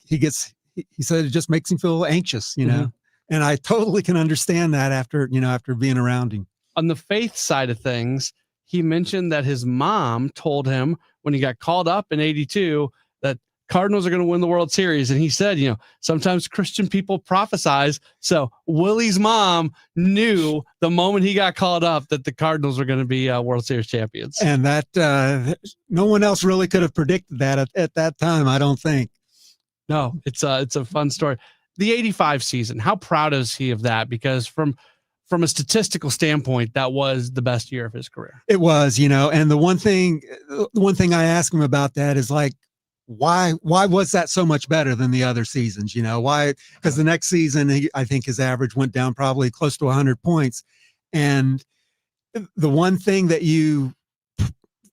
[SPEAKER 13] said it just makes him feel anxious,
[SPEAKER 5] Mm-hmm.
[SPEAKER 13] And I totally can understand that after being around him.
[SPEAKER 5] On the faith side of things, he mentioned that his mom told him when he got called up in '82 that Cardinals are going to win the World Series. And he said, sometimes Christian people prophesize. So Willie's mom knew the moment he got called up that the Cardinals were going to be World Series champions.
[SPEAKER 13] And that no one else really could have predicted that at that time, I don't think.
[SPEAKER 5] No, it's a fun story. The 85 season, how proud is he of that? Because from a statistical standpoint, that was the best year of his career.
[SPEAKER 13] It was, and the one thing I asked him about that is like, why was that so much better than the other seasons? Why? Because the next season, I think his average went down probably close to 100 points. And the one thing that you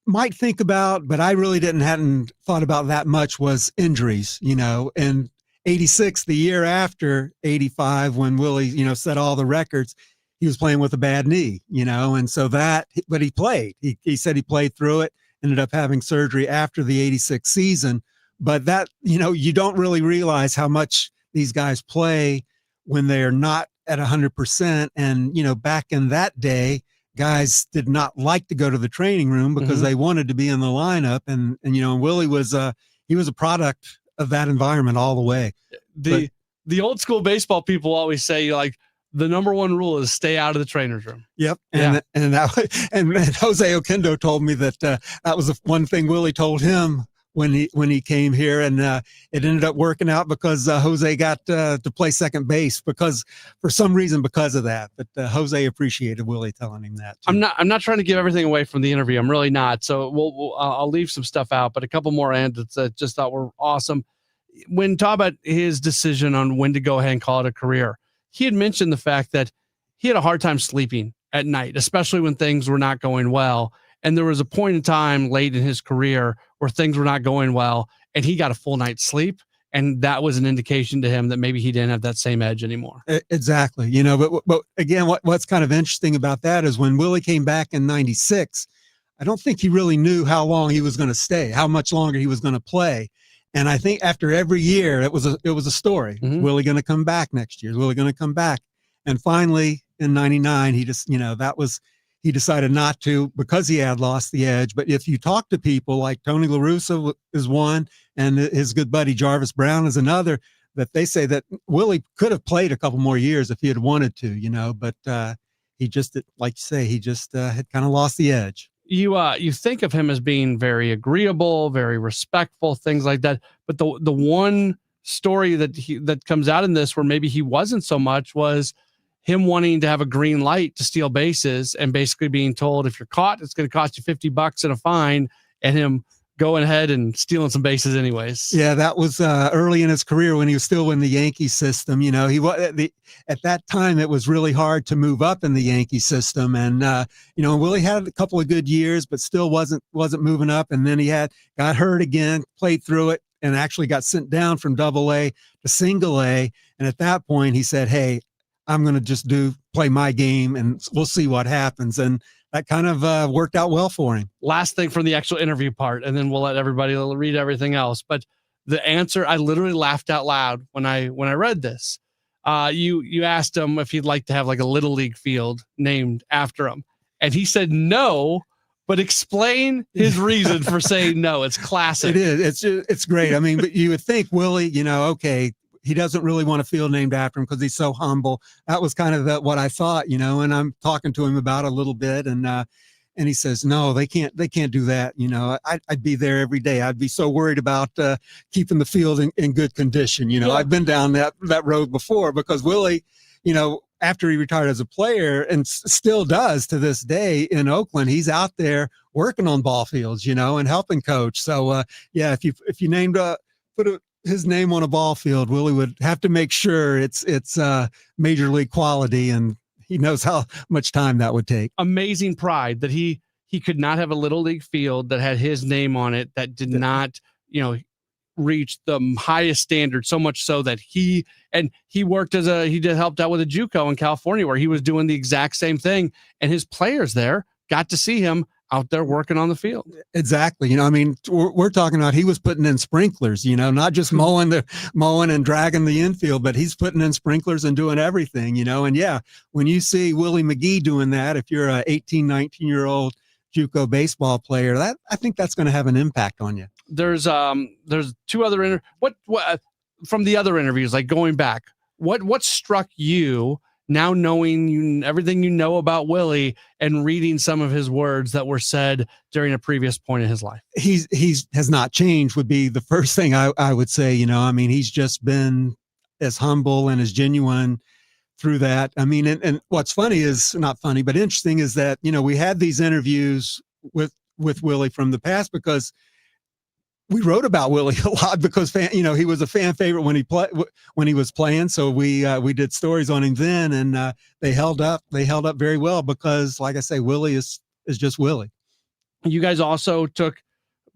[SPEAKER 13] might think about, but I really hadn't thought about that much, was injuries, and 86, the year after 85, when Willie, set all the records, he was playing with a bad knee, and so but he played. He said he played through it, ended up having surgery after the 86 season. But that, you don't really realize how much these guys play when they're not at 100%. And, back in that day, guys did not like to go to the training room because they wanted to be in the lineup. And Willie was he was a product of that environment all the way.
[SPEAKER 5] The old school baseball people always say, like, the number one rule is stay out of the trainer's room.
[SPEAKER 13] Yep. And Jose Oquendo told me that that was the one thing Willie told him when he came here, and it ended up working out because Jose got to play second base for some reason because of that. But Jose appreciated Willie telling him that too.
[SPEAKER 5] I'm not trying to give everything away from the interview. I'm really not. So I'll leave some stuff out, but a couple more anecdotes that just thought were awesome. When talking about his decision on when to go ahead and call it a career, he had mentioned the fact that he had a hard time sleeping at night, especially when things were not going well. And there was a point in time late in his career where things were not going well and he got a full night's sleep. And that was an indication to him that maybe he didn't have that same edge anymore.
[SPEAKER 13] Exactly. But again, what's kind of interesting about that is when Willie came back in 96, I don't think he really knew how long he was going to stay, how much longer he was going to play. And I think after every year, it was a story.
[SPEAKER 5] Mm-hmm.
[SPEAKER 13] Willie going to come back next year? Is Willie going to come back? And finally, in 99, he just, he decided not to because he had lost the edge. But if you talk to people like Tony La Russa is one, and his good buddy Jarvis Brown is another, that they say that Willie could have played a couple more years if he had wanted to, but he just, like you say, he just had kind of lost the edge.
[SPEAKER 5] You think of him as being very agreeable, very respectful, things like that. But the one story that comes out in this where maybe he wasn't so much was him wanting to have a green light to steal bases and basically being told, if you're caught, it's going to cost you $50 and a fine, and him going ahead and stealing some bases anyways.
[SPEAKER 13] Yeah, that was early in his career when he was still in the Yankee system. He was at that time it was really hard to move up in the Yankee system, and Willie had a couple of good years, but still wasn't moving up. And then he got hurt again, played through it, and actually got sent down from Double-A to Single-A. And at that point, he said, "Hey, I'm going to just play my game, and we'll see what happens." And that kind of worked out well for him.
[SPEAKER 5] Last thing from the actual interview part, and then we'll let everybody read everything else. But the answer, I literally laughed out loud when I read this. You asked him if he'd like to have like a little league field named after him, and he said no. But explain his reason for saying no. It's classic.
[SPEAKER 13] It is. It's great. I mean, but you would think Willie, okay, he doesn't really want a field named after him because he's so humble. That was kind of what I thought, and I'm talking to him about it a little bit, and he says, no, they can't do that. I'd be there every day. I'd be so worried about keeping the field in good condition. Yeah. I've been down that road before because Willie, after he retired as a player and still does to this day in Oakland, he's out there working on ball fields, and helping coach. So if you named his name on a ball field, Willie would have to make sure it's major league quality, and he knows how much time that would take.
[SPEAKER 5] Amazing pride that he could not have a little league field that had his name on it that did not, reach the highest standard, so much so that he worked helped out with a JUCO in California where he was doing the exact same thing, and his players there got to see him out there working on the field.
[SPEAKER 13] Exactly. We're talking about he was putting in sprinklers, not just mowing and dragging the infield, but he's putting in sprinklers and doing everything, and yeah, when you see Willie McGee doing that, if you're a 18, 19-year-old JUCO baseball player, I think that's going to have an impact on you.
[SPEAKER 5] There's two other what from the other interviews, like going back, what struck you now knowing everything you know about Willie and reading some of his words that were said during a previous point in his life?
[SPEAKER 13] He's has not changed would be the first thing I would say. He's just been as humble and as genuine through that. And what's funny is not funny, but interesting is that, we had these interviews with Willie from the past because we wrote about Willie a lot because he was a fan favorite when he was playing. So we did stories on him then, and they held up very well because, like I say, Willie is just Willie.
[SPEAKER 5] You guys also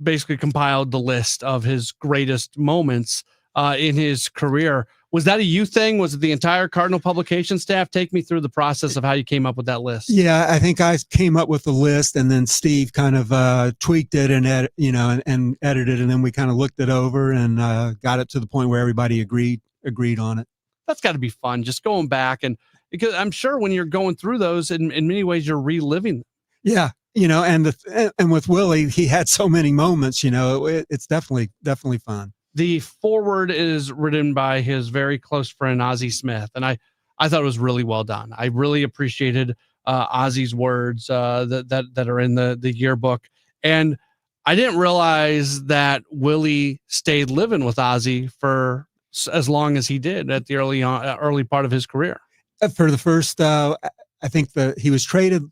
[SPEAKER 5] basically compiled the list of his greatest moments in his career. Was that a you thing? Was it the entire Cardinal publication staff? Take me through the process of how you came up with that list.
[SPEAKER 13] Yeah, I think I came up with the list, and then Steve kind of tweaked it and and edited, and then we kind of looked it over and got it to the point where everybody agreed on it.
[SPEAKER 5] That's got to be fun, just going back, and because I'm sure when you're going through those, in many ways, you're reliving them.
[SPEAKER 13] Yeah, and with Willie, he had so many moments. It's definitely fun.
[SPEAKER 5] The foreword is written by his very close friend Ozzie Smith, and I thought it was really well done. I really appreciated Ozzie's words that are in the yearbook, and I didn't realize that Willie stayed living with Ozzie for as long as he did at the early part of his career.
[SPEAKER 13] For the first, I think he was traded.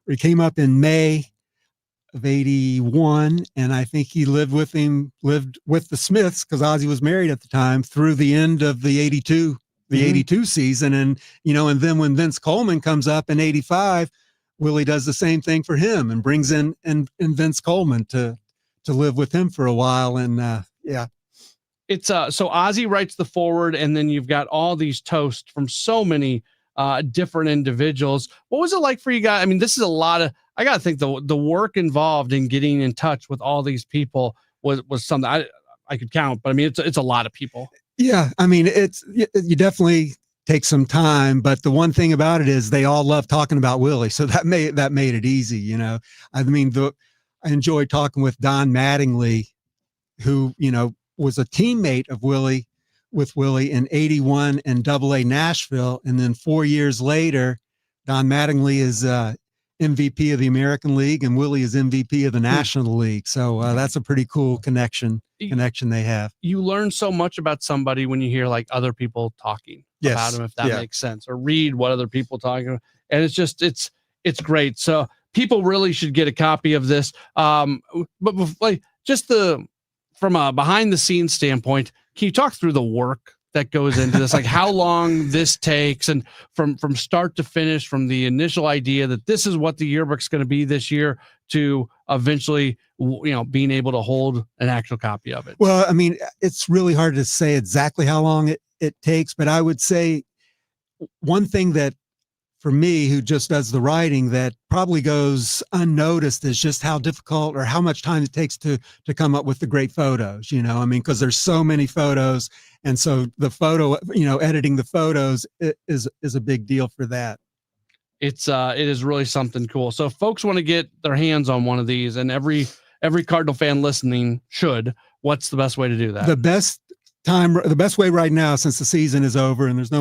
[SPEAKER 13] He came up in May of 81, and I think he lived with the Smiths, because Ozzie was married at the time, through the end of the 82 season. And and then when Vince Coleman comes up in 85, Willie does the same thing for him and brings in Vince Coleman to live with him for a while. And
[SPEAKER 5] it's so Ozzie writes the foreword, and then you've got all these toasts from so many different individuals. What was it like for you guys? I mean, this is a lot of, I got to think the work involved in getting in touch with all these people was something I could count, but I mean, it's a lot of people.
[SPEAKER 13] Yeah. I mean, you definitely take some time, but the one thing about it is they all love talking about Willie. So that made it easy. I mean, I enjoyed talking with Don Mattingly, who, was a teammate of Willie in 81 and AA Nashville. And then 4 years later, Don Mattingly is MVP of the American League, and Willie is MVP of the National League. So that's a pretty cool connection they have.
[SPEAKER 5] You learn so much about somebody when you hear like other people talking about them, if that makes sense, or read what other people talking about. And it's just, it's great. So people really should get a copy of this. But like just from a behind the scenes standpoint, can you talk through the work that goes into this, like how long this takes, and from start to finish, from the initial idea that this is what the yearbook's going to be this year to eventually, being able to hold an actual copy of it?
[SPEAKER 13] Well, I mean, it's really hard to say exactly how long it takes, but I would say one thing that for me, who just does the writing, that probably goes unnoticed is just how difficult or how much time it takes to come up with the great photos, I mean, because there's so many photos. And so the photo, editing the photos is a big deal for that.
[SPEAKER 5] It is really something cool. So if folks want to get their hands on one of these, and every Cardinal fan listening should, what's the best way to do that?
[SPEAKER 13] The best way right now, since the season is over and there's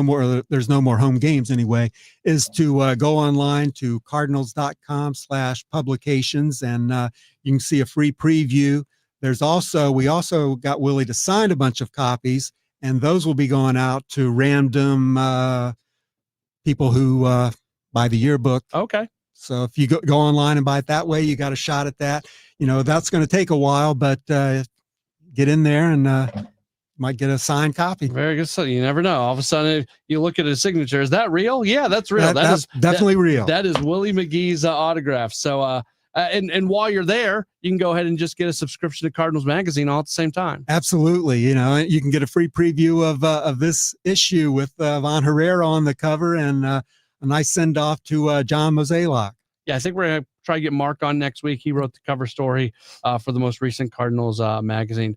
[SPEAKER 13] no more home games anyway, is to go online to cardinals.com/publications, and you can see a free preview. We also got Willie to sign a bunch of copies, and those will be going out to random people who buy the yearbook.
[SPEAKER 5] Okay.
[SPEAKER 13] So if you go online and buy it that way, you got a shot at that. That's going to take a while, but get in there and might get a signed copy.
[SPEAKER 5] Very good. So you never know. All of a sudden, you look at his signature. Is that real? Yeah, that's real.
[SPEAKER 13] That's definitely real.
[SPEAKER 5] That is Willie McGee's autograph. So, and while you're there, you can go ahead and just get a subscription to Cardinals Magazine all at the same time.
[SPEAKER 13] Absolutely. You can get a free preview of this issue with Von Herrera on the cover, and a nice send off to John Mozeliak.
[SPEAKER 5] Yeah, I think we're going to try to get Mark on next week. He wrote the cover story for the most recent Cardinals magazine.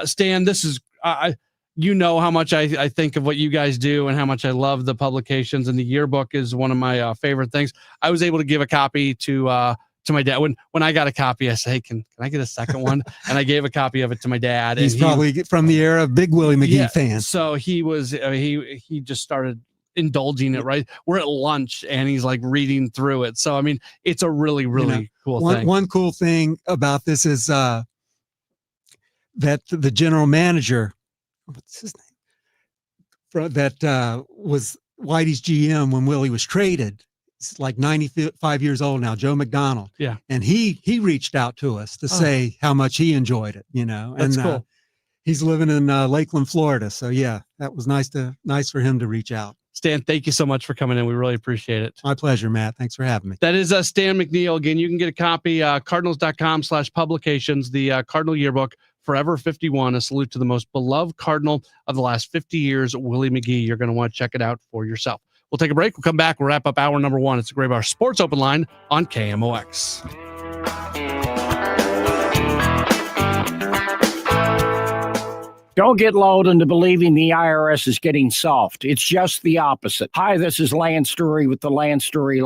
[SPEAKER 5] Stan, this is, how much I think of what you guys do and how much I love the publications, and the yearbook is one of my favorite things. I was able to give a copy to my dad. When I got a copy, I said, hey, can I get a second one? And I gave a copy of it to my dad.
[SPEAKER 13] He's probably from the era of big Willie McGee fan.
[SPEAKER 5] So he was, he just started indulging it, right? We're at lunch and he's like reading through it. So, I mean, it's a really, really cool thing.
[SPEAKER 13] One cool thing about this is that the general manager, what's his name, that was Whitey's GM when Willie was traded. It's like 95 years old now, Joe McDonald.
[SPEAKER 5] Yeah.
[SPEAKER 13] And he reached out to us to say how much he enjoyed it,
[SPEAKER 5] That's cool.
[SPEAKER 13] He's living in Lakeland, Florida. So yeah, that was nice for him to reach out.
[SPEAKER 5] Stan, thank you so much for coming in. We really appreciate it.
[SPEAKER 13] My pleasure, Matt. Thanks for having me.
[SPEAKER 5] That is Stan McNeil. Again, you can get a copy, cardinals.com/publications, the Cardinal Yearbook, Forever 51, a salute to the most beloved Cardinal of the last 50 years, Willie McGee. You're going to want to check it out for yourself. We'll take a break. We'll come back. We'll wrap up hour number 1. It's the Gray Bar Sports Open Line on KMOX.
[SPEAKER 11] Don't get lulled into believing the IRS is getting soft. It's just the opposite. Hi, this is Lance Story with the Lance Story.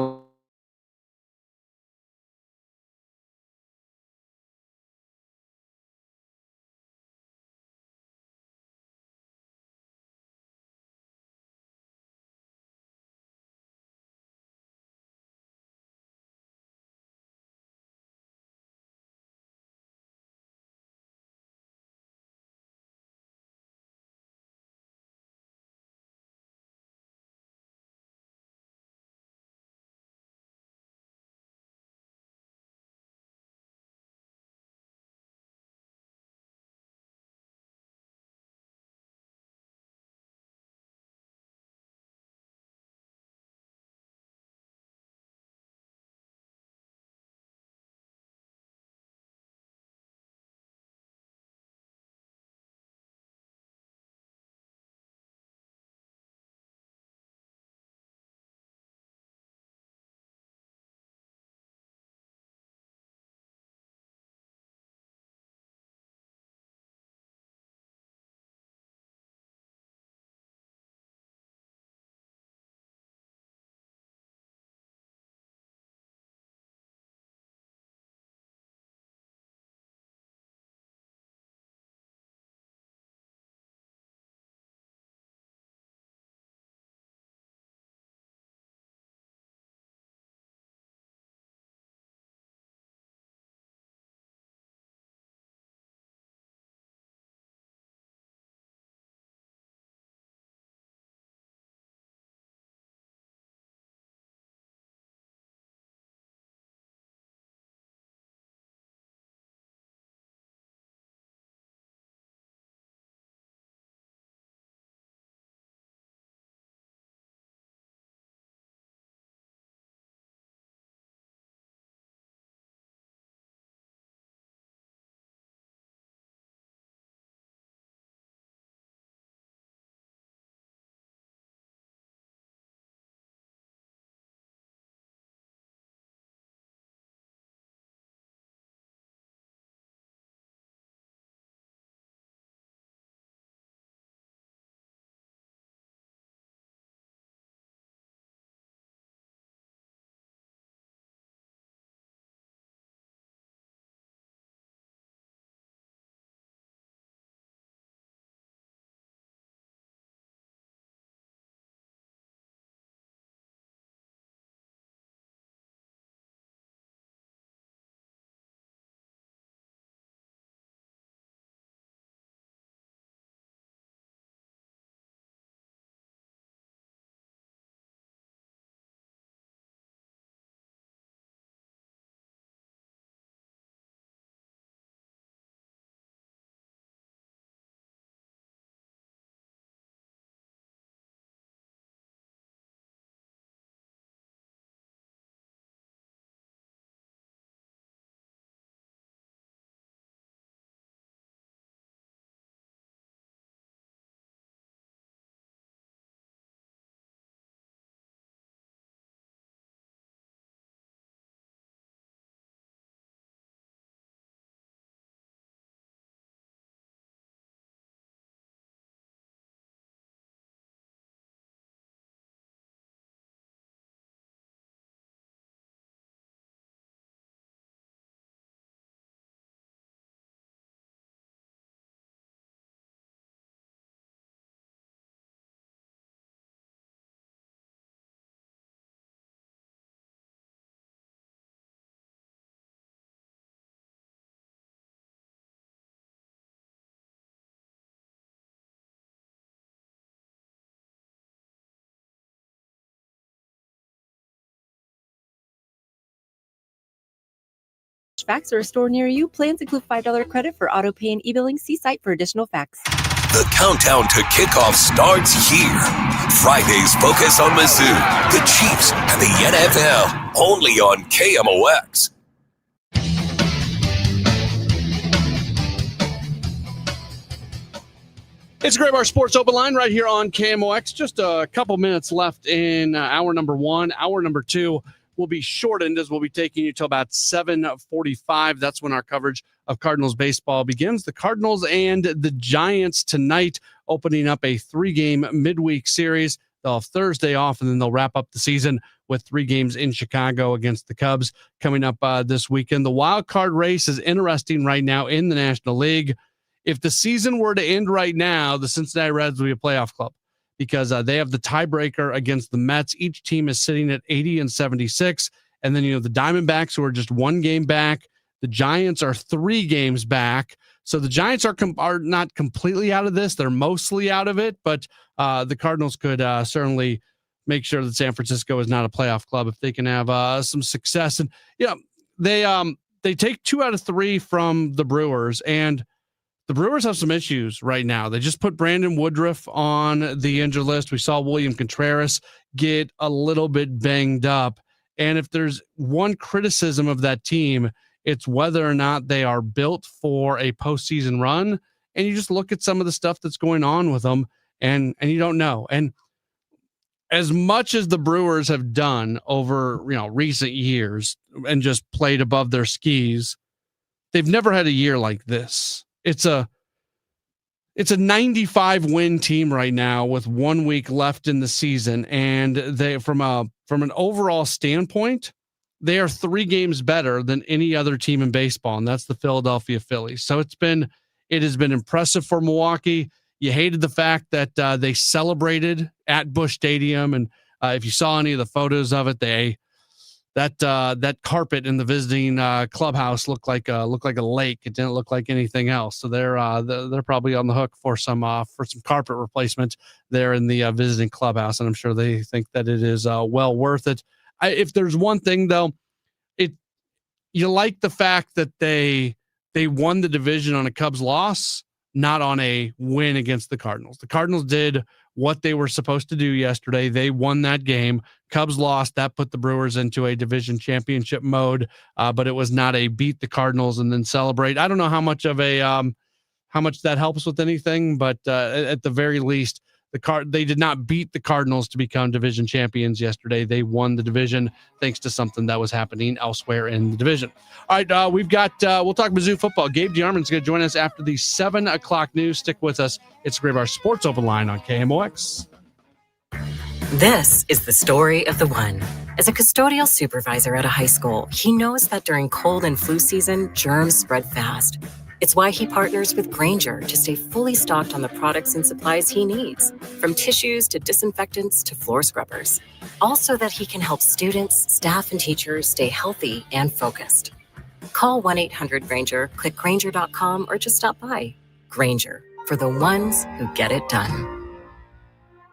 [SPEAKER 19] Facts or a store near you. Plans include $5 credit for auto pay and e-billing. See site for additional facts.
[SPEAKER 2] The countdown to kickoff starts here. Friday's focus on Mizzou, the Chiefs, and the NFL, only on KMOX.
[SPEAKER 5] It's Grey Bar Sports Open Line right here on KMOX. Just a couple minutes left in hour number one. Hour number two will be shortened as we'll be taking you till about 7:45. That's when our coverage of Cardinals baseball begins. The Cardinals and the Giants tonight opening up a 3-game midweek series. They'll have Thursday off, and then they'll wrap up the season with 3 games in Chicago against the Cubs coming up this weekend. The wild card race is interesting right now in the National League. If the season were to end right now, the Cincinnati Reds would be a playoff club because they have the tiebreaker against the Mets. Each team is sitting at 80 and 76. And then, the Diamondbacks, who are just 1 game back. The Giants are 3 games back. So the Giants are not completely out of this. They're mostly out of it, but the Cardinals could certainly make sure that San Francisco is not a playoff club if they can have some success. And, they take 2 out of 3 from the Brewers, and the Brewers have some issues right now. They just put Brandon Woodruff on the injured list. We saw William Contreras get a little bit banged up. And if there's one criticism of that team, it's whether or not they are built for a postseason run. And you just look at some of the stuff that's going on with them, and you don't know. And as much as the Brewers have done over recent years and just played above their skis, they've never had a year like this. It's a 95 win team right now with 1 week left in the season. And they, from an overall standpoint, they are 3 games better than any other team in baseball. And that's the Philadelphia Phillies. So it has been impressive for Milwaukee. You hated the fact that they celebrated at Busch Stadium. And if you saw any of the photos of it, that carpet in the visiting clubhouse looked like a lake. It didn't look like anything else. So they're probably on the hook for some carpet replacement there in the visiting clubhouse, and I'm sure they think that it is well worth it. If there's one thing though, you like the fact that they won the division on a Cubs loss, not on a win against the Cardinals. The Cardinals did what they were supposed to do yesterday. They won that game. Cubs lost. That put the Brewers into a division championship mode, but it was not a beat the Cardinals and then celebrate. I don't know how much that helps with anything, but at the very least, they did not beat the Cardinals to become division champions yesterday. They won the division thanks to something that was happening elsewhere in the division. All right, we'll talk Mizzou football. Gabe DeArmond's going to join us after the 7 o'clock news. Stick with us. It's Grey Bar Sports Open Line on KMOX.
[SPEAKER 15] This is the story of the one. As a custodial supervisor at a high school, he knows that during cold and flu season, germs spread fast. It's why he partners with Grainger to stay fully stocked on the products and supplies he needs, from tissues to disinfectants to floor scrubbers. Also that he can help students, staff, and teachers stay healthy and focused. Call 1-800-GRAINGER, click Grainger.com, or just stop by. Grainger, for the ones who get it done.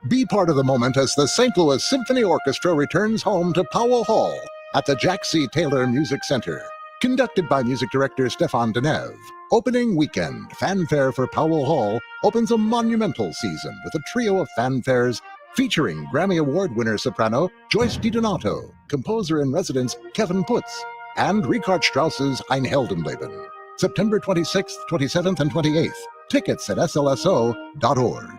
[SPEAKER 16] Be part of the moment as the St. Louis Symphony Orchestra returns home to Powell Hall at the Jack C. Taylor Music Center. Conducted by music director Stefan Denev, opening weekend Fanfare for Powell Hall opens a monumental season with a trio of fanfares featuring Grammy Award winner soprano Joyce DiDonato, composer-in-residence Kevin Putz, and Richard Strauss's Ein Heldenleben. September 26th, 27th, and 28th. Tickets at slso.org.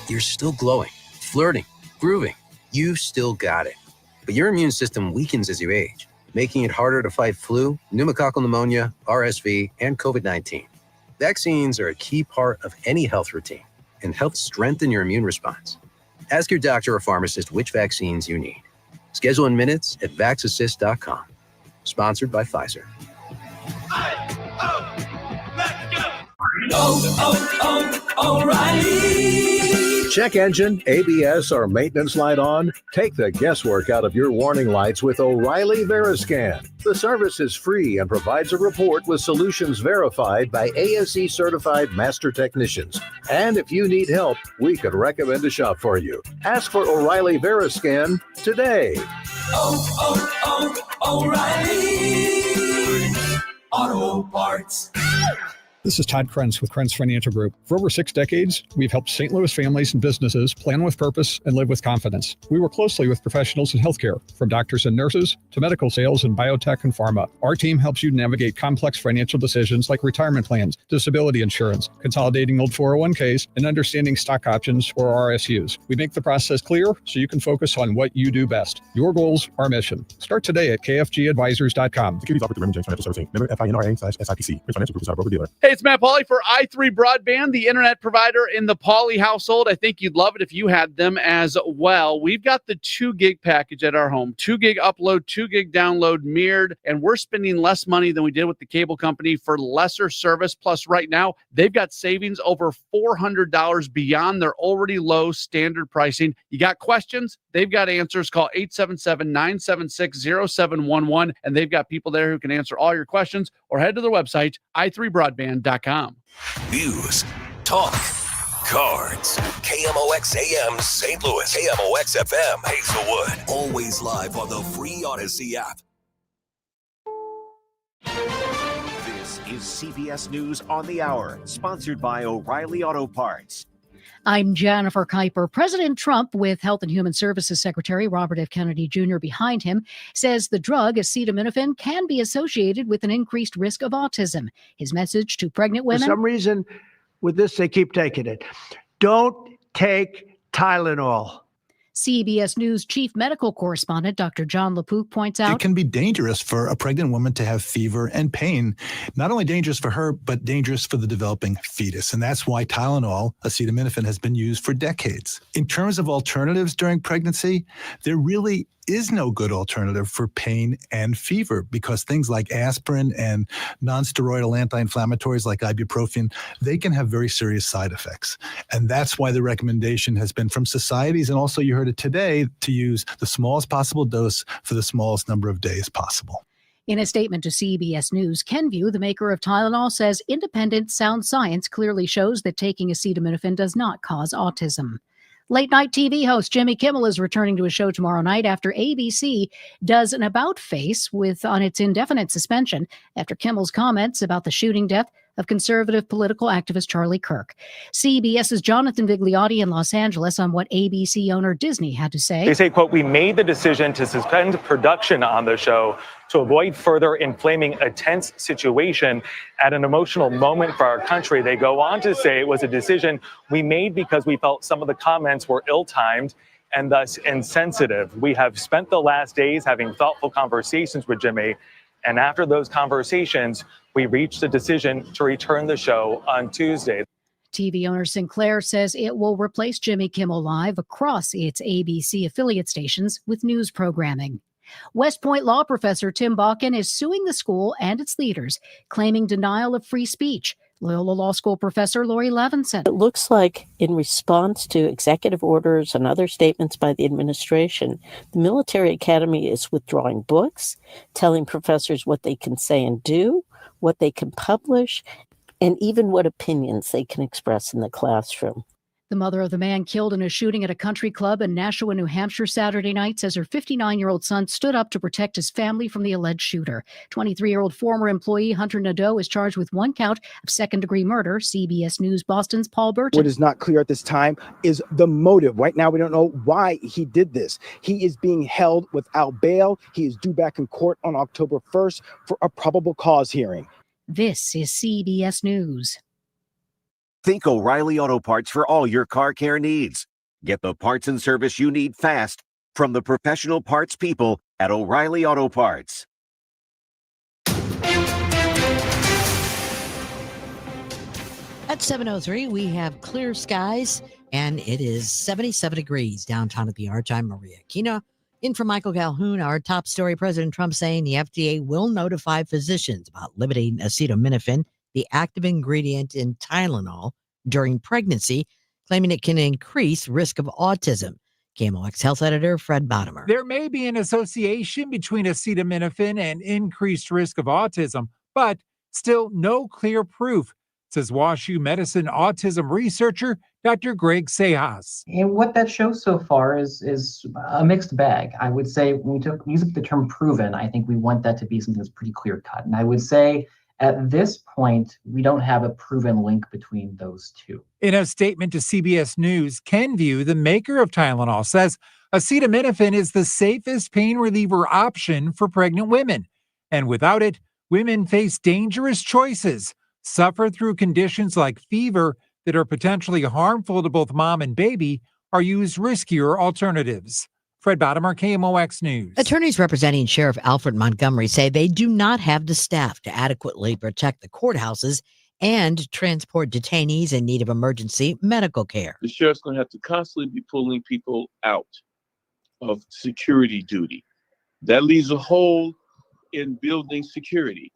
[SPEAKER 17] You're still glowing, flirting, grooving. You still got it. But your immune system weakens as you age, making it harder to fight flu, pneumococcal pneumonia, RSV, and COVID-19. Vaccines are a key part of any health routine and help strengthen your immune response. Ask your doctor or pharmacist which vaccines you need. Schedule in minutes at vaxassist.com. Sponsored by Pfizer.
[SPEAKER 18] O'Reilly. Check engine, ABS, or maintenance light on? Take the guesswork out of your warning lights with O'Reilly Veriscan. The service is free and provides a report with solutions verified by ASE certified master technicians. And if you need help, we could recommend a shop for you. Ask for O'Reilly Veriscan today.
[SPEAKER 24] O'Reilly Auto Parts.
[SPEAKER 1] This is Todd Krentz with Krentz Financial Group. For over 6 decades, we've helped St. Louis families and businesses plan with purpose and live with confidence. We work closely with professionals in healthcare, from doctors and nurses to medical sales in biotech and pharma. Our team helps you navigate complex financial decisions like retirement plans, disability insurance, consolidating old 401ks, and understanding stock options or RSUs. We make the process clear so you can focus on what you do best. Your goals, our mission. Start today at kfgadvisors.com.
[SPEAKER 14] Securities offered through Raymond James Financial Services. Member FINRA/SIPC. Rich Financial Group is our broker-dealer.
[SPEAKER 5] Hey, it's Matt Pauley for i3 Broadband, the internet provider in the Pauley household. I think you'd love it if you had them as well. We've got the 2 gig package at our home, 2 gig upload, 2 gig download, mirrored, and we're spending less money than we did with the cable company for lesser service. Plus, right now, they've got savings over $400 beyond their already low standard pricing. You got questions? They've got answers. Call 877-976-0711, and they've got people there who can answer all your questions, or head to their website, i3broadband.com.
[SPEAKER 2] News, talk, cards. KMOX AM St. Louis, KMOX FM Hazelwood. Always live on the free Odyssey app.
[SPEAKER 20] This is CBS News on the Hour, sponsored by O'Reilly Auto Parts.
[SPEAKER 22] I'm Jennifer Kuiper. President Trump, with Health and Human Services Secretary Robert F. Kennedy Jr. behind him, says the drug acetaminophen can be associated with an increased risk of autism. His message to pregnant women:
[SPEAKER 23] for some reason, with this, they keep taking it. Don't take Tylenol.
[SPEAKER 22] CBS News chief medical correspondent Dr. John LaPook points out
[SPEAKER 25] it can be dangerous for a pregnant woman to have fever and pain. Not only dangerous for her, but dangerous for the developing fetus. And that's why Tylenol, acetaminophen, has been used for decades. In terms of alternatives during pregnancy, there really is no good alternative for pain and fever, because things like aspirin and nonsteroidal anti-inflammatories like ibuprofen, they can have very serious side effects. And that's why the recommendation has been from societies, and also you heard it today, to use the smallest possible dose for the smallest number of days possible.
[SPEAKER 22] In a statement to CBS News, Kenvue, the maker of Tylenol, says independent sound science clearly shows that taking acetaminophen does not cause autism. Late-night TV host Jimmy Kimmel is returning to his show tomorrow night after ABC does an about-face on its indefinite suspension after Kimmel's comments about the shooting death of conservative political activist Charlie Kirk. CBS's Jonathan Vigliotti in Los Angeles on what ABC owner Disney had to say.
[SPEAKER 26] They say, quote, "We made the decision to suspend production on the show to avoid further inflaming a tense situation at an emotional moment for our country." They go on to say it was a decision we made because we felt some of the comments were ill-timed and thus insensitive. We have spent the last days having thoughtful conversations with Jimmy, and after those conversations, we reached a decision to return the show on Tuesday.
[SPEAKER 22] TV owner Sinclair says it will replace Jimmy Kimmel Live across its ABC affiliate stations with news programming. West Point law professor Tim Bakken is suing the school and its leaders, claiming denial of free speech. Loyola Law School professor Lori Levinson.
[SPEAKER 27] It looks like in response to executive orders and other statements by the administration, the military academy is withdrawing books, telling professors what they can say and do, what they can publish, and even what opinions they can express in the classroom.
[SPEAKER 22] The mother of the man killed in a shooting at a country club in Nashua, New Hampshire Saturday night says her 59-year-old son stood up to protect his family from the alleged shooter. 23-year-old former employee Hunter Nadeau is charged with 1 count of second-degree murder. CBS News Boston's Paul Burton.
[SPEAKER 28] What is not clear at this time is the motive. Right now, we don't know why he did this. He is being held without bail. He is due back in court on October 1st for a probable cause hearing.
[SPEAKER 22] This is CBS News.
[SPEAKER 20] Think O'Reilly Auto Parts for all your car care needs. Get the parts and service you need fast from the professional parts people at O'Reilly Auto Parts.
[SPEAKER 7] At 7:03, we have clear skies, and it is 77 degrees downtown at the Arch. I'm Maria Kina. In for Michael Calhoun, our top story, President Trump saying the FDA will notify physicians about limiting acetaminophen, the active ingredient in Tylenol, during pregnancy, claiming it can increase risk of autism. KMOX Health Editor Fred Bottomer.
[SPEAKER 29] There may be an association between acetaminophen and increased risk of autism, but still no clear proof, says WashU medicine autism researcher Dr. Greg Sejas.
[SPEAKER 30] And what that shows so far is a mixed bag. I would say when we use the term proven, I think we want that to be something that's pretty clear cut. And I would say At this point, we don't have a proven link between those two.
[SPEAKER 29] In a statement to CBS News, Kenvue, the maker of Tylenol, says acetaminophen is the safest pain reliever option for pregnant women. And without it, women face dangerous choices, suffer through conditions like fever that are potentially harmful to both mom and baby, or use riskier alternatives. Fred Bottomer, KMOX News.
[SPEAKER 7] Attorneys representing Sheriff Alfred Montgomery say they do not have the staff to adequately protect the courthouses and transport detainees in need of emergency medical care.
[SPEAKER 3] The sheriff's going to have to constantly be pulling people out of security duty. That leaves a hole in building security,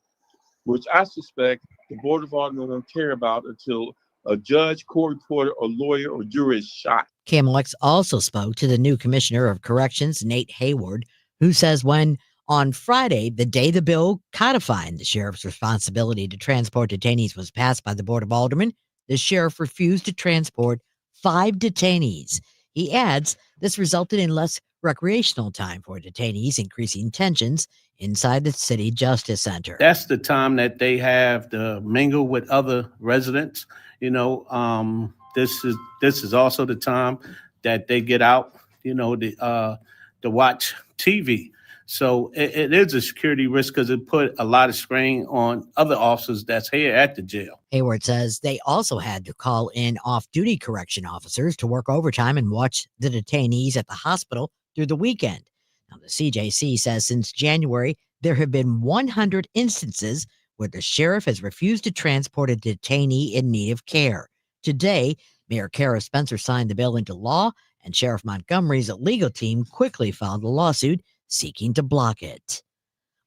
[SPEAKER 3] which I suspect the Board of Aldermen won't care about until a judge, court reporter, or lawyer or juror is shot.
[SPEAKER 7] KMOX also spoke to the new Commissioner of Corrections, Nate Hayward, who says when on Friday, the day the bill codifying the sheriff's responsibility to transport detainees was passed by the Board of Aldermen, the sheriff refused to transport 5 detainees. He adds this resulted in less recreational time for detainees, increasing tensions inside the city justice center.
[SPEAKER 4] That's the time that they have to mingle with other residents. This is also the time that they get out, to watch TV. So it is a security risk because it put a lot of strain on other officers that's here at the jail.
[SPEAKER 7] Hayward says they also had to call in off-duty correction officers to work overtime and watch the detainees at the hospital through the weekend. Now, the CJC says since January, there have been 100 instances where the sheriff has refused to transport a detainee in need of care. Today, Mayor Kara Spencer signed the bill into law, and Sheriff Montgomery's legal team quickly filed a lawsuit seeking to block it.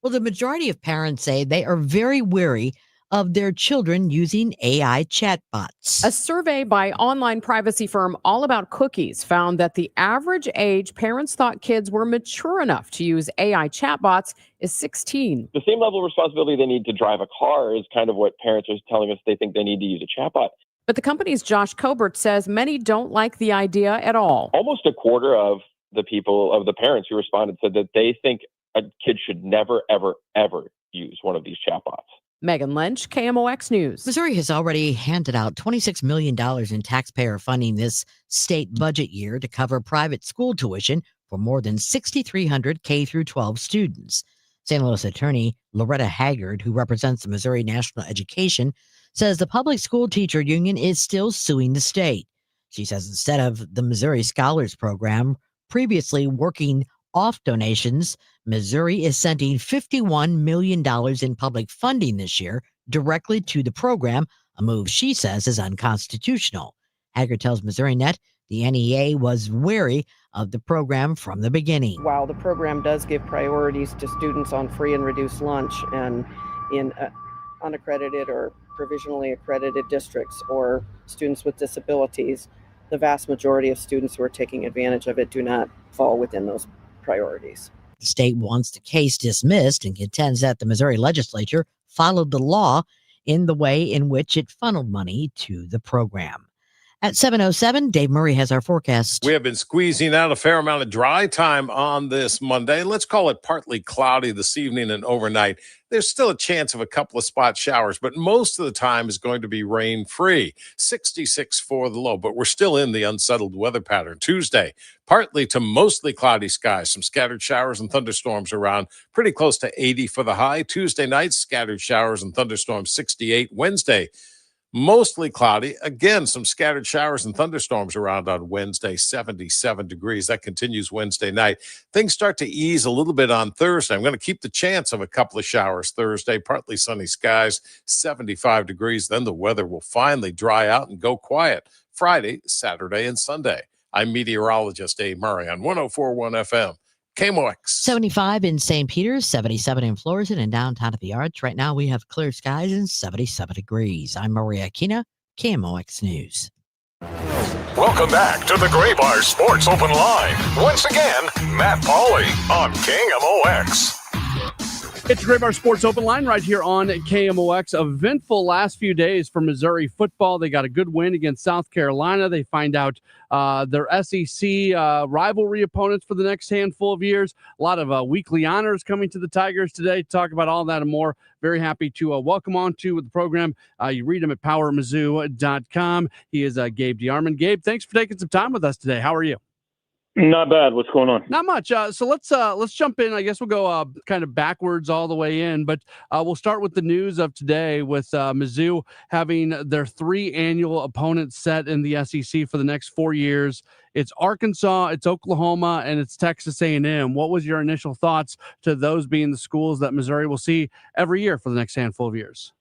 [SPEAKER 7] Well, the majority of parents say they are very wary of their children using AI chatbots.
[SPEAKER 6] A survey by online privacy firm All About Cookies found that the average age parents thought kids were mature enough to use AI chatbots is 16.
[SPEAKER 8] The same level of responsibility they need to drive a car is kind of what parents are telling us they think they need to use a chatbot.
[SPEAKER 6] But the company's Josh Colbert says many don't like the idea at all.
[SPEAKER 8] Almost a quarter of the parents who responded said that they think a kid should never, ever, ever use one of these chatbots.
[SPEAKER 6] Megan Lynch, KMOX News.
[SPEAKER 7] Missouri has already handed out $26 million in taxpayer funding this state budget year to cover private school tuition for more than 6,300 K through 12 students. St. Louis attorney Loretta Haggard, who represents the Missouri National Education, says the public school teacher union is still suing the state. She says instead of the Missouri Scholars Program previously working off donations, Missouri is sending $51 million in public funding this year directly to the program, a move she says is unconstitutional. Haggard tells Missouri Net the NEA was wary of the program from the beginning.
[SPEAKER 27] While the program does give priorities to students on free and reduced lunch and in unaccredited or provisionally accredited districts or students with disabilities, the vast majority of students who are taking advantage of it do not fall within those priorities.
[SPEAKER 7] The state wants the case dismissed and contends that the Missouri legislature followed the law in the way in which it funneled money to the program. At 7:07, Dave Murray has our forecast.
[SPEAKER 9] We have been squeezing out a fair amount of dry time on this Monday. Let's call it partly cloudy this evening and overnight. There's still a chance of a couple of spot showers, but most of the time is going to be rain-free. 66 for the low, but we're still in the unsettled weather pattern. Tuesday, partly to mostly cloudy skies. Some scattered showers and thunderstorms around. Pretty close to 80 for the high. Tuesday night, scattered showers and thunderstorms, 68. Wednesday, mostly cloudy. Again, some scattered showers and thunderstorms around on Wednesday, 77 degrees. That continues Wednesday night. Things start to ease a little bit on Thursday. I'm going to keep the chance of a couple of showers Thursday, partly sunny skies, 75 degrees. Then the weather will finally dry out and go quiet Friday, Saturday, and Sunday. I'm meteorologist Dave Murray on 104.1 FM. KMOX.
[SPEAKER 7] 75 in St. Peter's, 77 in Florissant, and downtown at the Arch. Right now we have clear skies and 77 degrees. I'm Maria Aquina, KMOX News.
[SPEAKER 10] Welcome back to the Gray Bar Sports Open Line. Once again, Matt Pauley on KMOX.
[SPEAKER 5] It's Great Bar Sports Open Line right here on KMOX. Eventful last few days for Missouri football. They got a good win against South Carolina. They find out their SEC rivalry opponents for the next handful of years. A lot of weekly honors coming to the Tigers today. Talk about all that and more. Very happy to welcome on to the program. You read him at powermizzou.com. He is Gabe DeArmond. Gabe, thanks for taking some time with us today. How are you?
[SPEAKER 11] Not bad. What's going on?
[SPEAKER 5] Not much. So let's jump in. I guess we'll go kind of backwards all the way in, but we'll start with the news of today with Mizzou having their 3 annual opponents set in the SEC for the next 4 years. It's Arkansas, it's Oklahoma, and it's Texas A&M. What was your initial thoughts to those being the schools that Missouri will see every year for the next handful of years?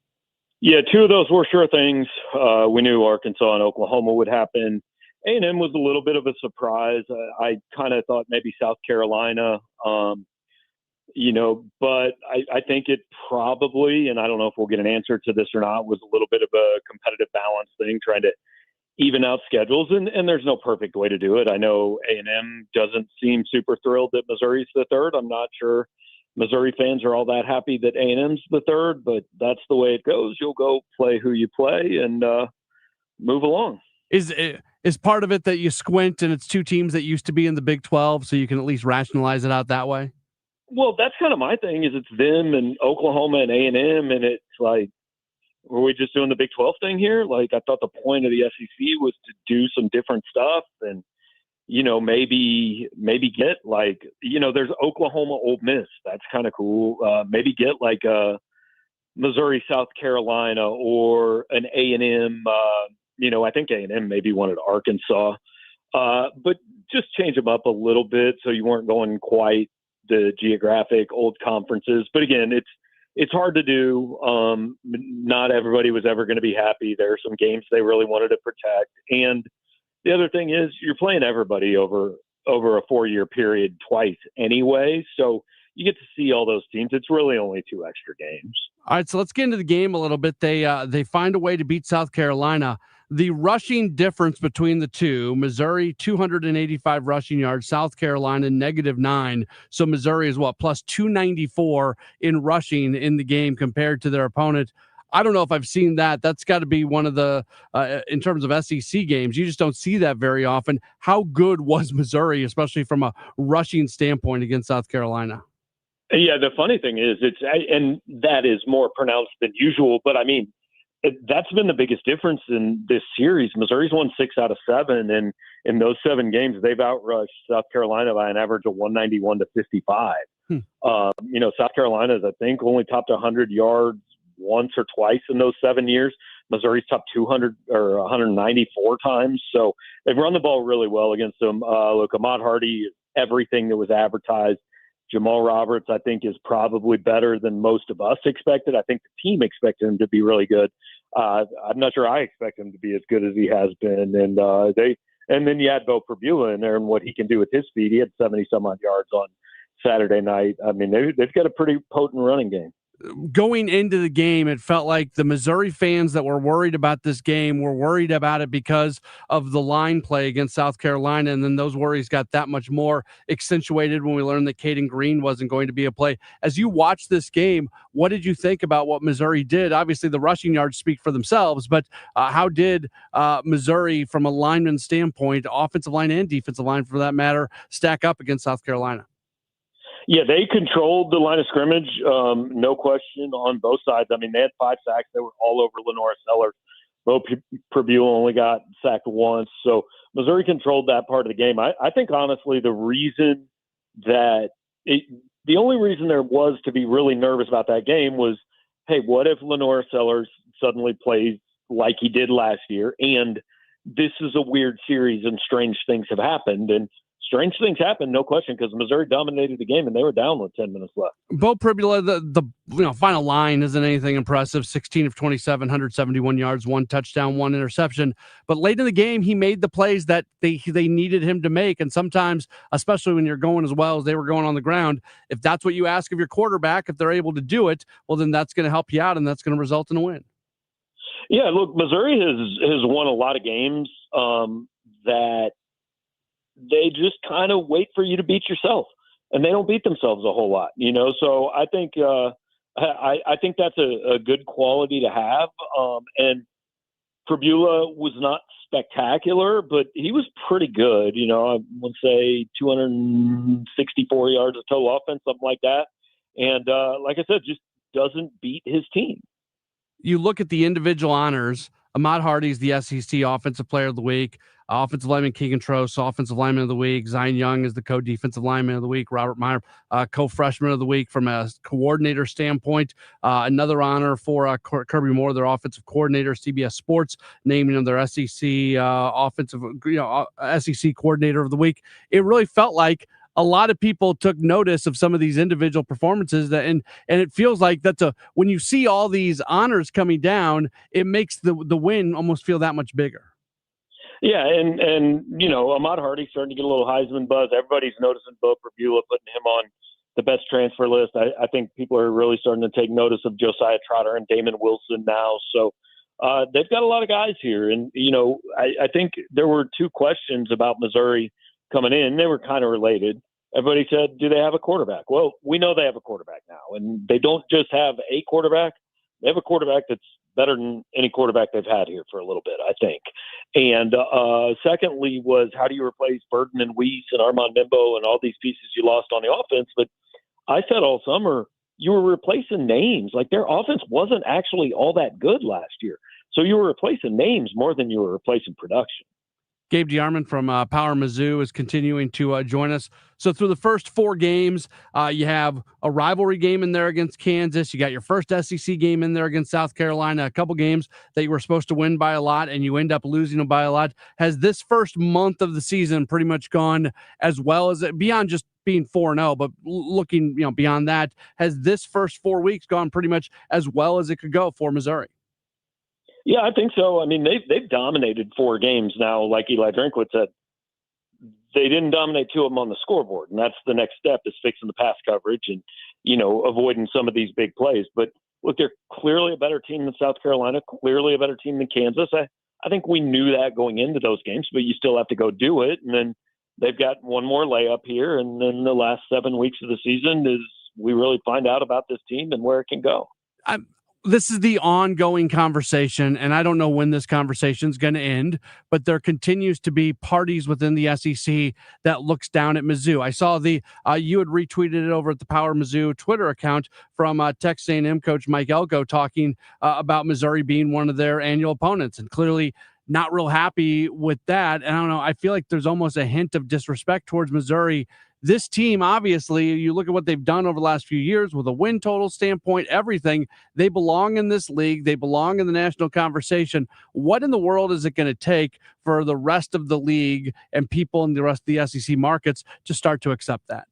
[SPEAKER 11] Yeah, 2 of those were sure things. We knew Arkansas and Oklahoma would happen. A&M was a little bit of a surprise. I kind of thought maybe South Carolina, but I think it probably, and I don't know if we'll get an answer to this or not, was a little bit of a competitive balance thing, trying to even out schedules. And there's no perfect way to do it. I know A&M doesn't seem super thrilled that Missouri's the third. I'm not sure Missouri fans are all that happy that A&M's the third, but that's the way it goes. You'll go play who you play and move along.
[SPEAKER 5] Is part of it that you squint and it's 2 teams that used to be in the Big 12, so you can at least rationalize it out that way?
[SPEAKER 11] Well, that's kind of my thing, is it's them and Oklahoma and A&M, and it's like, were we just doing the Big 12 thing here? Like, I thought the point of the SEC was to do some different stuff and, maybe get like, there's Oklahoma Ole Miss. That's kind of cool. Maybe get like a Missouri, South Carolina, or an A&M, I think A&M maybe wanted Arkansas, but just change them up a little bit so you weren't going quite the geographic old conferences. But again, it's hard to do. Not everybody was ever going to be happy. There are some games they really wanted to protect. And the other thing is you're playing everybody over a 4-year period twice anyway. So you get to see all those teams. It's really only 2 extra games.
[SPEAKER 5] All right, so let's get into the game a little bit. They find a way to beat South Carolina. The rushing difference between the two, Missouri 285 rushing yards, South Carolina -9. So Missouri is plus 294 in rushing in the game compared to their opponent. I don't know if I've seen that. That's got to be one of the, in terms of SEC games, you just don't see that very often. How good was Missouri, especially from a rushing standpoint against South Carolina?
[SPEAKER 11] Yeah, the funny thing is and that is more pronounced than usual, but I mean, that's been the biggest difference in this series. Missouri's won 6 out of 7, and in those 7 games, they've outrushed South Carolina by an average of 191 to 55. South Carolina's, I think, only topped 100 yards once or twice in those 7 years. Missouri's topped 200 or 194 times. So they've run the ball really well against them. Look, Ahmad Hardy is everything that was advertised. Jamal Roberts, I think, is probably better than most of us expected. I think the team expected him to be really good. I'm not sure I expect him to be as good as he has been. And then you add Bo Perbula in there and what he can do with his speed. He had 70-some odd yards on Saturday night. I mean, they've got a pretty potent running game.
[SPEAKER 5] Going into the game, it felt like the Missouri fans that were worried about this game were worried about it because of the line play against South Carolina, and then those worries got that much more accentuated when we learned that Caden Green wasn't going to be a play. As you watch this game, what did you think about what Missouri did? Obviously, the rushing yards speak for themselves, but how did Missouri, from a lineman standpoint, offensive line and defensive line for that matter, stack up against South Carolina?
[SPEAKER 11] Yeah, they controlled the line of scrimmage, no question, on both sides. I mean, they had 5 sacks. They were all over Lenora Sellers. Bo Perbula only got sacked once. So Missouri controlled that part of the game. I think, honestly, the only reason there was to be really nervous about that game was, hey, what if Lenora Sellers suddenly plays like he did last year? And this is a weird series and strange things have happened. And strange things happened, no question, because Missouri dominated the game and they were down with 10 minutes left.
[SPEAKER 5] Bo Perbula, the final line isn't anything impressive. 16 of 27, 171 yards, 1 touchdown, 1 interception. But late in the game, he made the plays that they needed him to make. And sometimes, especially when you're going as well as they were going on the ground, if that's what you ask of your quarterback, if they're able to do it, well, then that's going to help you out and that's going to result in a win.
[SPEAKER 11] Yeah, look, Missouri has won a lot of games that they just kind of wait for you to beat yourself, and they don't beat themselves a whole lot, So I think I think that's a good quality to have. And Pribula was not spectacular, but he was pretty good. I would say 264 yards of total offense, something like that. And like I said, just doesn't beat his team.
[SPEAKER 5] You look at the individual honors. Ahmad Hardy's the SEC Offensive Player of the Week. Offensive lineman Keegan Trost, Offensive Lineman of the Week. Zion Young is the co-defensive lineman of the week. Robert Meyer, co-freshman of the week from a coordinator standpoint. Another honor for Kirby Moore, their offensive coordinator. CBS Sports naming him their SEC SEC coordinator of the week. It really felt like a lot of people took notice of some of these individual performances and it feels like when you see all these honors coming down, it makes the win almost feel that much bigger.
[SPEAKER 11] Yeah, and Ahmad Hardy starting to get a little Heisman buzz. Everybody's noticing Bo Pribula, putting him on the best transfer list. I think people are really starting to take notice of Josiah Trotter and Damon Wilson now. So they've got a lot of guys here. And, I think there were two questions about Missouri coming in. They were kind of related. Everybody said, do they have a quarterback? Well, we know they have a quarterback now. And they don't just have a quarterback. They have a quarterback that's better than any quarterback they've had here for a little bit, I think. And secondly was, how do you replace Burden and Weiss and Armand Nimbo and all these pieces you lost on the offense? But I said all summer, you were replacing names. Like, their offense wasn't actually all that good last year. So you were replacing names more than you were replacing production.
[SPEAKER 5] Gabe DeArmond from Power Mizzou is continuing to join us. So through the first 4 games, you have a rivalry game in there against Kansas. You got your first SEC game in there against South Carolina, a couple games that you were supposed to win by a lot, and you end up losing them by a lot. Has this first month of the season pretty much gone as well as it, beyond just being 4-0, but looking beyond that, has this first 4 weeks gone pretty much as well as it could go for Missouri?
[SPEAKER 11] Yeah, I think so. I mean, they've dominated 4 games now. Like Eli Drinkwitz said, they didn't dominate 2 of them on the scoreboard, and that's the next step, is fixing the pass coverage and avoiding some of these big plays. But look, they're clearly a better team than South Carolina, clearly a better team than Kansas. I think we knew that going into those games, but you still have to go do it. And then they've got one more layup here, and then the last 7 weeks of the season is we really find out about this team and where it can go.
[SPEAKER 5] This is the ongoing conversation, and I don't know when this conversation is going to end, but there continues to be parties within the SEC that looks down at Mizzou. I saw you had retweeted it over at the Power Mizzou Twitter account from Texas A&M coach Mike Elko talking about Missouri being one of their annual opponents, and clearly not real happy with that. And I don't know, I feel like there's almost a hint of disrespect towards Missouri. This team, obviously, you look at what they've done over the last few years with a win total standpoint, everything, they belong in this league. They belong in the national conversation. What in the world is it going to take for the rest of the league and people in the rest of the SEC markets to start to accept that?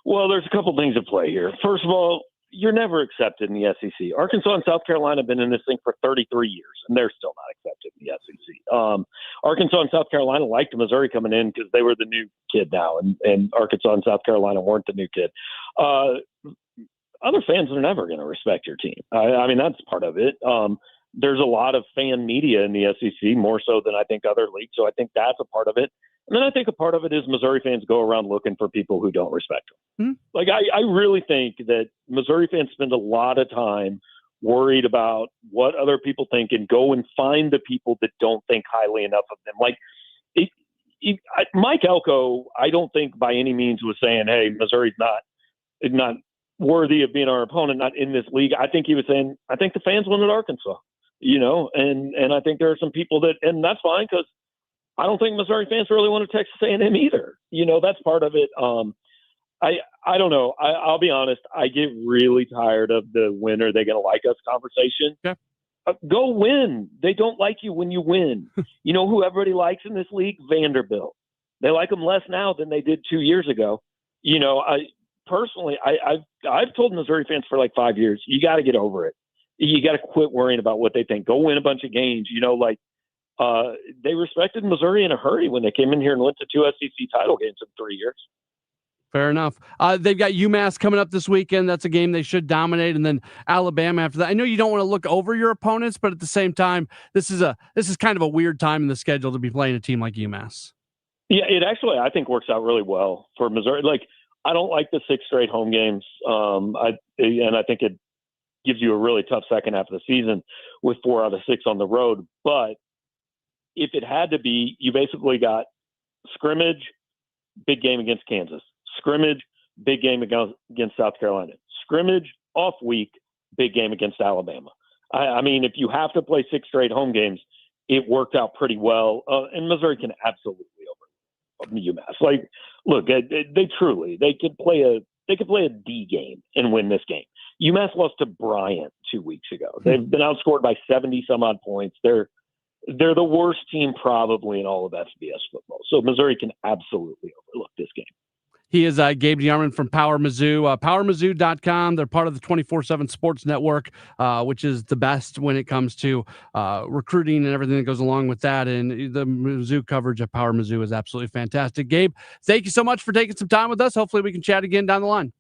[SPEAKER 11] Well, there's a couple things at play here. First of all, you're never accepted in the SEC. Arkansas and South Carolina have been in this thing for 33 years, and they're still not accepted in the SEC. Arkansas and South Carolina liked Missouri coming in because they were the new kid now, and Arkansas and South Carolina weren't the new kid. Other fans are never going to respect your team. I mean, that's part of it. There's a lot of fan media in the SEC, more so than I think other leagues, so I think that's a part of it. And then I think a part of it is Missouri fans go around looking for people who don't respect them. Mm-hmm. Like, I really think that Missouri fans spend a lot of time worried about what other people think and go and find the people that don't think highly enough of them. Like, Mike Elko, I don't think by any means was saying, hey, Missouri's not worthy of being our opponent, not in this league. I think he was saying, I think the fans wanted Arkansas, and I think there are some people that, and that's fine, because I don't think Missouri fans really want to Texas A&M either. That's part of it. I don't know. I'll be honest. I get really tired of the when are they going to like us conversation. Yeah. Go win. They don't like you when you win. Who everybody likes in this league? Vanderbilt. They like them less now than they did 2 years ago. I've told Missouri fans for like 5 years, you got to get over it. You got to quit worrying about what they think. Go win a bunch of games. They respected Missouri in a hurry when they came in here and went to 2 SEC title games in 3 years.
[SPEAKER 5] Fair enough. They've got UMass coming up this weekend. That's a game they should dominate, and then Alabama after that. I know you don't want to look over your opponents, but at the same time, this is kind of a weird time in the schedule to be playing a team like UMass.
[SPEAKER 11] Yeah, it actually, I think, works out really well for Missouri. Like, I don't like the 6 straight home games. I think it gives you a really tough second half of the season with 4 out of 6 on the road. But if it had to be, you basically got scrimmage, big game against Kansas, scrimmage, big game against South Carolina, scrimmage, off week, big game against Alabama. I mean, if you have to play 6 straight home games, it worked out pretty well. And Missouri can absolutely over UMass. Like, look, they could play a D game and win this game. UMass lost to Bryant 2 weeks ago. They've been outscored by 70 some odd points. They're the worst team probably in all of FBS football. So Missouri can absolutely overlook this game.
[SPEAKER 5] He is Gabe DeArmond from Power Mizzou, powermizzou.com. They're part of the 24/7 Sports Network, which is the best when it comes to recruiting and everything that goes along with that. And the Mizzou coverage at Power Mizzou is absolutely fantastic. Gabe, thank you so much for taking some time with us. Hopefully we can chat again down the line.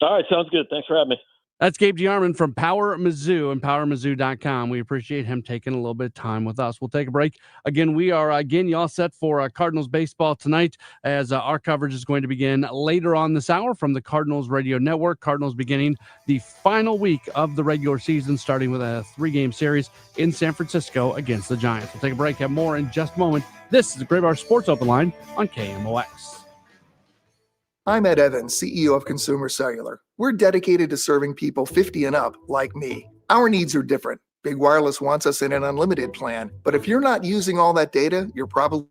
[SPEAKER 11] All right, sounds good. Thanks for having me.
[SPEAKER 5] That's Gabe DeArmond from Power Mizzou and powermizzou.com. We appreciate him taking a little bit of time with us. We'll take a break. Again, we are y'all set for Cardinals baseball tonight as our coverage is going to begin later on this hour from the Cardinals Radio Network. Cardinals beginning the final week of the regular season, starting with a 3-game series in San Francisco against the Giants. We'll take a break. Have more in just a moment. This is the Gray Bar Sports Open Line on KMOX.
[SPEAKER 1] I'm Ed Evans, CEO of Consumer Cellular. We're dedicated to serving people 50 and up like me. Our needs are different. Big Wireless wants us in an unlimited plan, but if you're not using all that data, you're probably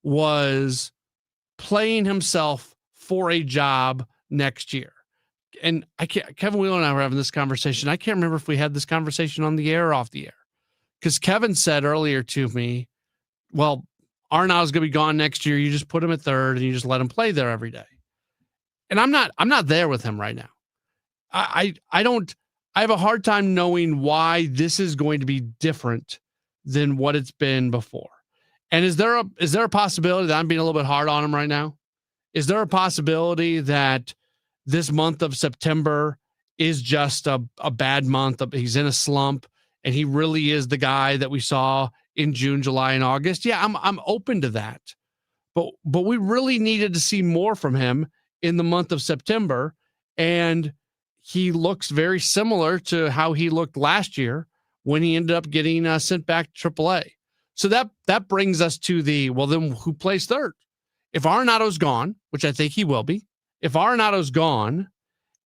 [SPEAKER 5] was playing himself for a job next year. And Kevin Wheeler and I were having this conversation. I can't remember if we had this conversation on the air or off the air. Because Kevin said earlier to me, well, Arenado's going to be gone next year. You just put him at third and you just let him play there every day. And I'm not there with him right now. I have a hard time knowing why this is going to be different than what it's been before. And is there a possibility that I'm being a little bit hard on him right now? Is there a possibility that this month of September is just a bad month? He's in a slump and he really is the guy that we saw in June, July, and August. Yeah, I'm open to that. But we really needed to see more from him in the month of September. And he looks very similar to how he looked last year when he ended up getting sent back to AAA. So that brings us to then who plays third? If Arenado's gone, which I think he will be, if Arenado's gone,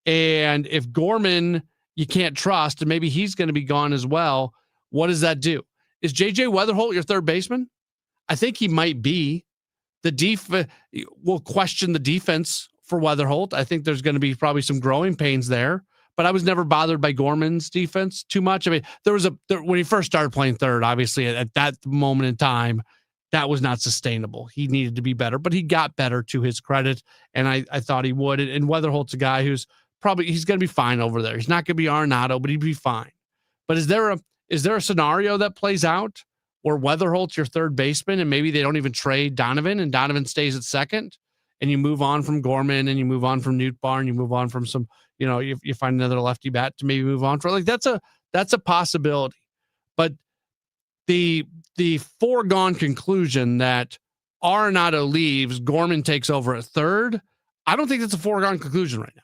[SPEAKER 5] and if Gorman you can't trust, and maybe he's going to be gone as well, what does that do? Is JJ Weatherholt your third baseman? I think he might be. We'll question the defense for Weatherholt. I think there's going to be probably some growing pains there, but I was never bothered by Gorman's defense too much. I mean, when he first started playing third, obviously at that moment in time, that was not sustainable. He needed to be better, but he got better to his credit, and I thought he would. And Weatherholt's a guy who's he's going to be fine over there. He's not going to be Arenado, but he'd be fine. But is there a scenario that plays out where Weatherholt's your third baseman and maybe they don't even trade Donovan and Donovan stays at second and you move on from Gorman and you move on from Nootbaar and you move on from some, you find another lefty bat to maybe move on for? Like that's a possibility. But the foregone conclusion that Arenado leaves, Gorman takes over at third, I don't think that's a foregone conclusion right now.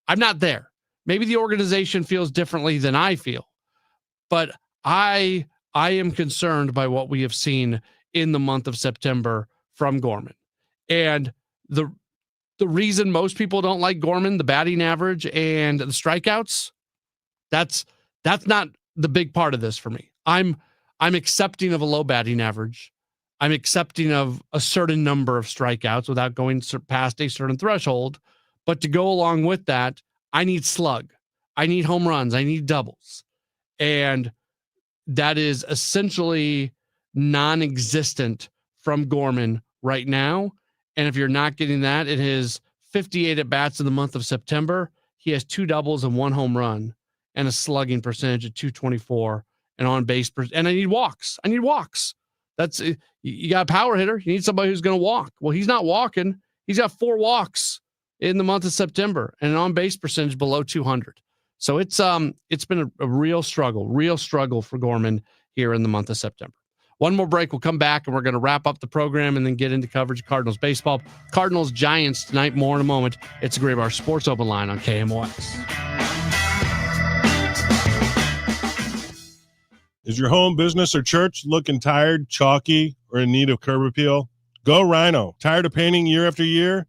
[SPEAKER 5] I'm not there. Maybe the organization feels differently than I feel, but I am concerned by what we have seen in the month of September from Gorman. And the reason most people don't like Gorman, the batting average and the strikeouts, that's not the big part of this for me. I'm accepting of a low batting average. I'm accepting of a certain number of strikeouts without going past a certain threshold. But to go along with that, I need slug. I need home runs. I need doubles. And that is essentially non-existent from Gorman right now. And if you're not getting that, in his 58 at-bats in the month of September, he has 2 doubles and 1 home run and a slugging percentage of .224 and on base. And I need walks. That's you got a power hitter. You need somebody who's going to walk. Well, he's not walking. He's got 4 walks in the month of September and an on base percentage below 200. So it's been a real struggle for Gorman here in the month of September. One more break. We'll come back and we're going to wrap up the program and then get into coverage of Cardinals baseball. Cardinals Giants tonight. More in a moment. It's the Gray Bar Sports Open Line on KMOX.
[SPEAKER 12] Is your home, business, or church looking tired, chalky, or in need of curb appeal? Go Rhino. Tired of painting year after year?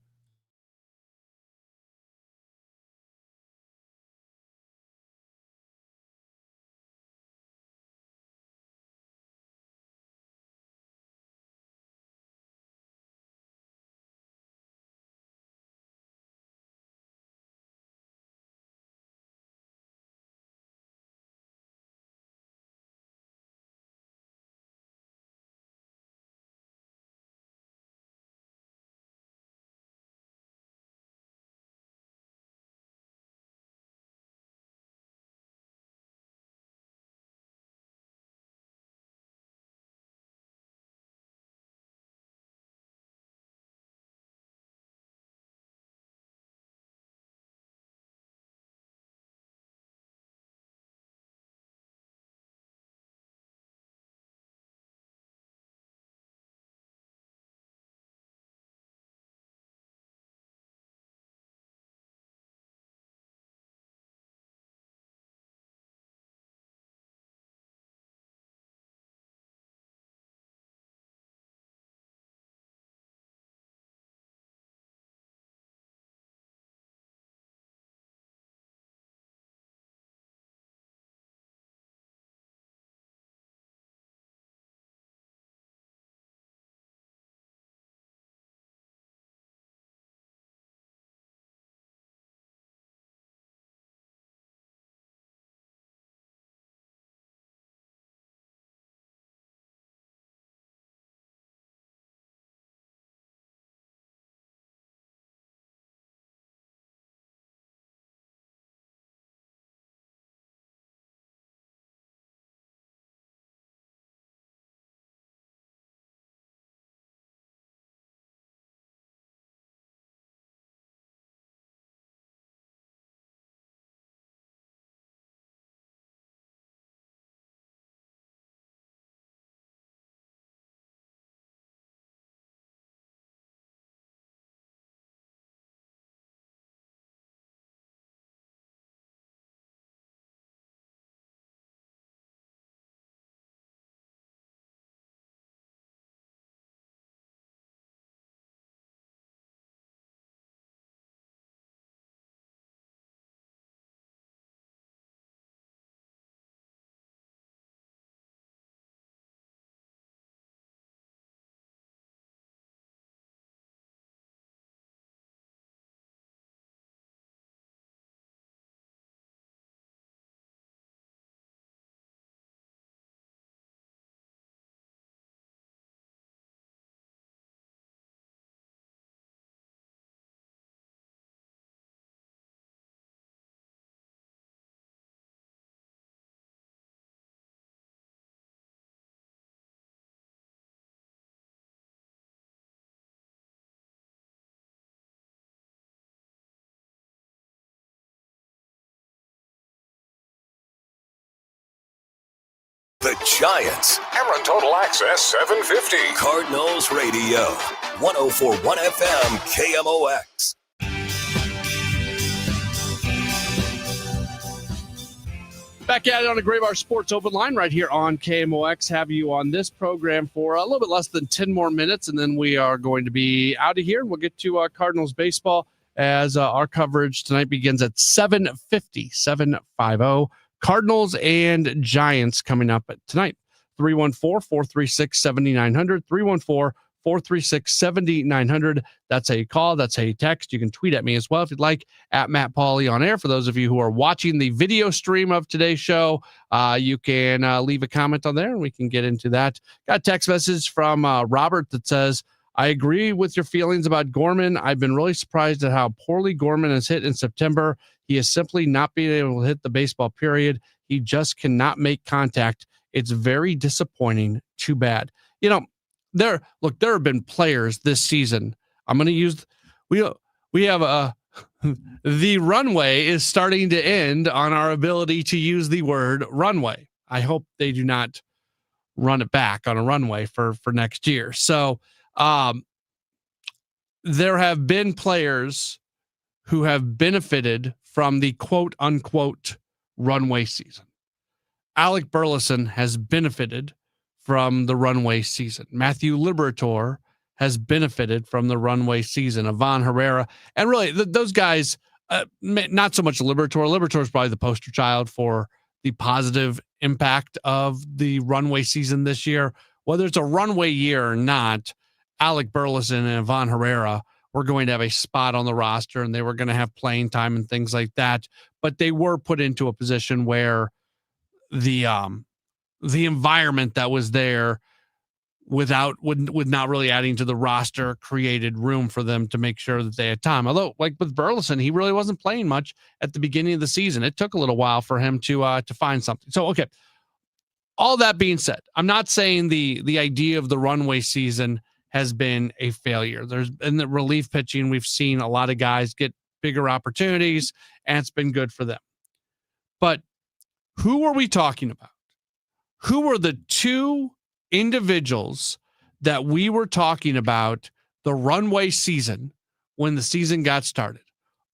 [SPEAKER 10] The Giants. Cameron Total Access 750. Cardinals Radio. 104.1 FM KMOX.
[SPEAKER 5] Back at it on the Gray Bar Sports Open Line right here on KMOX. Have you on this program for a little bit less than 10 more minutes, and then we are going to be out of here, and we'll get to Cardinals baseball as our coverage tonight begins at 7:50. Cardinals and Giants coming up tonight. 314-436-7900. 314-436-7900. That's a call. That's a text. You can tweet at me as well if you'd like, at Matt Pauley on air. For those of you who are watching the video stream of today's show, you can leave a comment on there and we can get into that. Got a text message from Robert that says, I agree with your feelings about Gorman. I've been really surprised at how poorly Gorman has hit in September. He is simply not being able to hit the baseball, period. He just cannot make contact. It's very disappointing. Too bad. You know, there have been players this season. I'm going to use, we have the runway is starting to end on our ability to use the word runway. I hope they do not run it back on a runway for next year. So there have been players who have benefited from the quote unquote runway season. Alec Burleson has benefited from the runway season. Matthew Liberatore has benefited from the runway season. Ivan Herrera, and really those guys, not so much Liberatore. Liberatore is probably the poster child for the positive impact of the runway season this year. Whether it's a runway year or not, Alec Burleson and Ivan Herrera were going to have a spot on the roster and they were going to have playing time and things like that. But they were put into a position where the environment that was there with not really adding to the roster created room for them to make sure that they had time. Although, like with Burleson, he really wasn't playing much at the beginning of the season. It took a little while for him to find something. So, okay. All that being said, I'm not saying the idea of the runway season has been a failure. There's in the relief pitching, we've seen a lot of guys get bigger opportunities, and it's been good for them. But who are we talking about? Who were the two individuals that we were talking about the runway season when the season got started?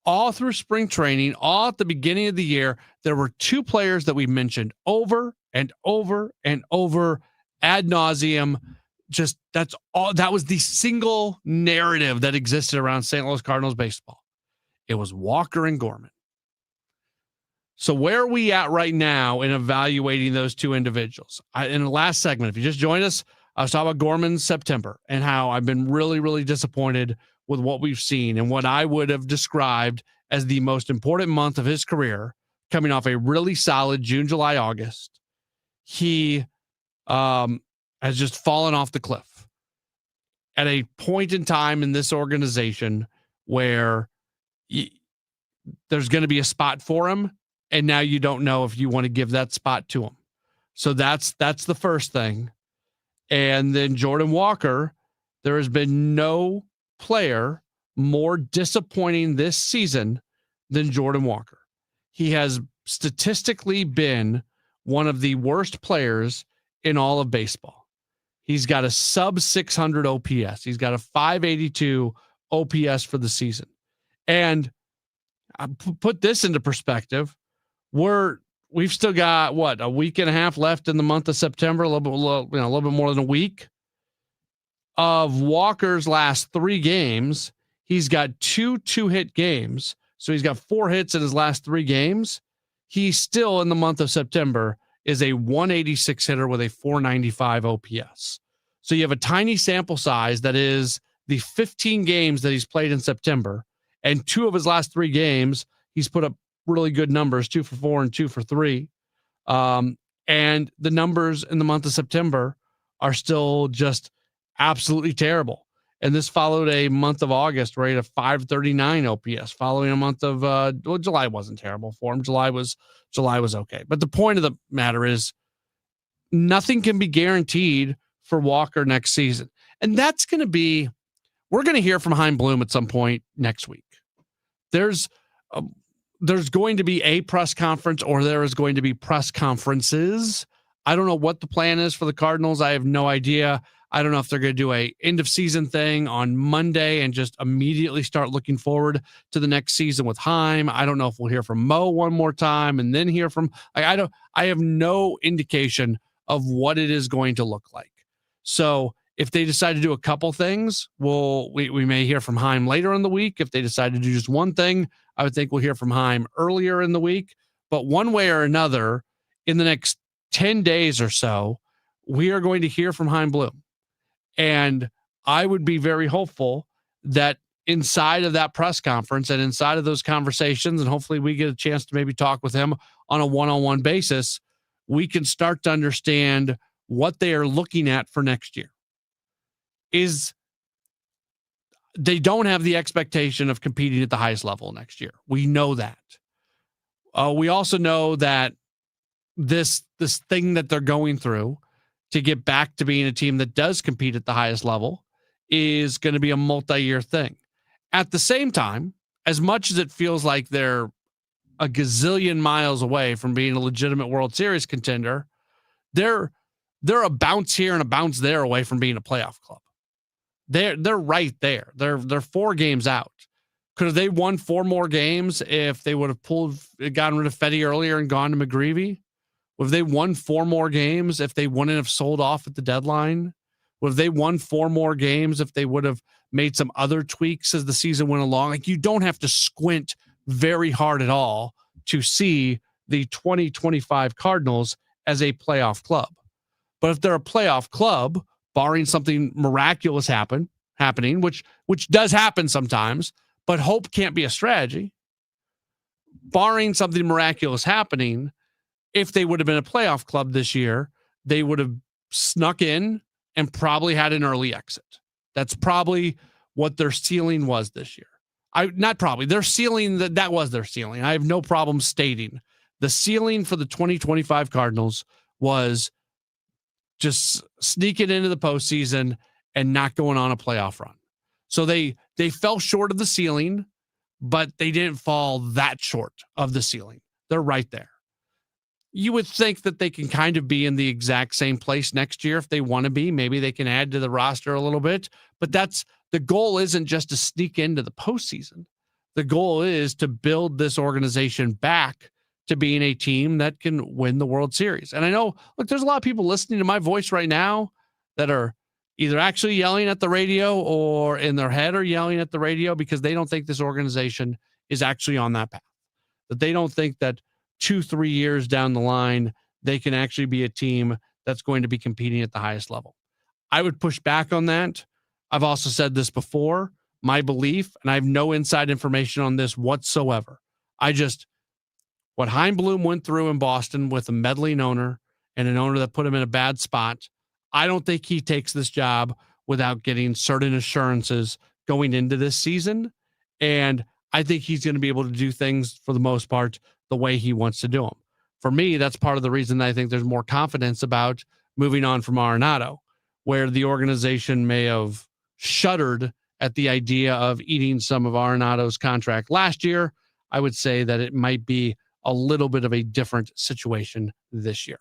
[SPEAKER 5] All through spring training, all at the beginning of the year, there were two players that we mentioned over and over and over ad nauseum. Just that's all. That was the single narrative that existed around St. Louis Cardinals baseball. It was Walker and Gorman. So where are we at right now in evaluating those two individuals? In the last segment, if you just joined us, I was talking about Gorman's September and how I've been really, really disappointed with what we've seen and what I would have described as the most important month of his career, coming off a really solid June, July, August. He has just fallen off the cliff at a point in time in this organization where there's going to be a spot for him. And now you don't know if you want to give that spot to him. So that's the first thing. And then Jordan Walker, there has been no player more disappointing this season than Jordan Walker. He has statistically been one of the worst players in all of baseball. He's got a sub 600 OPS. He's got a 582 OPS for the season. And I put this into perspective. We've still got a week and a half left in the month of September, a little bit more than a week of Walker's last 3 games. He's got 2 hit games. So he's got 4 hits in his last 3 games. He still in the month of September is a 186 hitter with a 495 OPS. So you have a tiny sample size that is the 15 games that he's played in September, and 2 of his last 3 games, he's put up really good numbers, 2 for 4 and 2 for 3. And the numbers in the month of September are still just absolutely terrible. And this followed a month of August, right, of 539 OPS, following a month of July wasn't terrible for him. July was okay. But the point of the matter is nothing can be guaranteed for Walker next season. And that's going to be, we're going to hear from Chaim Bloom at some point next week. There's going to be a press conference, or there is going to be press conferences. I don't know what the plan is for the Cardinals. I have no idea. I don't know if they're going to do a end of season thing on Monday and just immediately start looking forward to the next season with Heim. I don't know if we'll hear from Mo one more time and then hear from, I have no indication of what it is going to look like. So if they decide to do a couple things, we may hear from Heim later in the week. If they decide to do just one thing, I would think we'll hear from Heim earlier in the week. But one way or another, in the next 10 days or so, we are going to hear from Heim Bloom. And I would be very hopeful that inside of that press conference and inside of those conversations, and hopefully we get a chance to maybe talk with him on a one-on-one basis, we can start to understand what they are looking at for next year. Is they don't have the expectation of competing at the highest level next year. We know that. We also know that this thing that they're going through to get back to being a team that does compete at the highest level is going to be a multi-year thing. At the same time, as much as it feels like they're a gazillion miles away from being a legitimate World Series contender, they're a bounce here and a bounce there away from being a playoff club. They're right there. They're 4 games out. Could have they won 4 more games if they would have gotten rid of Fetty earlier and gone to McGreevy? Would have they won 4 more games if they wouldn't have sold off at the deadline? Would have they won 4 more games if they would have made some other tweaks as the season went along? Like, you don't have to squint very hard at all to see the 2025 Cardinals as a playoff club. But if they're a playoff club, barring something miraculous happening, which does happen sometimes, but hope can't be a strategy. Barring something miraculous happening, if they would have been a playoff club this year, they would have snuck in and probably had an early exit. That's probably what their ceiling was this year. Their ceiling, that was their ceiling. I have no problem stating the ceiling for the 2025 Cardinals was just sneaking into the postseason and not going on a playoff run. So they fell short of the ceiling, but they didn't fall that short of the ceiling. They're right there. You would think that they can kind of be in the exact same place next year if they want to be. Maybe they can add to the roster a little bit, but the goal isn't just to sneak into the postseason. The goal is to build this organization back to being a team that can win the World Series. And I know, look, there's a lot of people listening to my voice right now that are either actually yelling at the radio or in their head are yelling at the radio because they don't think this organization is actually on that path. That they don't think that 2-3 years down the line, they can actually be a team that's going to be competing at the highest level. I would push back on that. I've also said this before, my belief, and I have no inside information on this whatsoever. What Heim Bloom went through in Boston with a meddling owner and an owner that put him in a bad spot, I don't think he takes this job without getting certain assurances going into this season. And I think he's going to be able to do things for the most part the way he wants to do them. For me, that's part of the reason I think there's more confidence about moving on from Arenado, where the organization may have shuddered at the idea of eating some of Arenado's contract last year. I would say that it might be a little bit of a different situation this year.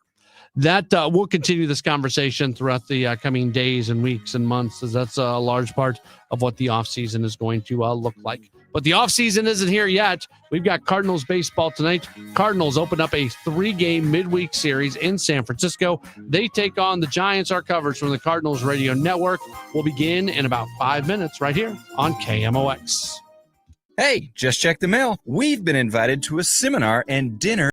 [SPEAKER 5] That we'll continue this conversation throughout the coming days and weeks and months, as that's a large part of what the offseason is going to look like. But the offseason isn't here yet. We've got Cardinals baseball tonight. Cardinals open up a 3-game midweek series in San Francisco. They take on the Giants. Our coverage from the Cardinals Radio Network will begin in about 5 minutes right here on KMOX.
[SPEAKER 2] Hey, just check the mail. We've been invited to a seminar and dinner